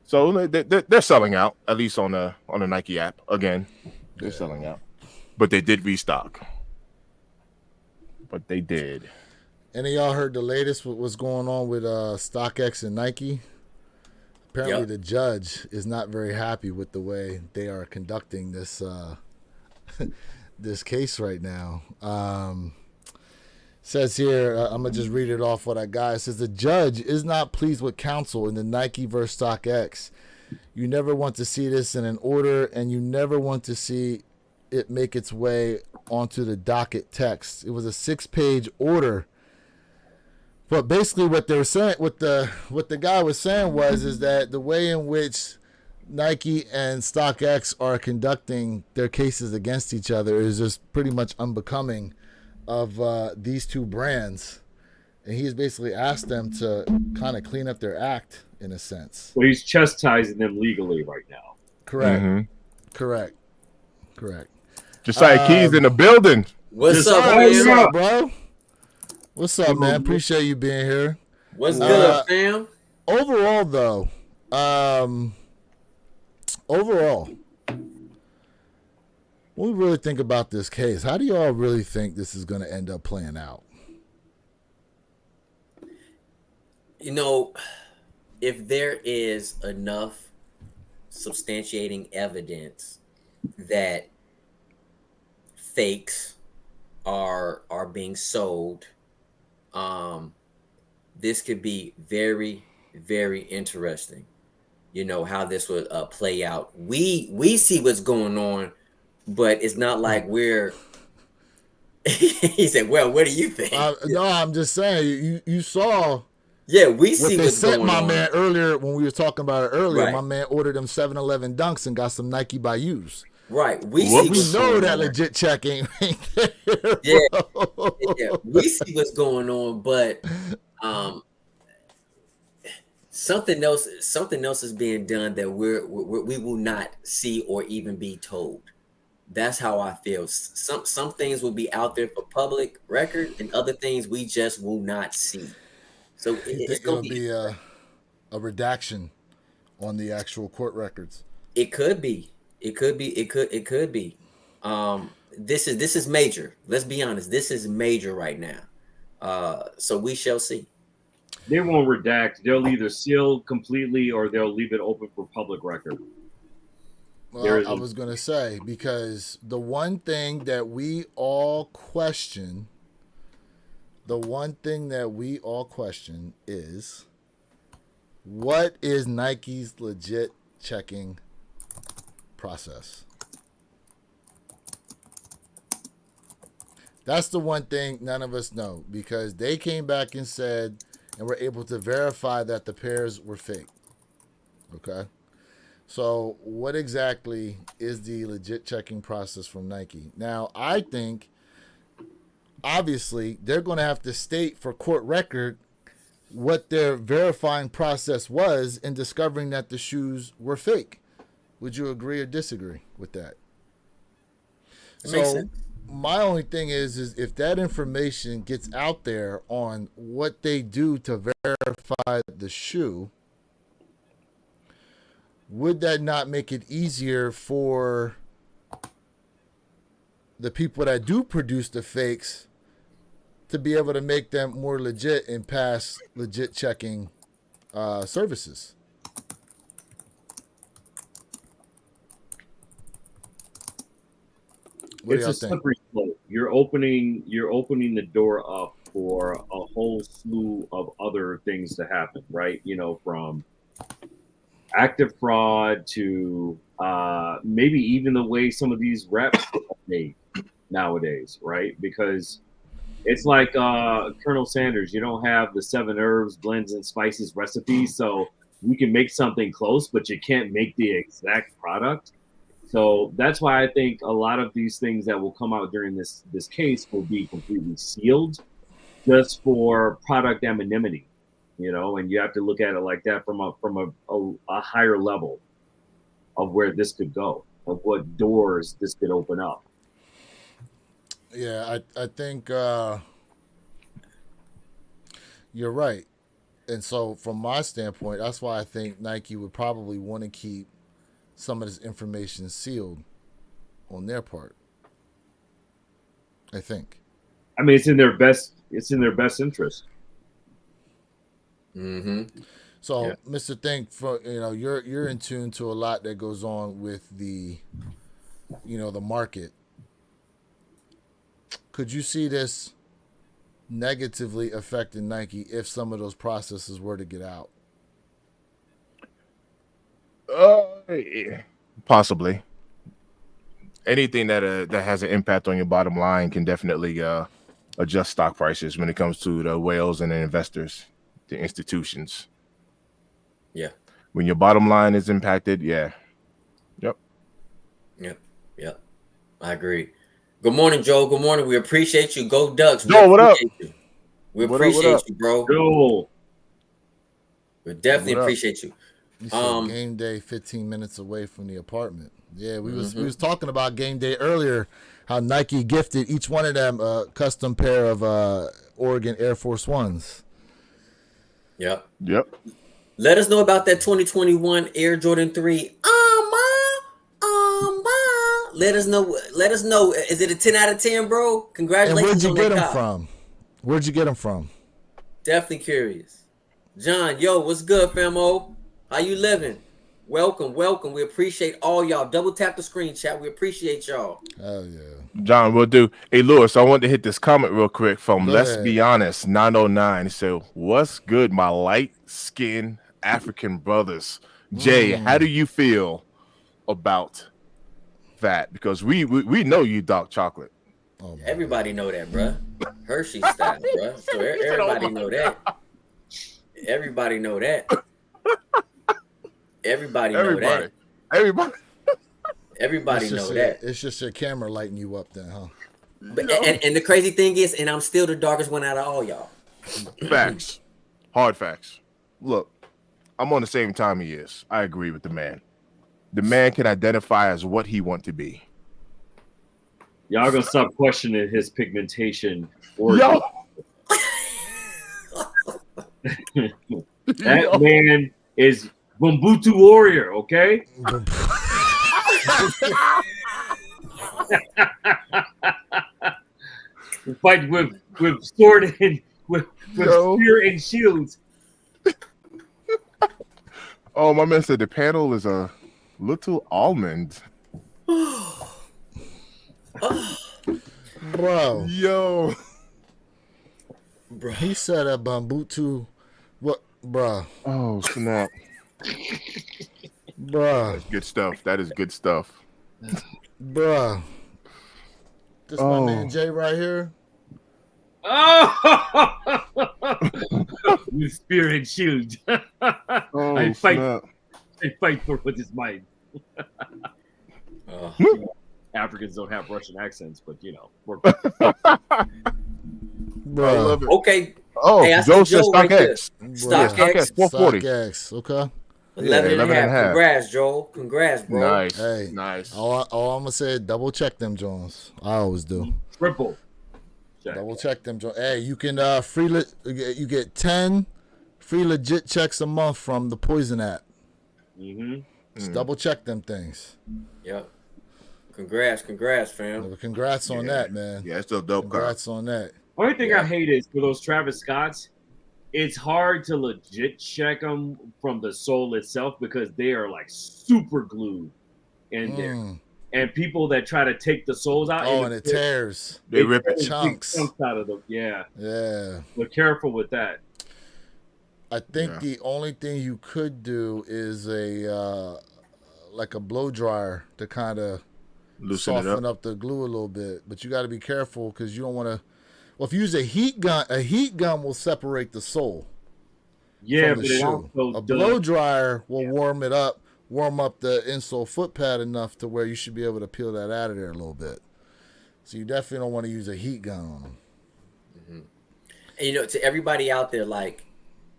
So they're selling out, at least on the Nike app. Again, they're selling out. But they did restock. But they did. Any of y'all heard the latest with what's going on with StockX and Nike? Apparently the judge is not very happy with the way they are conducting this this case right now. Says here, I'm going to just read it off what I got. It says, the judge is not pleased with counsel in the Nike versus StockX. You never want to see this in an order, and you never want to see it make its way onto the docket text. It was a 6-page order. But basically what they were saying, what the guy was saying is that the way in which Nike and StockX are conducting their cases against each other is just pretty much unbecoming of these two brands, and he's basically asked them to kind of clean up their act in a sense. So he's chastising them legally right now. Correct. Mm-hmm. Correct. Josiah Keys in the building. What's up, What's fam? up, bro? What's up, man? Appreciate you being here. What's good, fam? Overall, though, when we really think about this case, how do y'all really think this is going to end up playing out? If there is enough substantiating evidence that fakes are being sold, this could be very, very interesting. How this would play out. We see what's going on, but it's not like we're. He said, "Well, what do you think?" No, I'm just saying. You saw. Yeah, we see what they what's sent going my on. man earlier when we were talking about it earlier. Right. My man ordered them 7-Eleven dunks and got some Nike Bayous. Right, we We see what's know going that on. legit check ain't there. Yeah, bro. yeah, we see what's going on, but something else is being done that we will not see or even be told. That's how I feel. Some things will be out there for public record, and other things we just will not see. So You it's think gonna it'll be a redaction on the actual court records? It could be. It could be. This is major. Let's be honest. This is major right now. So we shall see. They won't redact. They'll either seal completely or they'll leave it open for public record. Well, I was going to say, because the one thing that we all question the one thing that we all question is, what is Nike's legit checking process? That's the one thing none of us know, because they came back and said, and were able to verify that the pairs were fake. Okay. So what exactly is the legit checking process from Nike? Now, I think, obviously, they're going to have to state for court record what their verifying process was in discovering that the shoes were fake. Would you agree or disagree with that? It makes sense. My only thing is if that information gets out there on what they do to verify the shoe, would that not make it easier for the people that do produce the fakes to be able to make them more legit and pass legit checking services? What It's do y'all a think? slippery slope. You're opening the door up for a whole slew of other things to happen, right? You know, from active fraud to maybe even the way some of these reps are made nowadays, right? Because it's like Colonel Sanders. You don't have the 7 herbs, blends, and spices recipe, so you can make something close, but you can't make the exact product. So that's why I think a lot of these things that will come out during this case will be completely sealed, just for product anonymity, you know. And you have to look at it like that from a higher level of where this could go, of what doors this could open up. Yeah, I think you're right. And so from my standpoint, that's why I think Nike would probably want to keep some of this information sealed on their part. I think. I mean, it's in their best interest. Mm-hmm. So, Yeah. Mr. Think, for you're in tune to a lot that goes on with the the market. Could you see this negatively affecting Nike if some of those processes were to get out? Possibly. Anything that has an impact on your bottom line can definitely adjust stock prices when it comes to the whales and the investors, the institutions. Yeah. When your bottom line is impacted, yeah. Yep. Yep. I agree. Good morning, Joe. Good morning. We appreciate you. Go Ducks. Joe, what up? We What up, what appreciate up? you, bro. Yo, We definitely What up? appreciate you. You said game day 15 minutes away from the apartment. Yeah, we was talking about game day earlier, how Nike gifted each one of them a custom pair of Oregon Air Force Ones. Yep. Yep. Let us know about that 2021 Air Jordan 3. Let us know. Is it a 10 out of 10, bro? And Congratulations where'd you on get that them cop. from? Where'd you get them from? Definitely curious. John, yo, what's good, famo? How you living? Welcome. We appreciate all y'all. Double tap the screen chat. We appreciate y'all. Hell yeah. John, we'll do. Hey, Lewis, I want to hit this comment real quick from Go Let's ahead. Be Honest 909. He said, "What's good, my light-skinned African brothers?" Jay, how do you feel about that? Because we know you dark chocolate. Oh, my Everybody know that, bruh. Hershey style, bruh. So everybody know that. Everybody know that. Everybody know that. Everybody know that. It's just your camera lighting you up then, huh? But, and the crazy thing is, and I'm still the darkest one out of all y'all. Facts. Hard facts. Look, I'm on the same time he is. I agree with the man. The man can identify as what he want to be. y'all gonna stop questioning his pigmentation. Yo. That man is Bumbutu warrior, okay? Fight with sword and with Yo. spear and shields. Oh, my man said the panel is a little almond. Bro. Yo. bro. He said a Bambutu. What, bruh? Oh snap! Bruh. That's good stuff. That is good stuff. Bruh. This my Oh. man Jay right here. Oh, with spear and shield. Oh I fight. snap! I fight for what is mine. Uh, Africans don't have Russian accents, but you know, we're I Bruh. love it. okay, Oh, Hey, I see Joe says Joe right there. StockX. StockX. StockX 440. StockX, okay. 11 and a 11 half. and a half. Congrats, Joel. Congrats, bro. Nice, Hey, nice. all I'm gonna say is double check them Jones. I always do. triple. Check. Double check them Jones. Hey, you can you get 10 free legit checks a month from the Poison app. Mm-hmm. Just double check them things. Yep. Congrats, fam. Congrats on Yeah. that, man. Yeah, it's still dope. Car. Congrats on that. Only thing Yeah. I hate is for those Travis Scotts, it's hard to legit check them from the sole itself because they are like super glued in there. Mm. And people that try to take the soles out, Oh, and it tears. They rip it. tear big Chunks. chunks out of them. Yeah, Yeah. but careful with that. I think Yeah. the only thing you could do is a like a blow dryer to kind of Loosen it soften up. up the glue a little bit. But you got to be careful because you don't want to. Well, if you use a heat gun will separate the sole Yeah, from but the it shoe. also A does. blow dryer will warm up the insole foot pad enough to where you should be able to peel that out of there a little bit. So you definitely don't want to use a heat gun on them. And, you know, to everybody out there, like,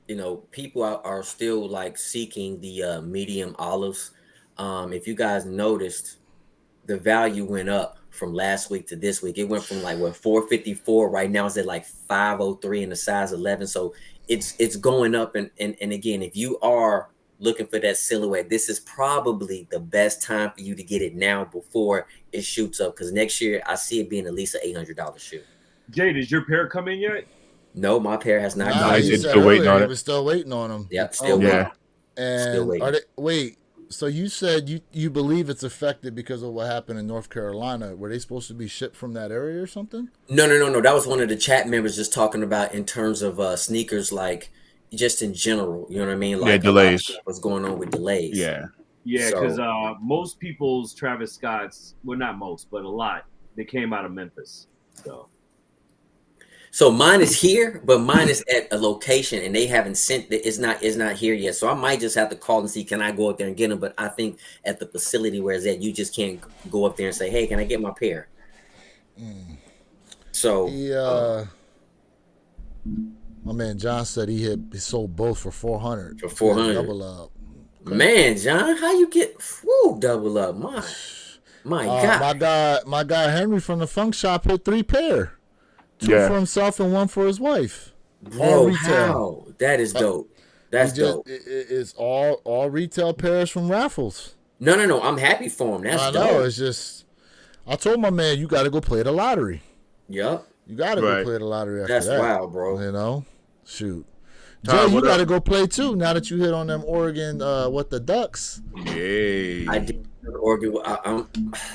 you know, people are still like seeking the medium olives. If you guys noticed, the value went up from last week to this week. It went from like what 454 right now it's at like 503 in the size 11. So it's going up. And again, if you are looking for that silhouette, this is probably the best time for you to get it now before it shoots up. Because next year I see it being at least an $800 shoe. Jay, did your pair come in yet? No, my pair has not Nah, come. Nice. you It's said still waiting earlier on he it. was still waiting on them. Yep, still Yeah. waiting. And waiting. are they, wait, so you said you believe it's affected because of what happened in North Carolina? Were they supposed to be shipped from that area or something? No. That was one of the chat members just talking about in terms of sneakers, like just in general. You know what I mean? Like Yeah, delays. What's going on with delays? Yeah. Yeah, So- because most people's Travis Scotts, well, not most, but a lot, they came out of Memphis. So mine is here, but mine is at a location, and they haven't sent it. It's not here yet. So I might just have to call and see, can I go up there and get them? But I think at the facility where it's at, you just can't go up there and say, hey, can I get my pair? So My man John said he sold both for 400. For 400. Double up. man, John, how you get double up? My God. My guy Henry from the Funk Shop hit 3 pair. 2 Yeah. for himself and 1 for his wife. Bro, all retail. how? That is dope. That's dope. It's all retail pairs from raffles. No. I'm happy for him. That's I know. dope. It's just, I told my man, you got to go play the lottery. Yup. You got to Right. go play the lottery after That's that. wild, bro. You know? Shoot. Tom, Jay, you what got up? to go play too now that you hit on them Oregon, the Ducks. Yay. I did Oregon. I'm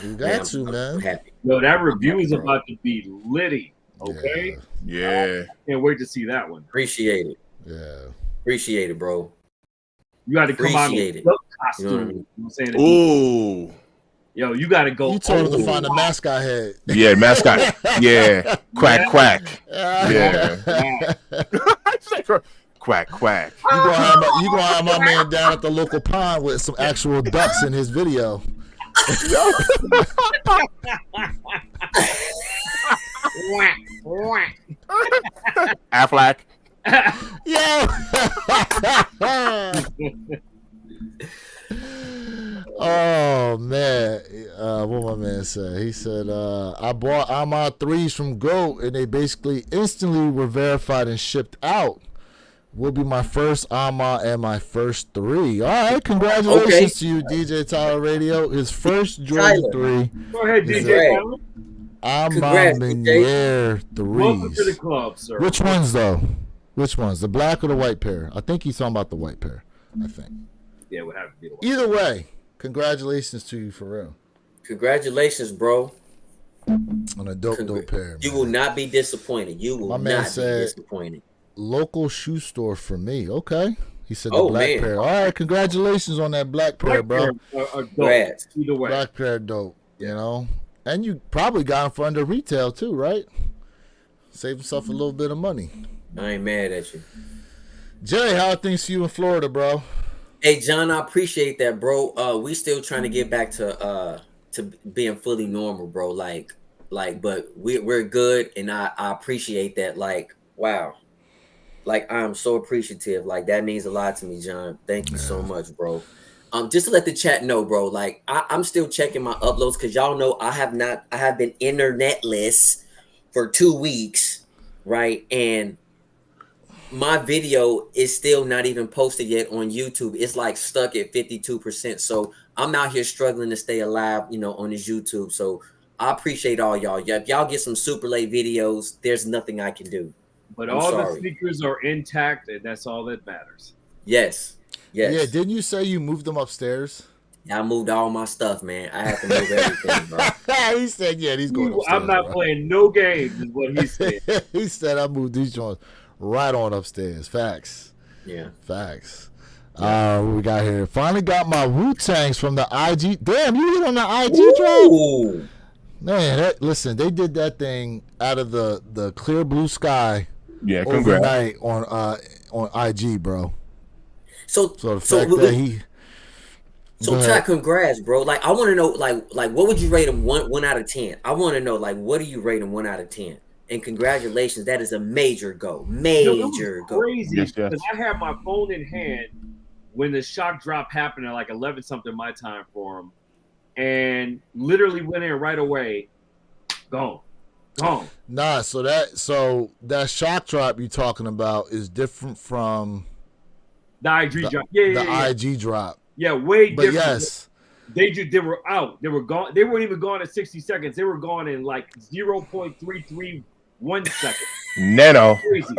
You got to, I'm man. happy. No, that review is Bro. about to be litty. Okay, Yeah. can't wait to see that one. Appreciate it. Yeah. Appreciate it, bro. You got to come out Appreciate in it. a You costume. know what I mean? You know what I'm saying? Ooh. Yo, you got to go. You told him to old. find a mascot head. Yeah, mascot. Yeah. Quack, quack. Yeah. Quack, quack. You gonna have my man down at the local pond with some actual ducks in his video. Aflac. Yo. Oh man, what my man said? He said, "I bought Ahmad 3s from GOAT, and they basically instantly were verified and shipped out. Will be my first Ahmad and my first 3. All right, congratulations Okay. to you, DJ Tyler Radio. His first Jordan Tyler. 3, Go ahead, DJ. Great. Tyler. Ahmad Congrats, Meniere Welcome to the 3s. club, sir. Which ones though? Which ones? The black or the white pair? I think he's talking about the white pair. I think. Yeah, would have to be the one. Either way, congratulations to you for real. Congratulations, bro. On a dope pair. You man. will not be disappointed. You will My man not be said- disappointed. Local shoe store for me. Okay. He said the Oh, black man. pair. All right, congratulations on that black pair, bro. Congrats. Either way. Black pair dope, you know. And you probably got them for under retail too, right? Save yourself a little bit of money. I ain't mad at you. Jay, how are things for you in Florida, bro? Hey, John, I appreciate that, bro. We still trying to get back to being fully normal, bro. Like, but we're good, and I appreciate that. Like, wow. Like, I'm so appreciative. Like, that means a lot to me, John. Thank you so much, bro. Just to let the chat know, bro. Like, I'm still checking my uploads because y'all know I have been internetless for 2 weeks, right? And my video is still not even posted yet on YouTube. It's like stuck at 52%. So I'm out here struggling to stay alive, you know, on this YouTube. So I appreciate all y'all. If y'all get some super late videos, there's nothing I can do. But I'm all sorry. the sneakers are intact, and that's all that matters. Yes. Yeah, didn't you say you moved them upstairs? I moved all my stuff, man. I have to move everything, bro. He said, yeah, he's going upstairs. I'm not bro. playing no games, is what he said. He said, I moved these joints right on upstairs. Facts. Yeah. Facts. What we got here? Finally got my Wu-Tangs from the IG. Damn, you hit on the IG drop? Ooh. Man, listen, they did that thing out of the clear blue sky Yeah, congrats. overnight on IG, bro. So the fact that he... So Go ahead. Chad, congrats, bro. Like, I want to know, like, what would you rate him one out of 10? I want to know, like, what do you rate him 1 out of 10? And congratulations, that is a major go, major go. Crazy, Yes, yes. because I had my phone in hand when the shock drop happened at like 11 something my time for him, and literally went in right away. Gone. Nah, so that shock drop you're talking about is different from The IG drop, yeah. IG drop. Yeah, way But different. yes, They were out. They were gone. They weren't even gone at 60 seconds. They were gone in like 0.331 seconds. Nano. Crazy.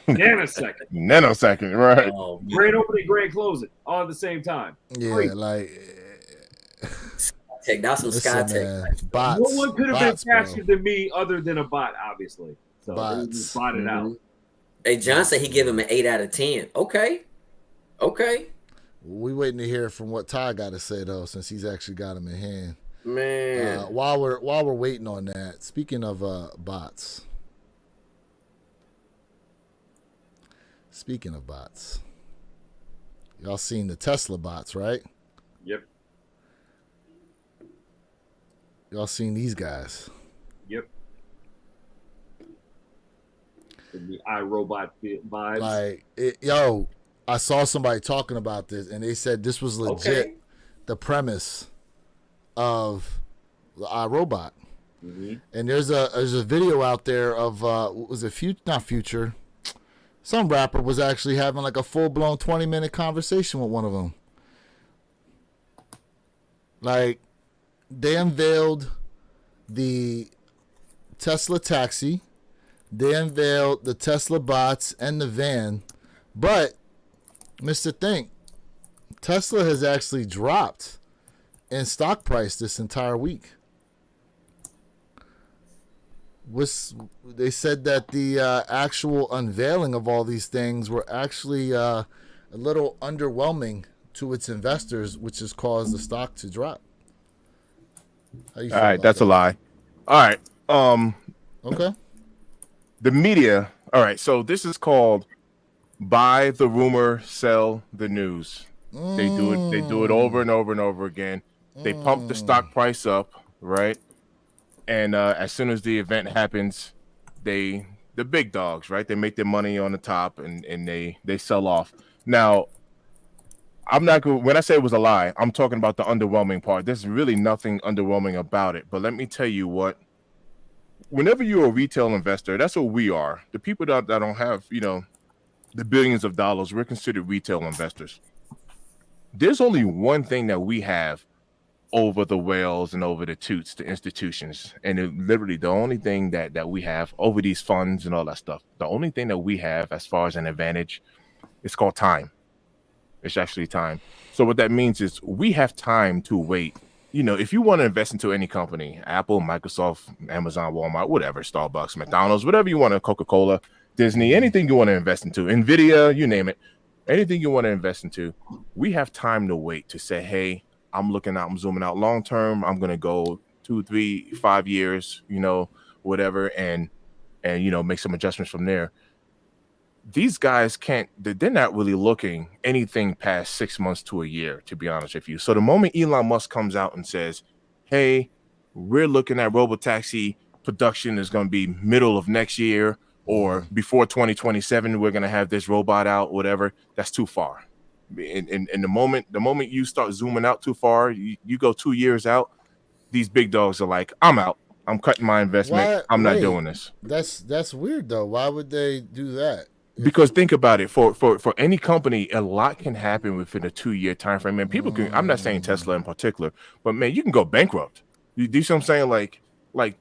Nanosecond. Nanosecond, right? Oh, Grand opening, grand closing, all at the same time. yeah, Crazy. like Tech, that's some listen, Sky Tech. man, bots. No one could have been bots, bro. faster than me other than a bot, obviously. So they Bots. just botted out. Mhm. Hey, John said he give him an 8 out of 10. Okay. We waiting to hear from what Ty got to say though, since he's actually got him in hand. Man. While we're waiting on that, speaking of bots. Speaking of bots, y'all seen the Tesla bots, right? Yep. Y'all seen these guys? Yep. The iRobot vibes. Like, I saw somebody talking about this, and they said this was legit Okay. the premise of the iRobot. Mhm. And there's a video out there of was it not Future? Some rapper was actually having like a full-blown 20-minute conversation with one of them. Like, they unveiled the Tesla taxi, they unveiled the Tesla bots and the van, but Mr. Think, Tesla has actually dropped in stock price this entire week. They said that the actual unveiling of all these things were actually a little underwhelming to its investors, which has caused the stock to drop. How you feel All right, about that's that? a lie. All right. Okay. The media. All right, so this is called buy the rumor, sell the news. They do it over and over and over again. They pump the stock price up, right? And as soon as the event happens, the big dogs, right? They make their money on the top and they sell off. Now, I'm not going. When I say it was a lie, I'm talking about the underwhelming part. There's really nothing underwhelming about it. But let me tell you what. Whenever you're a retail investor, that's what we are. The people that don't have, the billions of dollars, we're considered retail investors. There's only one thing that we have over the whales and over the toots, the institutions. And literally the only thing that we have over these funds and all that stuff, the only thing that we have as far as an advantage, it's called time. It's actually time. So what that means is we have time to wait if you want to invest into any company, Apple, Microsoft, Amazon, Walmart, whatever, Starbucks, McDonald's, whatever you want to, Coca-Cola, Disney, anything you want to invest into, Nvidia, you name it, anything you want to invest into, we have time to wait to say, hey, I'm looking out, I'm zooming out long term. I'm going to go 2, 3, 5 years, whatever, and make some adjustments from there. These guys they're not really looking anything past 6 months to a year, to be honest with you. So the moment Elon Musk comes out and says, hey, we're looking at robotaxi production is going to be middle of next year or before 2027, we're going to have this robot out, whatever, that's too far. And the moment you start zooming out too far, you go 2 years out, these big dogs are like, I'm out. I'm cutting my investment. I'm not doing this. That's weird though. Why would they do that? Because think about it, for any company, a lot can happen within a 2-year time frame. And people can, I'm not saying Tesla in particular, but man, you can go bankrupt. You see what I'm saying? Like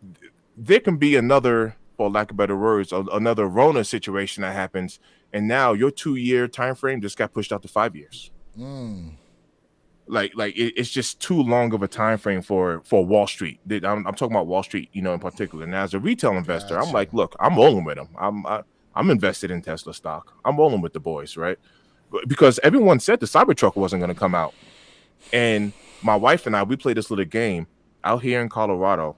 there can be another, for lack of better words, another Rona situation that happens, and now your 2-year time frame just got pushed out to 5 years. Like it's just too long of a time frame for Wall Street. I'm talking about Wall Street, in particular. And as a retail investor, I'm like, look, I'm rolling with them. I'm invested in Tesla stock. I'm rolling with the boys, right? Because everyone said the Cybertruck wasn't going to come out. And my wife and I, we play this little game out here in Colorado.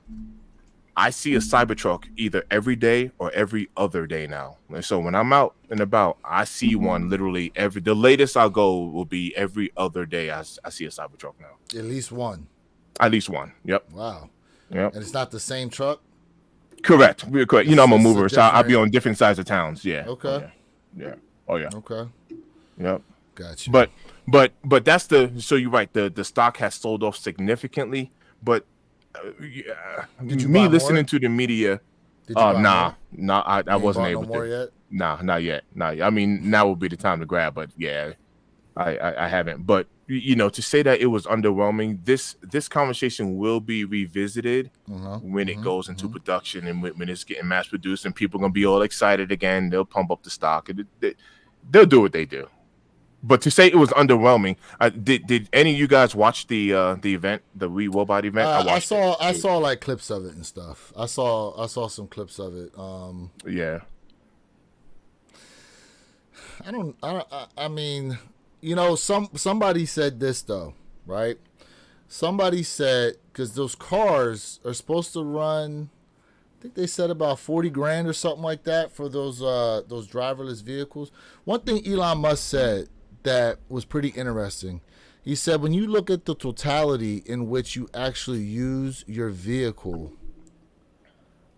I see a Cybertruck either every day or every other day now. And so when I'm out and about, I see one literally the latest I'll go will be every other day. I see a Cybertruck now. At least one. At least one. Yep. Wow. Yep. And it's not the same truck? Correct. We're correct. I'm a mover, so I'll be on different sides of towns. Yeah. Okay. Yeah. Oh yeah. Okay. Yep. Gotcha. But that's so you're right. The stock has sold off significantly, but Did you me buy listening more? to the media, Did you buy more? I wasn't able no more to. yet? Nah, not yet. I mean, now would be the time to grab, but yeah, I haven't. But to say that it was underwhelming, this conversation will be revisited when it goes into production and when it's getting mass produced, and people are gonna be all excited again. They'll pump up the stock. They'll do what they do. But to say it was underwhelming, did any of you guys watch the event, the We Robot event? I saw like clips of it and stuff. I saw some clips of it. Yeah. I mean, somebody said this though, right? Somebody said, because those cars are supposed to run, I think they said about 40 grand or something like that for those driverless vehicles. One thing Elon Musk said that was pretty interesting. He said, when you look at the totality in which you actually use your vehicle,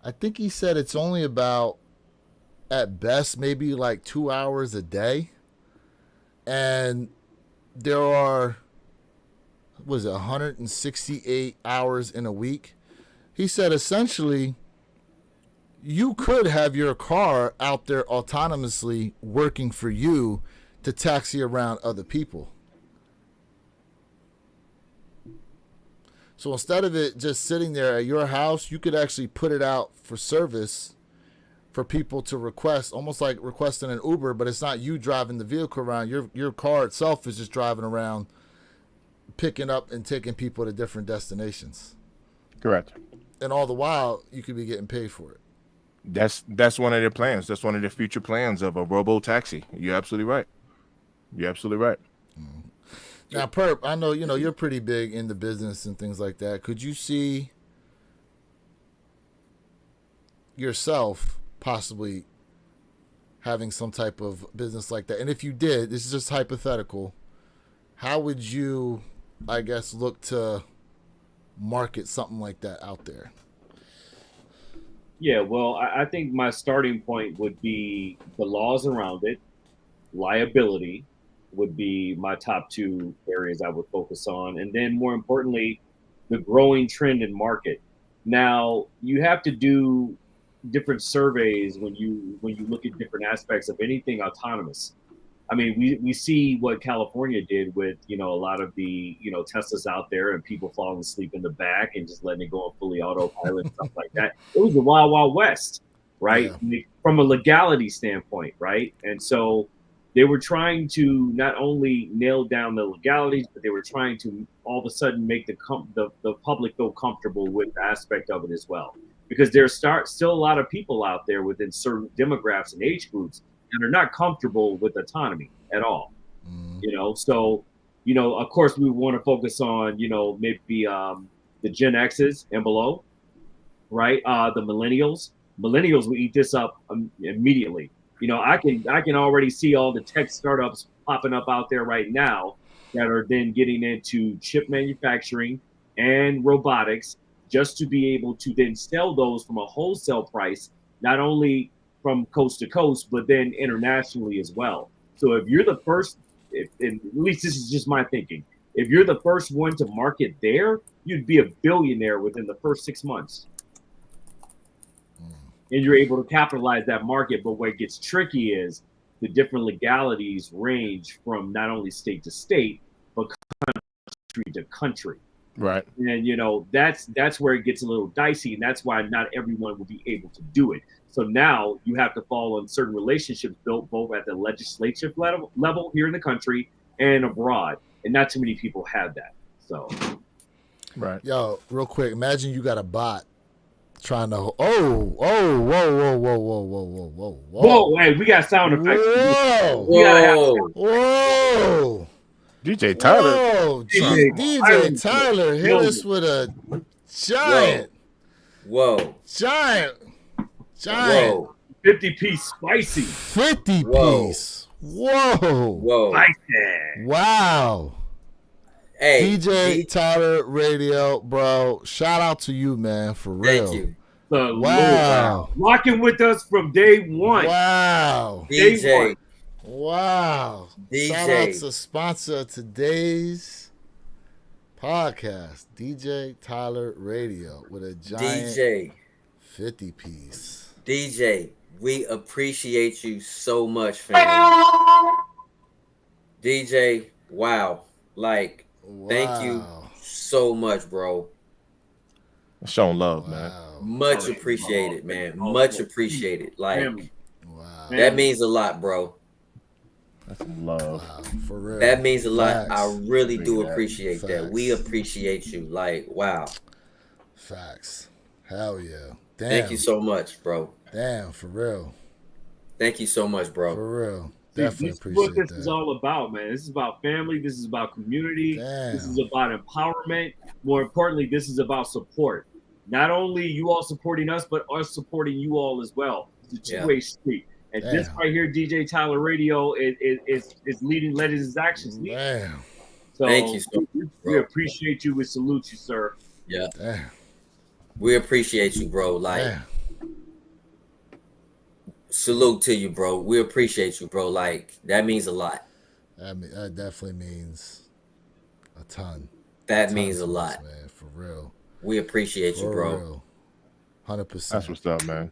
I think he said it's only about, at best, maybe like 2 hours a day. And there are, 168 hours in a week. He said, essentially, you could have your car out there autonomously working for you to taxi around other people. So instead of it just sitting there at your house, you could actually put it out for service for people to request, almost like requesting an Uber, but it's not you driving the vehicle around. Your car itself is just driving around, picking up and taking people to different destinations. Correct. And all the while, you could be getting paid for it. That's one of their plans. That's one of their future plans of a robo taxi. You're absolutely right. Now, Perp, I know you're pretty big in the business and things like that. Could you see yourself possibly having some type of business like that? And if you did, this is just hypothetical, how would you, I guess, look to market something like that out there? Yeah, well, I think my starting point would be the laws around it. Liability would be my top two areas I would focus on. And then more importantly, the growing trend in market. Now, you have to do different surveys when you look at different aspects of anything autonomous. I mean, we see what California did with, a lot of the, Teslas out there and people falling asleep in the back and just letting it go on fully autopilot and stuff like that. It was the Wild Wild West, right? Yeah. From a legality standpoint, right? And so they were trying to not only nail down the legalities, but they were trying to all of a sudden make the public feel comfortable with the aspect of it as well. Because there's still a lot of people out there within certain demographics and age groups that are not comfortable with autonomy at all. So, of course, we want to focus on, maybe the Gen X's and below, right? The millennials will eat this up immediately. I can already see all the tech startups popping up out there right now that are then getting into chip manufacturing and robotics just to be able to then sell those from a wholesale price, not only from coast to coast, but then internationally as well. So if you're the first, and at least this is just my thinking, if you're the first one to market there, you'd be a billionaire within the first 6 months. And you're able to capitalize that market. But what gets tricky is the different legalities range from not only state to state, but country to country. Right. And that's where it gets a little dicey, and that's why not everyone will be able to do it. So now you have to fall on certain relationships built both at the legislative level here in the country and abroad, and not too many people have that. So, right. Yo, real quick, imagine you got a bot trying to. Whoa! Hey, we got sound effects. Whoa! We gotta have. Whoa! DJ Tyler. Whoa! DJ Tyler hit us with a giant. Whoa. Giant. Whoa. 50-piece spicy. 50-piece. Whoa. Spicy. Wow. Hey, DJ Tyler Radio, bro. Shout out to you, man, for real. Thank you. Wow. Rocking with us from day one. Wow. DJ. Wow. DJ. Shout out to sponsor of today's podcast, DJ Tyler Radio, with a giant DJ. 50-piece. DJ, we appreciate you so much, family. DJ, wow. Like, thank you so much, bro. Showing love, man. Much appreciated, man. Much appreciated. Like, wow. That means a lot, bro. That's love. Wow, for real. That means a lot. Facts. I really do appreciate that. Facts. We appreciate you. Like, wow. Facts. Hell yeah. Damn. Thank you so much, bro. Damn, for real. Thank you so much, bro. For real. See, Definitely this is appreciate what this that. is all about, man. This is about family. This is about community. Damn. This is about empowerment. More importantly, this is about support. Not only you all supporting us, but us supporting you all as well. It's a two-way street. And this right here, DJ Tyler Radio, is letting his actions lead. Damn. So Thank you so much, we bro. appreciate you. We salute you, sir. Yeah. Damn. We appreciate you, bro. Like, Damn. salute to you, bro. We appreciate you, bro. Like, that means a lot. That definitely means a ton. That means a lot. Man, for real. We appreciate you, For bro. real. 100%. That's what's up, man.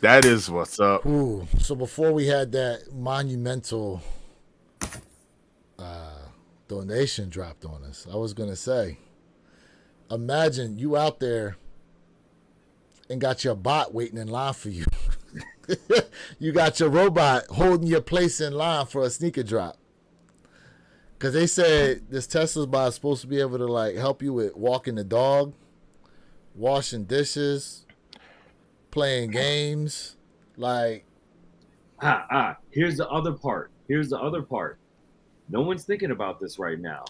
That is what's up. Ooh, so before we had that monumental donation dropped on us, I was going to say, imagine you out there and got your bot waiting in line for you. You got your robot holding your place in line for a sneaker drop. Because they said this Tesla's bot is supposed to be able to like help you with walking the dog, washing dishes, playing games. Like, Here's the other part. No one's thinking about this right now.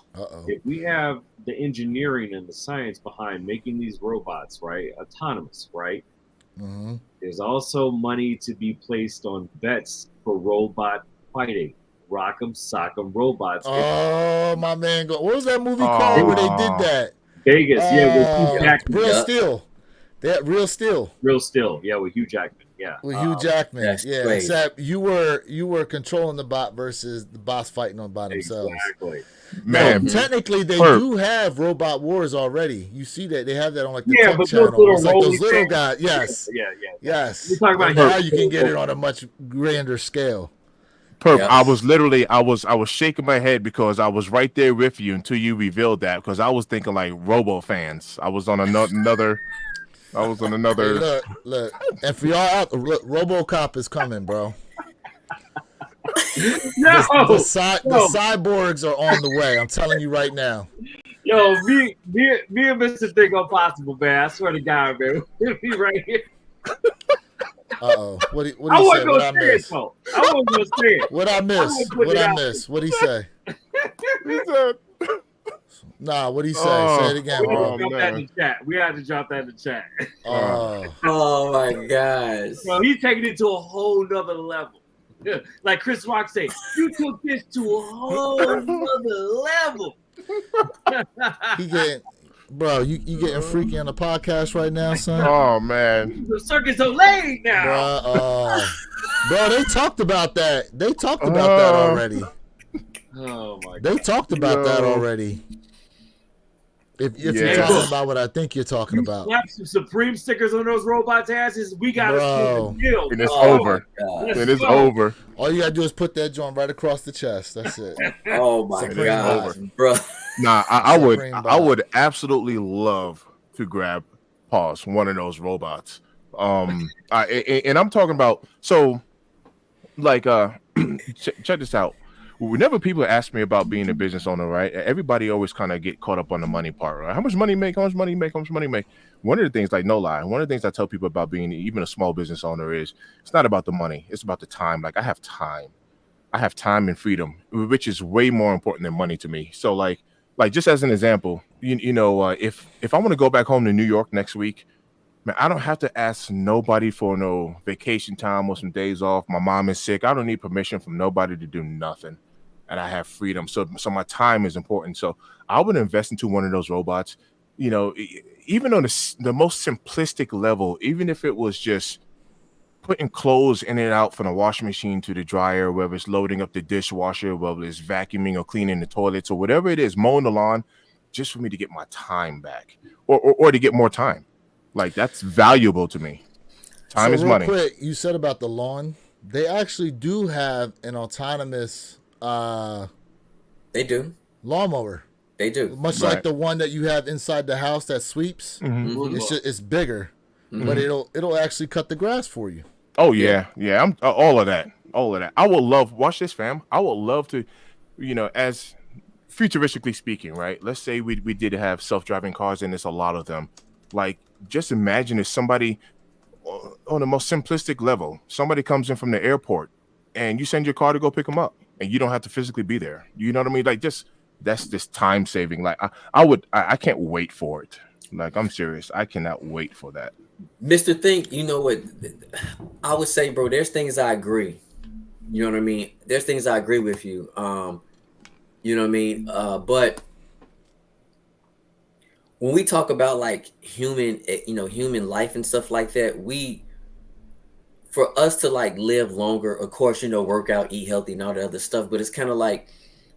If we have the engineering and the science behind making these robots, right, autonomous, right, there's also money to be placed on bets for robot fighting. Rock'em Sock'em Robots. Oh, my man. What was that movie called where they did that? Vegas, with Hugh Jackman. Real Steel. Real Steel. Real Steel, with Hugh Jackman. Yeah. With Hugh Jackman. That's Yeah. crazy. Except you were controlling the bot versus the bots fighting on by themselves. Exactly. Man, Technically, they Perp. do have Robot Wars already. You see that they have that on like the Yeah, Tech but channel. those little It's like those rolling little things. guys. Yes. Yeah. Yes. We're talking about now here. you can get it on a much grander scale. Perp, Yep. I was shaking my head because I was right there with you until you revealed that, because I was thinking like Robo fans. I was on another. Hey, look. And for y'all out, look, RoboCop is coming, bro. The cyborgs are on the way. I'm telling you right now. Yo, me and Mr. Think Impossible, man. I swear to God, man. We'll be right here. Uh-oh. What do I you wasn't say? gonna say it, though. I wasn't gonna say it. What I miss? What'd he say? He said, Nah, what'd he say? Oh. Say it again, We bro. had to drop that in the chat. We had to drop that in the chat. Oh my gosh. So he's taking it to a whole nother level. Yeah. Like Chris Rock said, you took this to a whole nother level. He getting, bro, you getting freaky on the podcast right now, son? oh man. The circus so late now. Bro, they talked about that. They talked about that already. Oh my God. They talked about that already. If you're talking about what I think you're talking about. Slap some Supreme stickers on those robots' asses. We got to seal the deal. And it's over. Let's It is go. over. All you gotta do is put that joint right across the chest. That's it. Oh my Supreme gosh, Bot. bro. Nah, I Supreme would Bot. absolutely love to grab one of those robots. And I'm talking about like check this out. Whenever people ask me about being a business owner, right? Everybody always kind of get caught up on the money part, right? How much money make? How much money make? How much money make? One of the things, like no lie, one of the things I tell people about being even a small business owner is it's not about the money, it's about the time. Like I have time and freedom, which is way more important than money to me. So like just as an example, if I want to go back home to New York next week, man, I don't have to ask nobody for no vacation time or some days off. My mom is sick. I don't need permission from nobody to do nothing. And I have freedom. So my time is important. So I would invest into one of those robots, even on the most simplistic level, even if it was just putting clothes in and out from the washing machine to the dryer, whether it's loading up the dishwasher, whether it's vacuuming or cleaning the toilets or whatever it is, mowing the lawn, just for me to get my time back or to get more time. Like that's valuable to me. Time is money. Quick, you said about the lawn. They actually do have an autonomous They do. lawnmower. They do. Much like the one that you have inside the house that sweeps. Mm-hmm. It's bigger, but it'll actually cut the grass for you. Oh yeah. I'm all of that. I would love. Watch this, fam. I would love to, as futuristically speaking, right? Let's say we did have self-driving cars, and there's a lot of them. Like, just imagine if somebody, on the most simplistic level, somebody comes in from the airport, and you send your car to go pick them up, and you don't have to physically be there. You know what I mean? Like, that's just time saving. Like, I can't wait for it. Like, I'm serious. I cannot wait for that. Mr. Think, you know what? I would say, bro, there's things I agree. You know what I mean? There's things I agree with you. You know what I mean? But when we talk about like human life and stuff like that, for us to like live longer, of course, work out, eat healthy and all the other stuff. But it's kind of like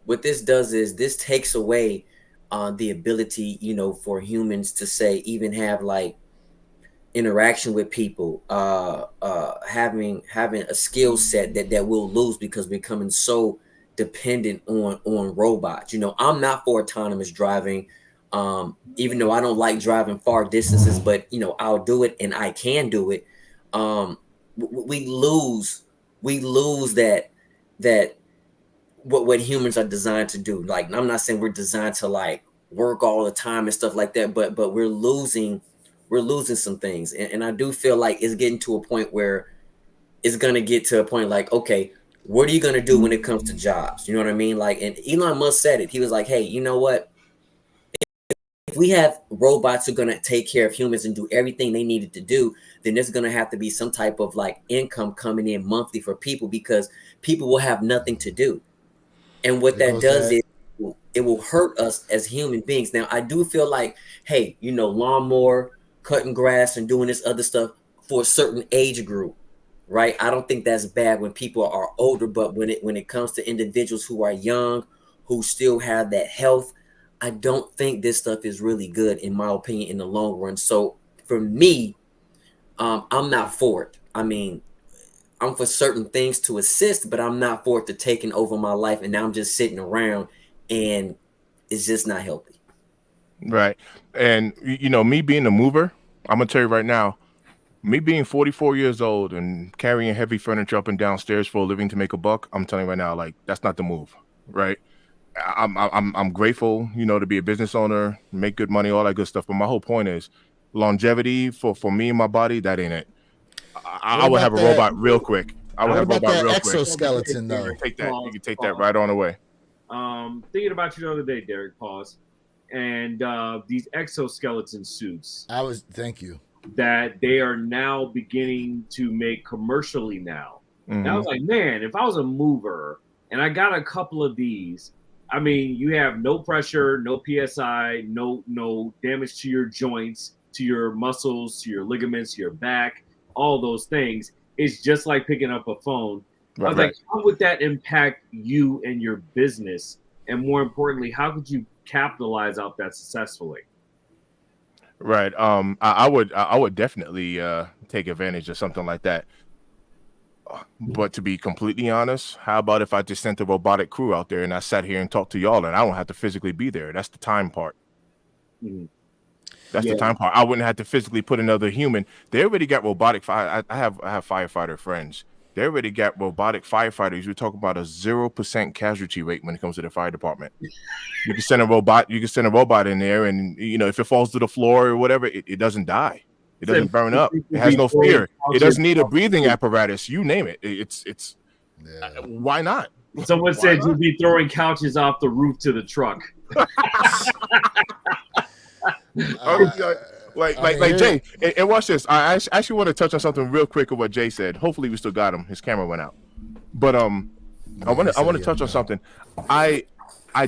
what this does is this takes away the ability, for humans to say, even have like interaction with people, having a skill set that we'll lose because we're becoming so dependent on robots. I'm not for autonomous driving, even though I don't like driving far distances, but I'll do it and I can do it. We lose that what humans are designed to do. Like, I'm not saying we're designed to like work all the time and stuff like that, but we're losing some things. And I do feel like it's getting to a point where it's going to get to a point like, okay, what are you going to do when it comes to jobs? You know what I mean? Like, and Elon Musk said it. He was like, hey, you know what? If we have robots who are going to take care of humans and do everything they needed to do, then there's going to have to be some type of like income coming in monthly for people, because people will have nothing to do. And what that does is it will hurt us as human beings. Now, I do feel like, hey, lawnmower, cutting grass and doing this other stuff for a certain age group, right? I don't think that's bad when people are older, but when it comes to individuals who are young, who still have that health, I don't think this stuff is really good, in my opinion, in the long run. So for me, I'm not for it. I mean, I'm for certain things to assist, but I'm not for it to taking over my life. And now I'm just sitting around, and it's just not healthy. Right. And, me being a mover, I'm going to tell you right now, Me being 44 years old and carrying heavy furniture up and downstairs for a living to make a buck, I'm telling you right now, like that's not the move, right? I'm grateful, to be a business owner, make good money, all that good stuff. But my whole point is longevity for me and my body. That ain't it. I would have a robot real quick. I would What have a about robot that real exoskeleton though? quick. Take that. You can take that right on away. Thinking about you the other day, Derek. Pause. And these exoskeleton suits. Thank you. That they are now beginning to make commercially now. Mhm. And I was like, man, if I was a mover and I got a couple of these, I mean, you have no pressure, no PSI, no damage to your joints, to your muscles, to your ligaments, to your back, all those things. It's just like picking up a phone. I was like, how would that impact you and your business? And more importantly, how could you capitalize off that successfully? Right. I would definitely take advantage of something like that. But to be completely honest, how about if I just sent a robotic crew out there and I sat here and talked to y'all and I don't have to physically be there? That's the time part. Mhm. That's the time part. I wouldn't have to physically put another human. They already got robotic fire. I have firefighter friends. They already got robotic firefighters. We're talking about a 0% casualty rate when it comes to the fire department. You can send a robot. You can send a robot in there, and if it falls to the floor or whatever, it doesn't die. It doesn't burn up. It has no fear. It doesn't need a breathing apparatus. You name it. It's why not? Someone said you'd be throwing couches off the roof to the truck. Like Jay, and watch this. I actually want to touch on something real quick of what Jay said. Hopefully, we still got him. His camera went out, but I want to touch on something. I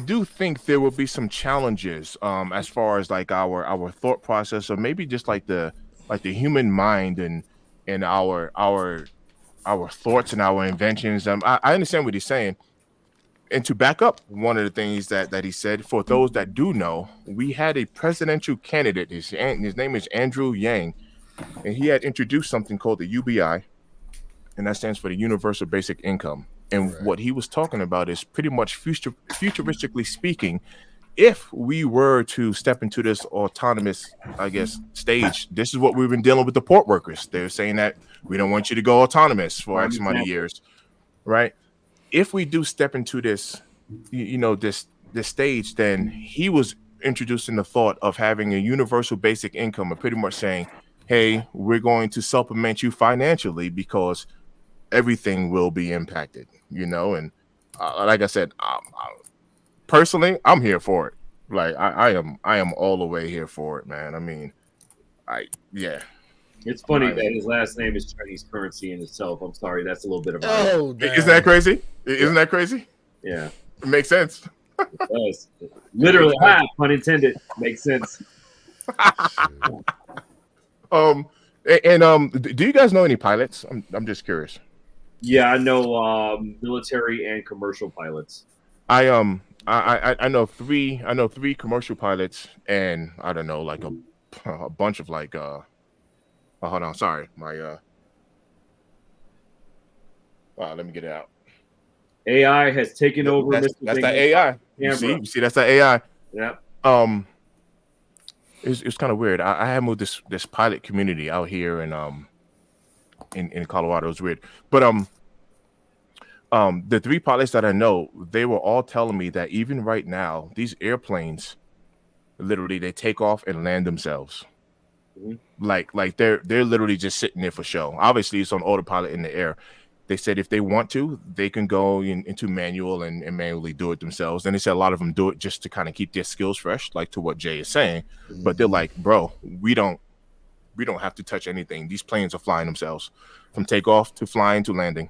do think there will be some challenges as far as like our thought process, or maybe just like the human mind and our thoughts and our inventions. I understand what he's saying. And to back up one of the things that he said, for those that do know, we had a presidential candidate. His name is Andrew Yang, and he had introduced something called the UBI, and that stands for the Universal Basic Income. And what he was talking about is pretty much futuristically speaking, if we were to step into this autonomous, I guess, stage, this is what we've been dealing with the port workers. They're saying that we don't want you to go autonomous for X amount of years, right? If we do step into this, this stage, then he was introducing the thought of having a universal basic income and pretty much saying, hey, we're going to supplement you financially because everything will be impacted, and like I said, personally, I'm here for it. Like I am all the way here for it, man. I mean, It's funny that his last name is Chinese currency in itself. I'm sorry, that's a little bit of Isn't that crazy? Isn't that crazy? Yeah. It makes sense. It does. Literally, pun intended. Makes sense. Do you guys know any pilots? I'm just curious. Yeah, I know military and commercial pilots. I know three commercial pilots, and I don't know, like a bunch of like hold on, sorry, my let me get it out. AI has taken over. That's that AI. You see, that's that AI. Yeah. It's kind of weird. I have moved this pilot community out here in Colorado. It's weird, but the three pilots that I know, they were all telling me that even right now, these airplanes, literally, they take off and land themselves. Mm-hmm. Like they're literally just sitting there for show. Obviously, it's on autopilot in the air. They said if they want to, they can go into manual and manually do it themselves. And they said a lot of them do it just to kind of keep their skills fresh, like to what Jay is saying. Mm-hmm. But they're like, bro, we don't have to touch anything. These planes are flying themselves from takeoff to flying to landing.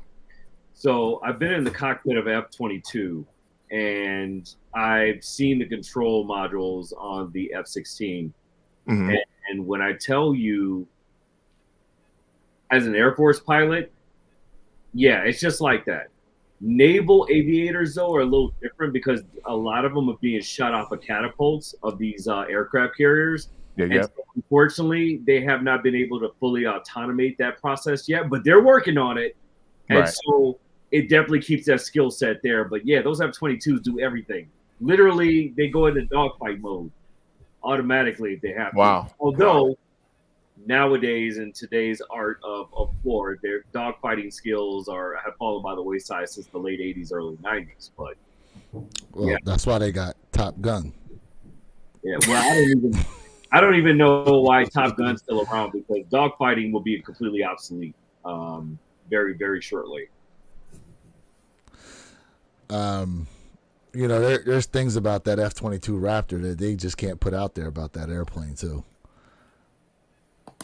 So I've been in the cockpit of F-22, and I've seen the control modules on the F-16. Mm-hmm. And when I tell you, as an Air Force pilot, yeah, it's just like that. Naval aviators, though, are a little different because a lot of them are being shot off of catapults of these aircraft carriers. Yeah. So unfortunately, they have not been able to fully automate that process yet, but they're working on it. And so it definitely keeps that skill set there. But yeah, those F-22s do everything. Literally, they go into dogfight mode automatically if they have to. Wow. Although nowadays in today's art of war, their dogfighting skills have fallen by the wayside since the late 80s, early 90s. But Well, yeah. that's why they got Top Gun. yeah, well, I don't even know why Top Gun's still around, because dogfighting will be completely obsolete very, very shortly. You know, there's things about that F-22 Raptor that they just can't put out there about that airplane too.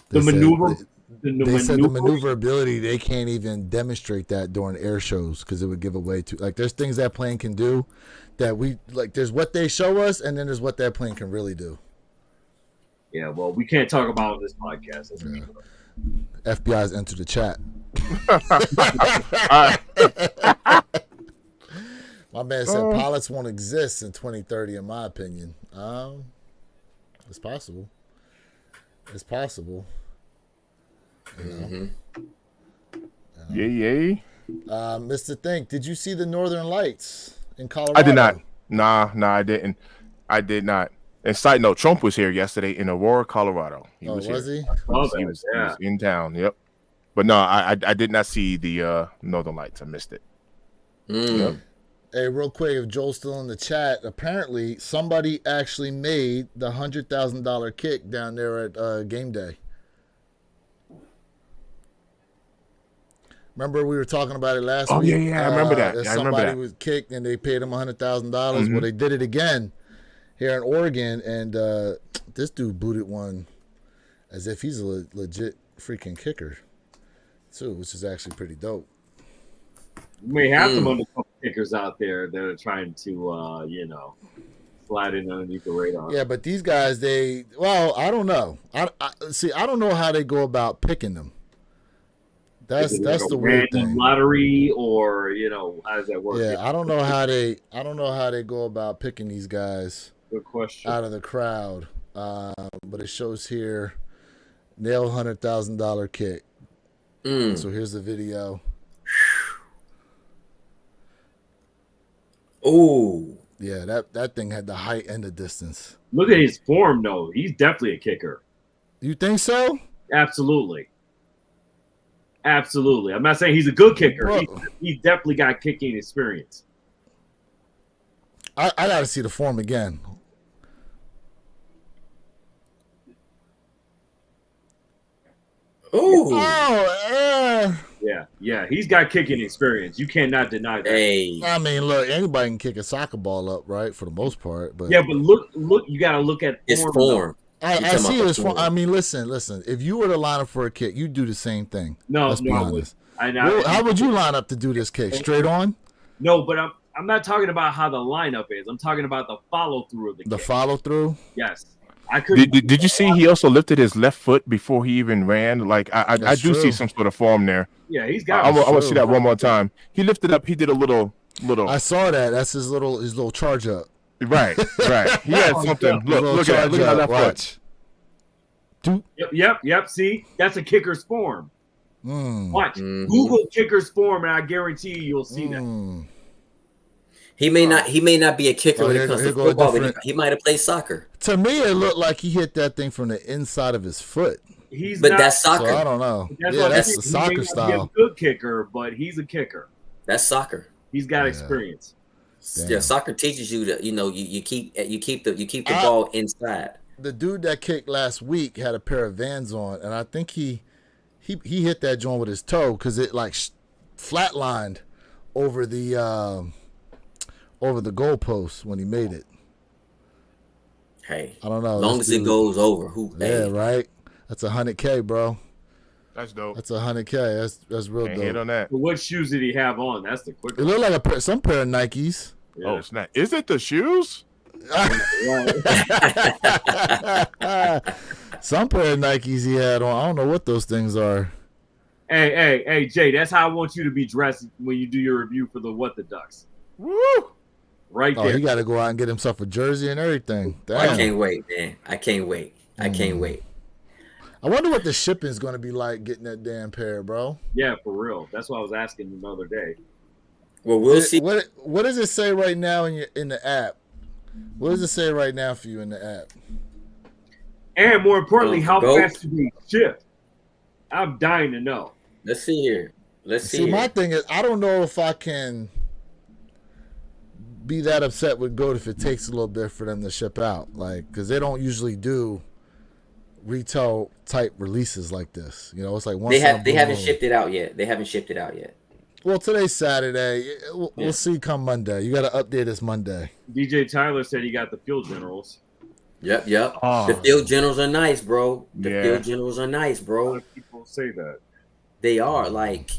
They said the maneuverability, they can't even demonstrate that during air shows because it would give away too. Like, there's things that plane can do that we like. There's what they show us, and then there's what that plane can really do. Yeah, well, we can't talk about it on this podcast. Yeah. FBI's entered the chat. My man said pilots won't exist in 2030, in my opinion. It's possible. It's possible. You know? Yay. Mr. Think, did you see the Northern Lights in Colorado? I did not. Nah, I didn't. I did not. And side note, Trump was here yesterday in Aurora, Colorado. He was was here. he? He was in town. Yep. But no, I did not see the Northern Lights. I missed it. Yep. Hey, real quick, if Joel's still in the chat, apparently somebody actually made the $100,000 kick down there at game day. Remember we were talking about it last week? Yeah, I remember that. I remember somebody that. was kicked and they paid him $100,000. Well, they did it again here in Oregon, and this dude booted one as if he's a legit freaking kicker, too, which is actually pretty dope. You may have some undercover kickers out there that are trying to, slide in underneath the radar. Yeah, but these guys, I don't know. I don't know how they go about picking them. That's the weird thing. Lottery, or how does that work? Yeah, I don't know how they go about picking these guys. Good question. Out of the crowd, but it shows here, nail $100,000 kick. So here's the video. Oh, yeah, that thing had the height and the distance. Look at his form, though. He's definitely a kicker. You think so? Absolutely. I'm not saying he's a good kicker. He's definitely got kicking experience. I got to see the form again. Yeah. He's got kicking experience. You cannot deny that. Hey. I mean, look, anybody can kick a soccer ball up, right? For the most part, but yeah, but look, you got to look at his form. I see his form. I mean, listen. If you were to line up for a kick, you'd do the same thing. Let's be honest. How would you line up to do this kick? Straight on? No, but I'm not talking about how the lineup is. I'm talking about the follow through of the kick. The follow through? Yes. I could. Did you see he also lifted his left foot before he even ran? Like I do see some sort of form there. Yeah, he's got. I want to see that one more time. He lifted up. He did a little. I saw that. That's his little charge up. Right. He had something. Look at that left foot. Yep. See, that's a kicker's form. Watch. Google kicker's form, and I guarantee you'll see that. He may not be a kicker when it comes to football, but he might have played soccer. To me, it looked like he hit that thing from the inside of his foot. That's soccer. So I don't know. That's the soccer style. He's a good kicker, but he's a kicker. That's soccer. He's got experience. Damn. Yeah, soccer teaches you to, you keep the ball inside. The dude that kicked last week had a pair of Vans on, and I think he hit that joint with his toe because it like flatlined over the goalpost when he made it. Hey, I don't know. As long as it goes over, right? That's $100K, bro. That's dope. That's $100K. That's real dope. Hit on that. But what shoes did he have on? That's the quick. It looked like some pair of Nikes. Yeah. Oh snap! Is it the shoes? Some pair of Nikes he had on. I don't know what those things are. Hey, Jay, that's how I want you to be dressed when you do your review for the What the Ducks. Woo! Right there. Oh, he got to go out and get himself a jersey and everything. Damn. I can't wait, man. I can't wait. I wonder what the shipping's going to be like getting that damn pair, bro. Yeah, for real. That's what I was asking the other day. Well, we'll see. What does it say right now in the app? What does it say right now for you in the app? And more importantly, how Goat. fast do they ship? I'm dying to know. Let's see here. Let's see. See, my here. thing is, I don't know if I can be that upset with Goat if it takes a little bit for them to ship out, like, because they don't usually do retail type releases like this. You know, it's like once They in a have. They blue haven't moon. shipped it out yet. They haven't shipped it out yet. Well, today's Saturday. We'll Yeah. see come Monday. You got to update us Monday. DJ Tyler said he got the Field Generals. Yep. Oh. The field generals are nice, bro. The Yeah. field generals are nice, A lot bro. of people say that. They are like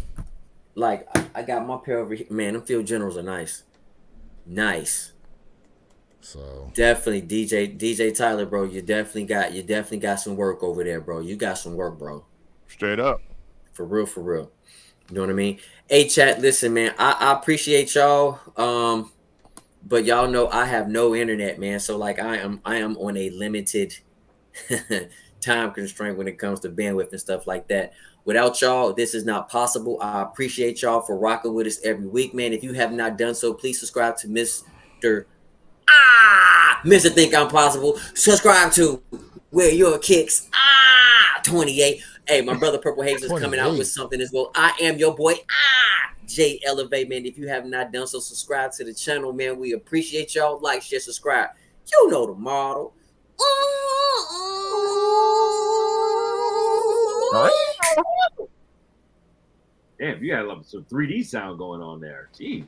I got my pair over here. Man, them field generals are nice. Nice. So Definitely DJ Tyler, bro. You definitely got some work over there, bro. You got some work, bro. Straight up. For real. You know what I mean? Hey chat, listen, man. I appreciate y'all. But y'all know I have no internet, man. So like I am on a limited time constraint when it comes to bandwidth and stuff like that. Without y'all, this is not possible. I appreciate y'all for rocking with us every week, man. If you have not done so, please subscribe to Mr. Think I'm Possible. Subscribe to Where Your Kicks 28. Hey, my brother Purple Haze is coming out with something as well. I am your boy Jay Elevate, man. If you have not done so, subscribe to the channel, man. We appreciate y'all. Like, share, subscribe. You know the model. Damn, you had like some 3D sound going on there. Jeez.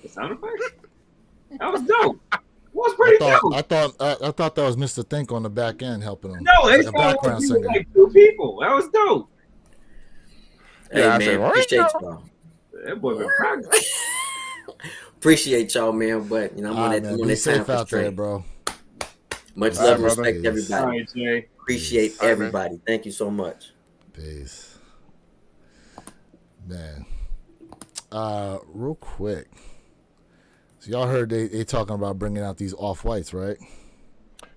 The sound effects? That was dope. It was pretty dope. I thought that was Mr. Think on the back end helping him. No, like it's a background singer. like two people. That was dope. Hey, Yeah, I man, said, appreciate y'all. That boy been practicing. Appreciate y'all, man. But, you know, I'm All on right, that, man. I'm on Be that time safe out there, constraint. bro. Much All love right, and brother. respect, Peace. All everybody. right, Jay. Appreciate All right, man. everybody. Thank you so much. Peace. Man. Real quick. So y'all heard they talking about bringing out these off-whites, right?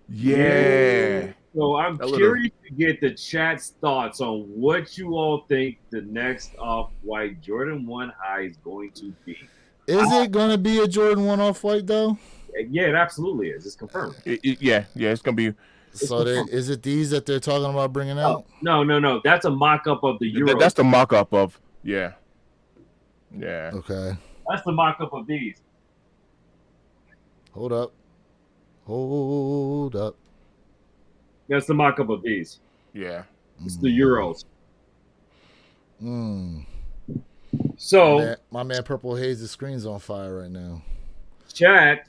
Yeah. So I'm That little- curious to get the chat's thoughts on what you all think the next off-white Jordan 1 high is going to be. Is it going to be a Jordan 1 off-white, though? Yeah, it absolutely is. It's confirmed. Yeah, it's gonna be. So is it these that they're talking about bringing out? No. That's a mock-up of the Euro. That's the mock-up of. Yeah. Okay. That's the mock-up of these. Hold up. That's the mock-up of these. Yeah. It's the Euros. Mm. So, My man Purple Haze, the screen's on fire right now. chat,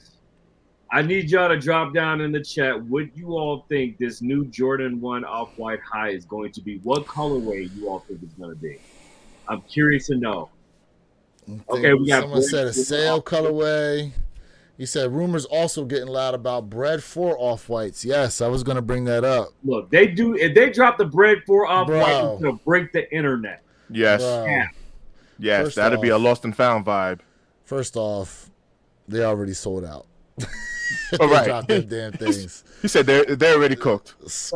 I need y'all to drop down in the chat what you all think this new Jordan 1 off-white high is going to be. What colorway you all think it's going to be. I'm curious to know. Okay, we got someone said a bread. sale colorway. He said rumors also getting loud about bread for off-whites. Yes, I was going to bring that up. Look, they do. If they drop the bread for off-white, Bro. it's going to break the internet. Yes. Bro, Yes. First That'd be a off- lost and found vibe. first off, they already sold out. They All right. dropped them damn things. He said they're already cooked. It's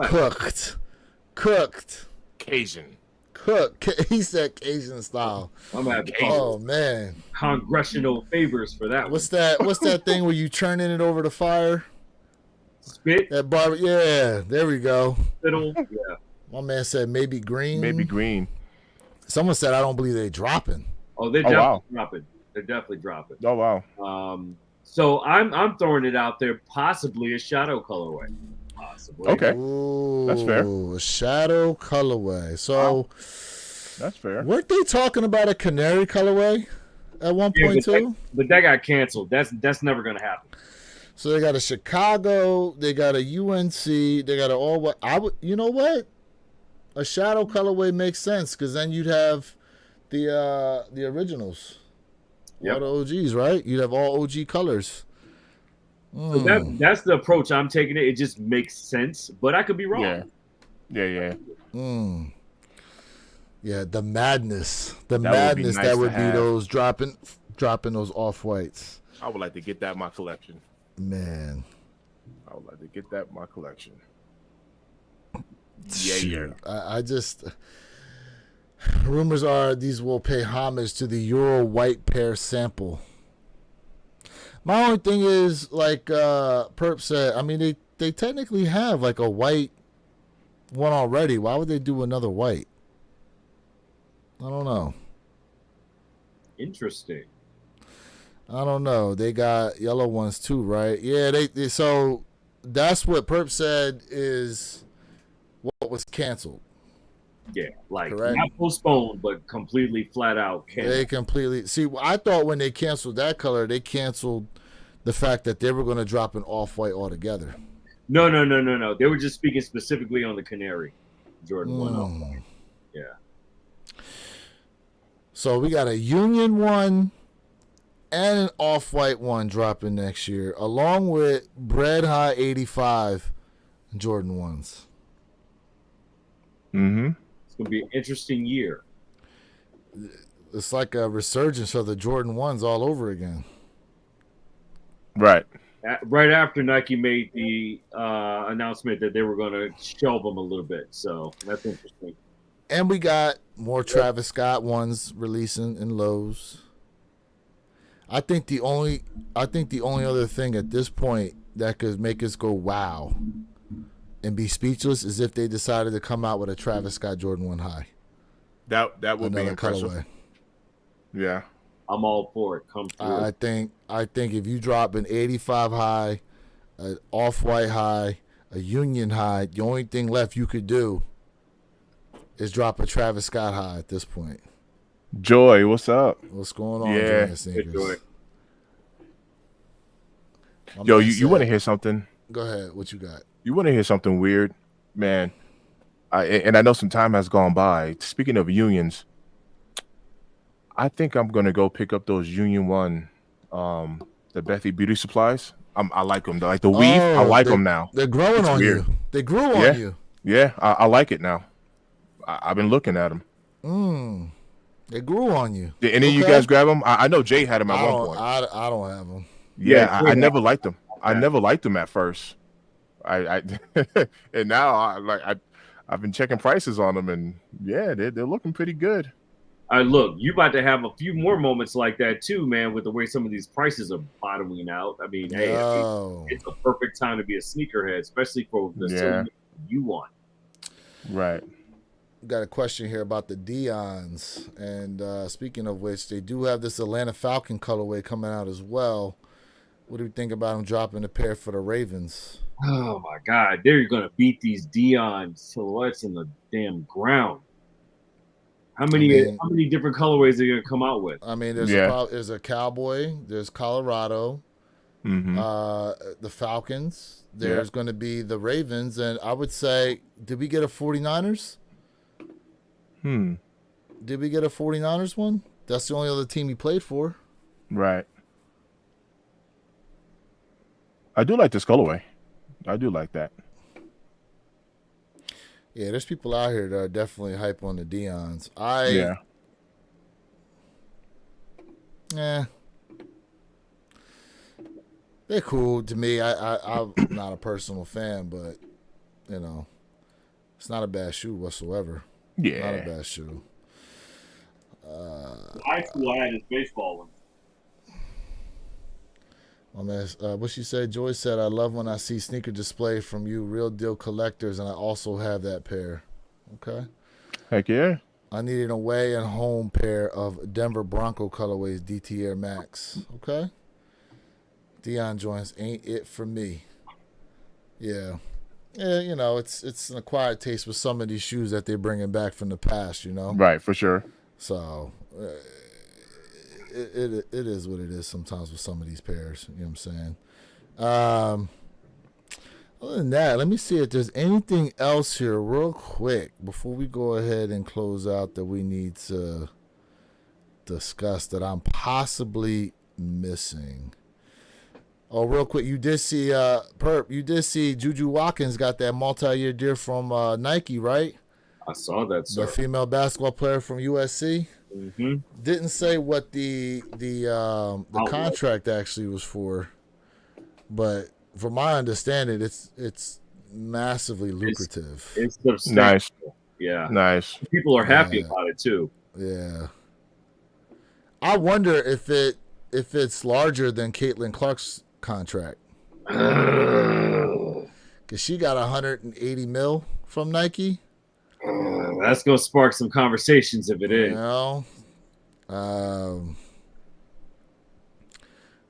cooked. Cajun. He said Cajun style. I'm going to have to call Oh man, congressional favors for that what's that thing where you turning it over the fire? one. Spit, That barber. Yeah, there we go. fiddle. Yeah. My man said maybe green. Maybe green. Someone said I don't believe they dropping. Oh, they're Oh, definitely wow. dropping. They're definitely dropping. Oh wow. So I'm throwing it out there, possibly a shadow colorway. Possibly. Okay. Ooh, That's fair. a shadow colorway. So That's fair. weren't they talking about a canary colorway at one Yeah, point too? but that got canceled. That's never gonna happen. So they got a Chicago, they got a UNC, they got a all what you know what? A shadow colorway makes sense because then you'd have the originals. Yep. All the OGs, right? You'd have all OG colors. So that's the approach I'm taking. It just makes sense, but I could be wrong. Yeah. Yeah, the madness. The That would be madness nice that to would be have. those dropping those off whites. I would like to get that in my collection. Man. I would like to get that in my collection. Shoot. I just rumors are these will pay homage to the Euro white pair sample. My only thing is, like Perp said, I mean they technically have like a white one already. Why would they do another white? I don't know. Interesting. I don't know. They got yellow ones too, right? Yeah, they so that's what Perp said is what was canceled. Yeah, like Correct. not postponed, but completely flat out canceled. They completely see. I thought when they canceled that color, they canceled the fact that they were going to drop an off-white altogether. No. They were just speaking specifically on the Canary Jordan 1 off-white. Yeah. So we got a Union one and an off-white one dropping next year, along with Bread High 85 Jordan ones. Mm-hmm. It's gonna be an interesting year. It's like a resurgence of the Jordan ones all over again. Right. Right after Nike made the announcement that they were going to shelve them a little bit, so that's interesting. And we got more Travis Scott ones releasing in Lowe's. I think the only other thing at this point that could make us go wow and be speechless is if they decided to come out with a Travis Scott Jordan 1 high. That would be Another impressive. colorway. Yeah. I'm all for it. Come through. I think if you drop an 85 high, an off-white high, a Union high, the only thing left you could do is drop a Travis Scott high at this point. Joy, what's up? What's going on? Yeah. Giant Sneakers? Joy. My Yo, man you said- want to hear something? Go ahead. What you got? You want to hear something weird, man? I know some time has gone by. Speaking of unions, I think I'm gonna go pick up those Union One, the Bethy Beauty Supplies. I like them. Like the weave, I like them now. They're growing It's on weird. you. They grew Yeah. on you. Yeah, I like it now. I've been looking at them. They grew on you. Did any of you Okay. guy grab them? I know Jay had them at I one don't, point. I don't have them. Yeah, Yeah, I never liked them. I Yeah. never liked them at first. I and now I've been checking prices on them, and yeah, they're looking pretty good. Look, you about to have a few more moments like that too, man, with the way some of these prices are bottoming out. I mean, hey, No. it's a perfect time to be a sneakerhead, especially for the Yeah. silhouette you want. Right. Got a question here about the Dions. And speaking of which, they do have this Atlanta Falcon colorway coming out as well. What do you think about them dropping a pair for the Ravens? Oh my God, they're gonna beat these Dion silhouettes in the damn ground. How many different colorways are they gonna come out with? I mean, there's Yeah. there's a Cowboy, there's Colorado, Mm-hmm. the Falcons, there's going to be the Ravens, and I would say, did we get a 49ers? Did we get a 49ers one? That's the only other team he played for. Right. I do like this colorway. I do like that. Yeah, there's people out here that are definitely hype on the Dions. Yeah. They're cool to me. I'm not a personal fan, but you know, it's not a bad shoe whatsoever. Not a Yeah. bad shoe. High school I had his baseball one. My man, what she said, Joy said, I love when I see sneaker display from you, real deal collectors, and I also have that pair. Okay. Heck yeah. I need an away and home pair of Denver Bronco colorways DT Air Max. Okay. Dion joints ain't it for me. Yeah. Yeah, you know, it's an acquired taste with some of these shoes that they're bringing back from the past, you know? Right, for sure. So it is what it is sometimes with some of these pairs. You know what I'm saying? Other than that, let me see if there's anything else here real quick before we go ahead and close out that we need to discuss that I'm possibly missing. Oh, real quick, you did see Perp, you did see Juju Watkins got that multi-year deal from Nike, right? I saw that, The sir. female basketball player from USC. Mm-hmm. Didn't say what the contract actually was for, but from my understanding, it's massively lucrative. It's substantial. Nice. Yeah. Nice. People are happy Yeah. about it too. Yeah. I wonder if it's larger than Caitlin Clark's contract, because she got $180 million from Nike? That's gonna spark some conversations if it You is. know,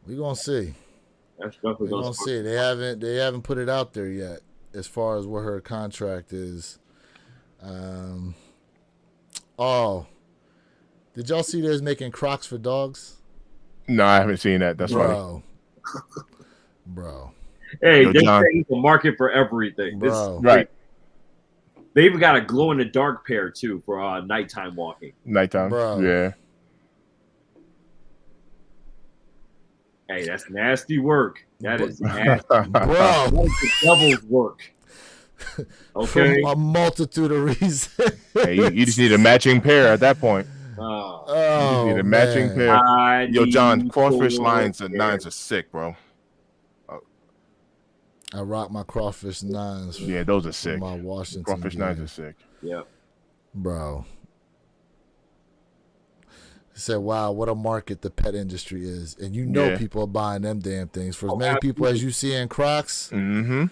we gonna see. That's definitely We gonna gonna spark. see. They haven't put it out there yet as far as what her contract is. Oh, did y'all see there's making Crocs for dogs? No, I haven't seen that. That's funny. Bro. Hey, Yo, they're John. saying the market for everything. This Bro. is Right. They even got a glow in the dark pair too for nighttime walking. Nighttime. Bro. Yeah. Hey, that's nasty work. That is nasty. Bro, That is the devil's work. Okay. for a multitude of reasons. Hey, you just need a matching pair at that point. Oh, You Oh, need a matching man. pair. I Yo, John, need crawfish four nines pairs. are sick, bro. I rock my crawfish nines for Yeah, those are sick. my Washington Crawfish gear. nines are sick. Yep. Bro. He said, wow, what a market the pet industry is. And you know Yeah. people are buying them damn things. For as Oh, many people as you see in Crocs, Mm-hmm.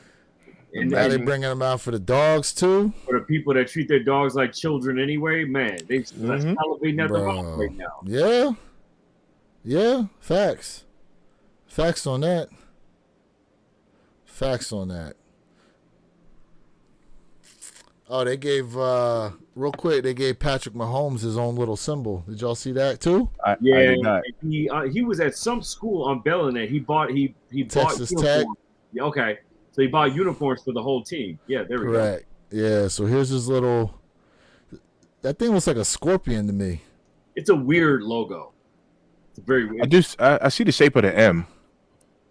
And now they then bringing them out for the dogs too. for the people that treat their dogs like children anyway, man, that's Mhm. elevating at the Bro. rock right now. Yeah. Yeah, facts. Facts on that. Facts on that. Oh, they gave real quick. They gave Patrick Mahomes his own little symbol. Did y'all see that too? I Yeah, did not. he was at some school unveiling it. He bought Texas uniforms. Tech. Yeah, okay, so he bought uniforms for the whole team. Yeah, there we go. Correct. Yeah. So here's his little. That thing looks like a scorpion to me. It's a weird logo. It's very weird. I see the shape of the M.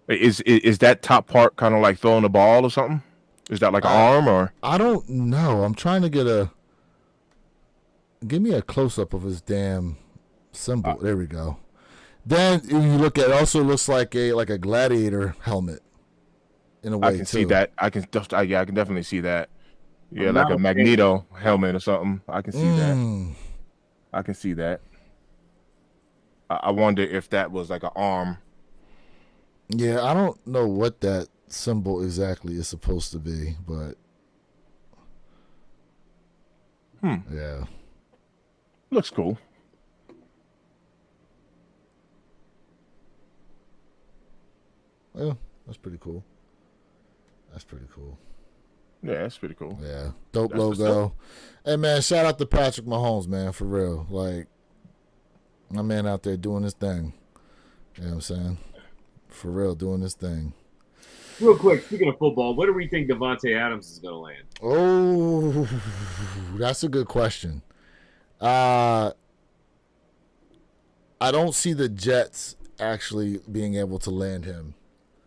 Is that top part kind of like throwing the ball or something? Is that like an arm or? I don't know. I'm trying to get a. Give me a close up of his damn symbol. There we go. Then if you look at it, also looks like a gladiator helmet. In a way, I can see too. that. I can definitely see that. Yeah, I'm like not a a fan. Magneto helmet or something. I can see that. Mm. I can see that. I wonder if that was like an arm. Yeah, I don't know what that symbol exactly is supposed to be, but yeah. Looks cool. Well, that's pretty cool. That's pretty cool. Yeah, that's pretty cool. Yeah, dope That's what's logo. Hey man, shout out to Patrick Mahomes, man, for real. Like, my man out there doing his thing. You know what I'm saying? For real, doing his thing. Real quick, speaking of football, where do we think Devontae Adams is going to land? Oh, that's a good question. I don't see the Jets actually being able to land him.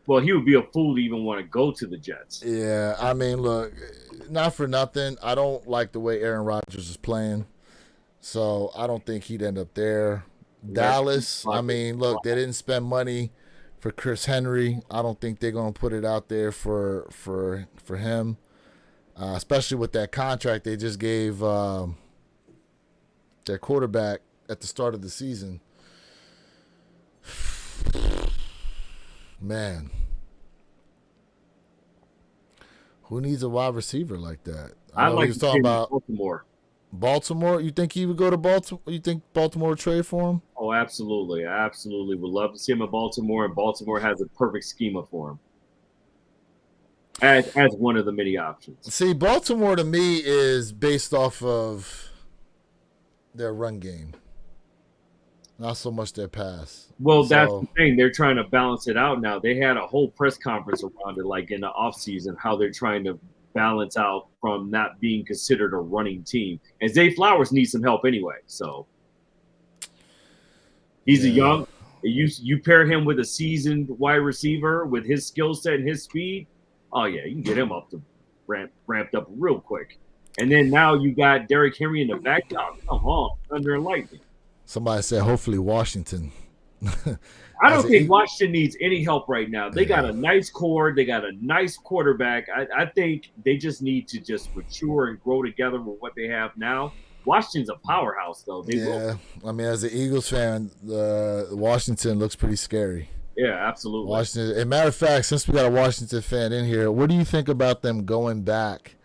Well, he would be a fool to even want to go to the Jets. Yeah, I mean, look, not for nothing. I don't like the way Aaron Rodgers is playing, so I don't think he'd end up there. Dallas, I mean, look, they didn't spend money for Chris Henry. I don't think they're gonna put it out there for him, especially with that contract they just gave their quarterback at the start of the season. Man, who needs a wide receiver like that? I I'd know like he was to see talking him in about Baltimore. Baltimore. You think he would go to Baltimore? You think Baltimore would trade for him? Oh, absolutely. I absolutely would love to see him in Baltimore, and Baltimore has a perfect schema for him. As one of the many options. See, Baltimore to me is based off of their run game, not so much their pass. Well, that's So- the thing. They're trying to balance it out now. They had a whole press conference around it, like in the offseason, how they're trying to balance out from not being considered a running team. And Zay Flowers needs some help anyway. So he's a Yeah. young. You pair him with a seasoned wide receiver with his skill set and his speed. Oh yeah, you can get him up to ramped up real quick. And then now you got Derrick Henry in the back. Oh, come on, thunder and lightning. Somebody said, hopefully Washington. I As don't a think Eagle- Washington needs any help right now. They got a nice core. They got a nice quarterback. I think they just need to just mature and grow together with what they have now. Washington's a powerhouse, though. They will. Yeah, I mean, as an Eagles fan, Washington looks pretty scary. Yeah, absolutely. Washington. As a matter of fact, since we got a Washington fan in here, what do you think about them going back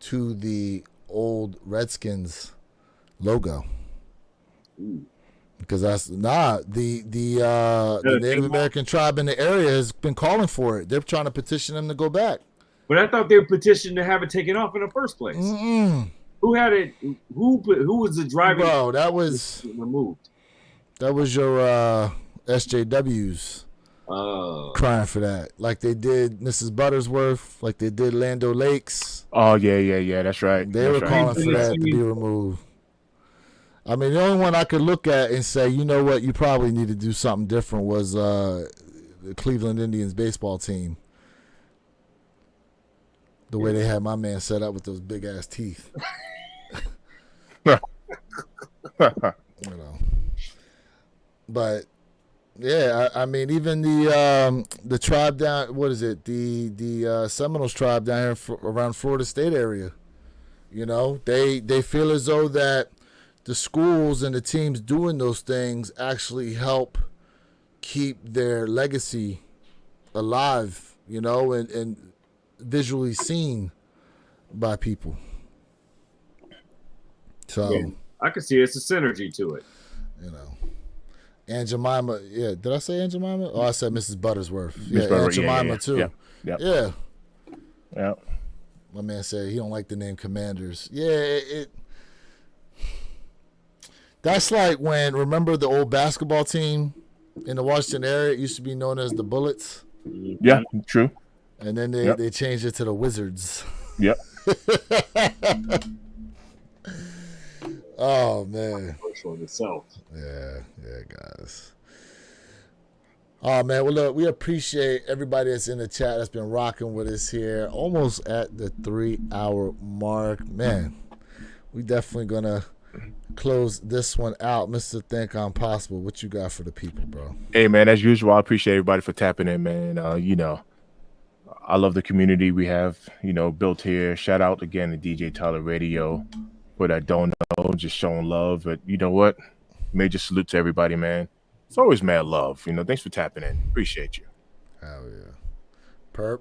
to the old Redskins logo. Because that's the Native American tribe in the area has been calling for it. They're trying to petition them to go back. But I thought they were petitioned to have it taken off in the first place. Who had it? Who was the driving? Bro, that was removed. That was your SJWs crying for that, like they did Mrs. Buttersworth, like they did Lando Lakes. Oh yeah. That's right. They were calling for that to be removed. I mean, the only one I could look at and say, you know what, you probably need to do something different was the Cleveland Indians baseball team. The way they had my man set up with those big ass teeth. You know. But yeah, I mean, even the tribe down, what is it? The Seminoles tribe down here around Florida State area. You know, they feel as though that the schools and the teams doing those things actually help keep their legacy alive, you know, and visually seen by people. So yeah, I can see it's a synergy to it. You know. Aunt Jemima, yeah. Did I say Aunt Jemima? Oh, I said Mrs. Buttersworth. Miss Yeah, Aunt Jemima too. Yeah. My man said he don't like the name Commanders. Yeah, that's like when, remember the old basketball team in the Washington area? It used to be known as the Bullets. Yeah, true. And then they changed it to the Wizards. Yep. Oh man. Yeah, guys. Oh man, well look, we appreciate everybody that's in the chat that's been rocking with us here. Almost at the 3-hour mark. Man, we definitely gonna close this one out. Mr. Think I'm Possible, what you got for the people, bro? Hey man, as usual, I appreciate everybody for tapping in, man. You know, I love the community we have, you know, built here. Shout out again to DJ Tyler Radio. For that don't know, just showing love. But you know what? Major salute to everybody, man. It's always mad love. You know, thanks for tapping in. Appreciate you. Hell yeah. Perp.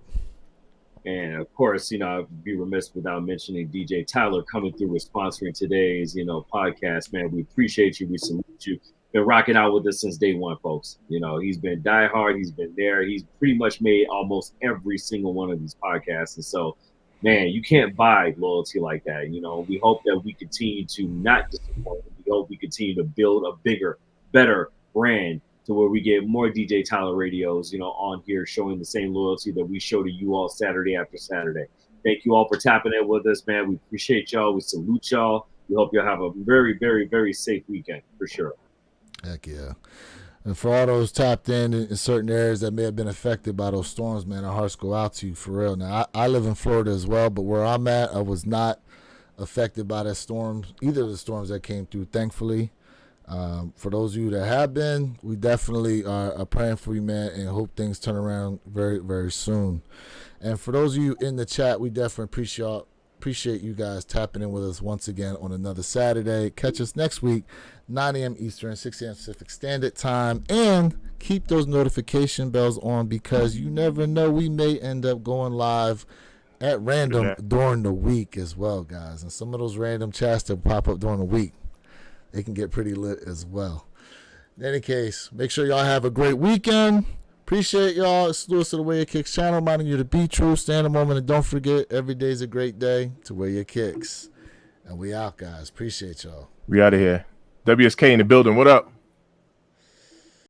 And of course, you know, I'd be remiss without mentioning DJ Tyler coming through with sponsoring today's, you know, podcast, man. We appreciate you. We salute you. Been rocking out with us since day one, folks. You know, he's been diehard. He's been there. He's pretty much made almost every single one of these podcasts. And so, man, you can't buy loyalty like that. You know, we hope that we continue to not disappoint. We hope we continue to build a bigger, better brand to where we get more DJ Tyler Radios, you know, on here showing the same loyalty that we show to you all Saturday after Saturday. Thank you all for tapping in with us, man. We appreciate y'all. We salute y'all. We hope y'all have a very, very, very safe weekend for sure. Heck yeah. And for all those tapped in certain areas that may have been affected by those storms, man, our hearts go out to you for real. Now, I live in Florida as well, but where I'm at, I was not affected by that storm, either of the storms that came through, thankfully. For those of you that have been, we definitely are praying for you, man, and hope things turn around very, very soon. And for those of you in the chat, we definitely appreciate you guys tapping in with us once again on another Saturday. Catch us next week, 9 a.m. Eastern, 6 a.m. Pacific Standard Time. And keep those notification bells on because you never know, we may end up going live at random during the week as well, guys. And some of those random chats that pop up during the week, they can get pretty lit as well. In any case, make sure y'all have a great weekend. Appreciate y'all. It's Lewis of the Wear Your Kicks channel, reminding you to be true, stand a moment, and don't forget, every day's a great day to wear your kicks. And we out, guys. Appreciate y'all. We out of here. WSK in the building. What up?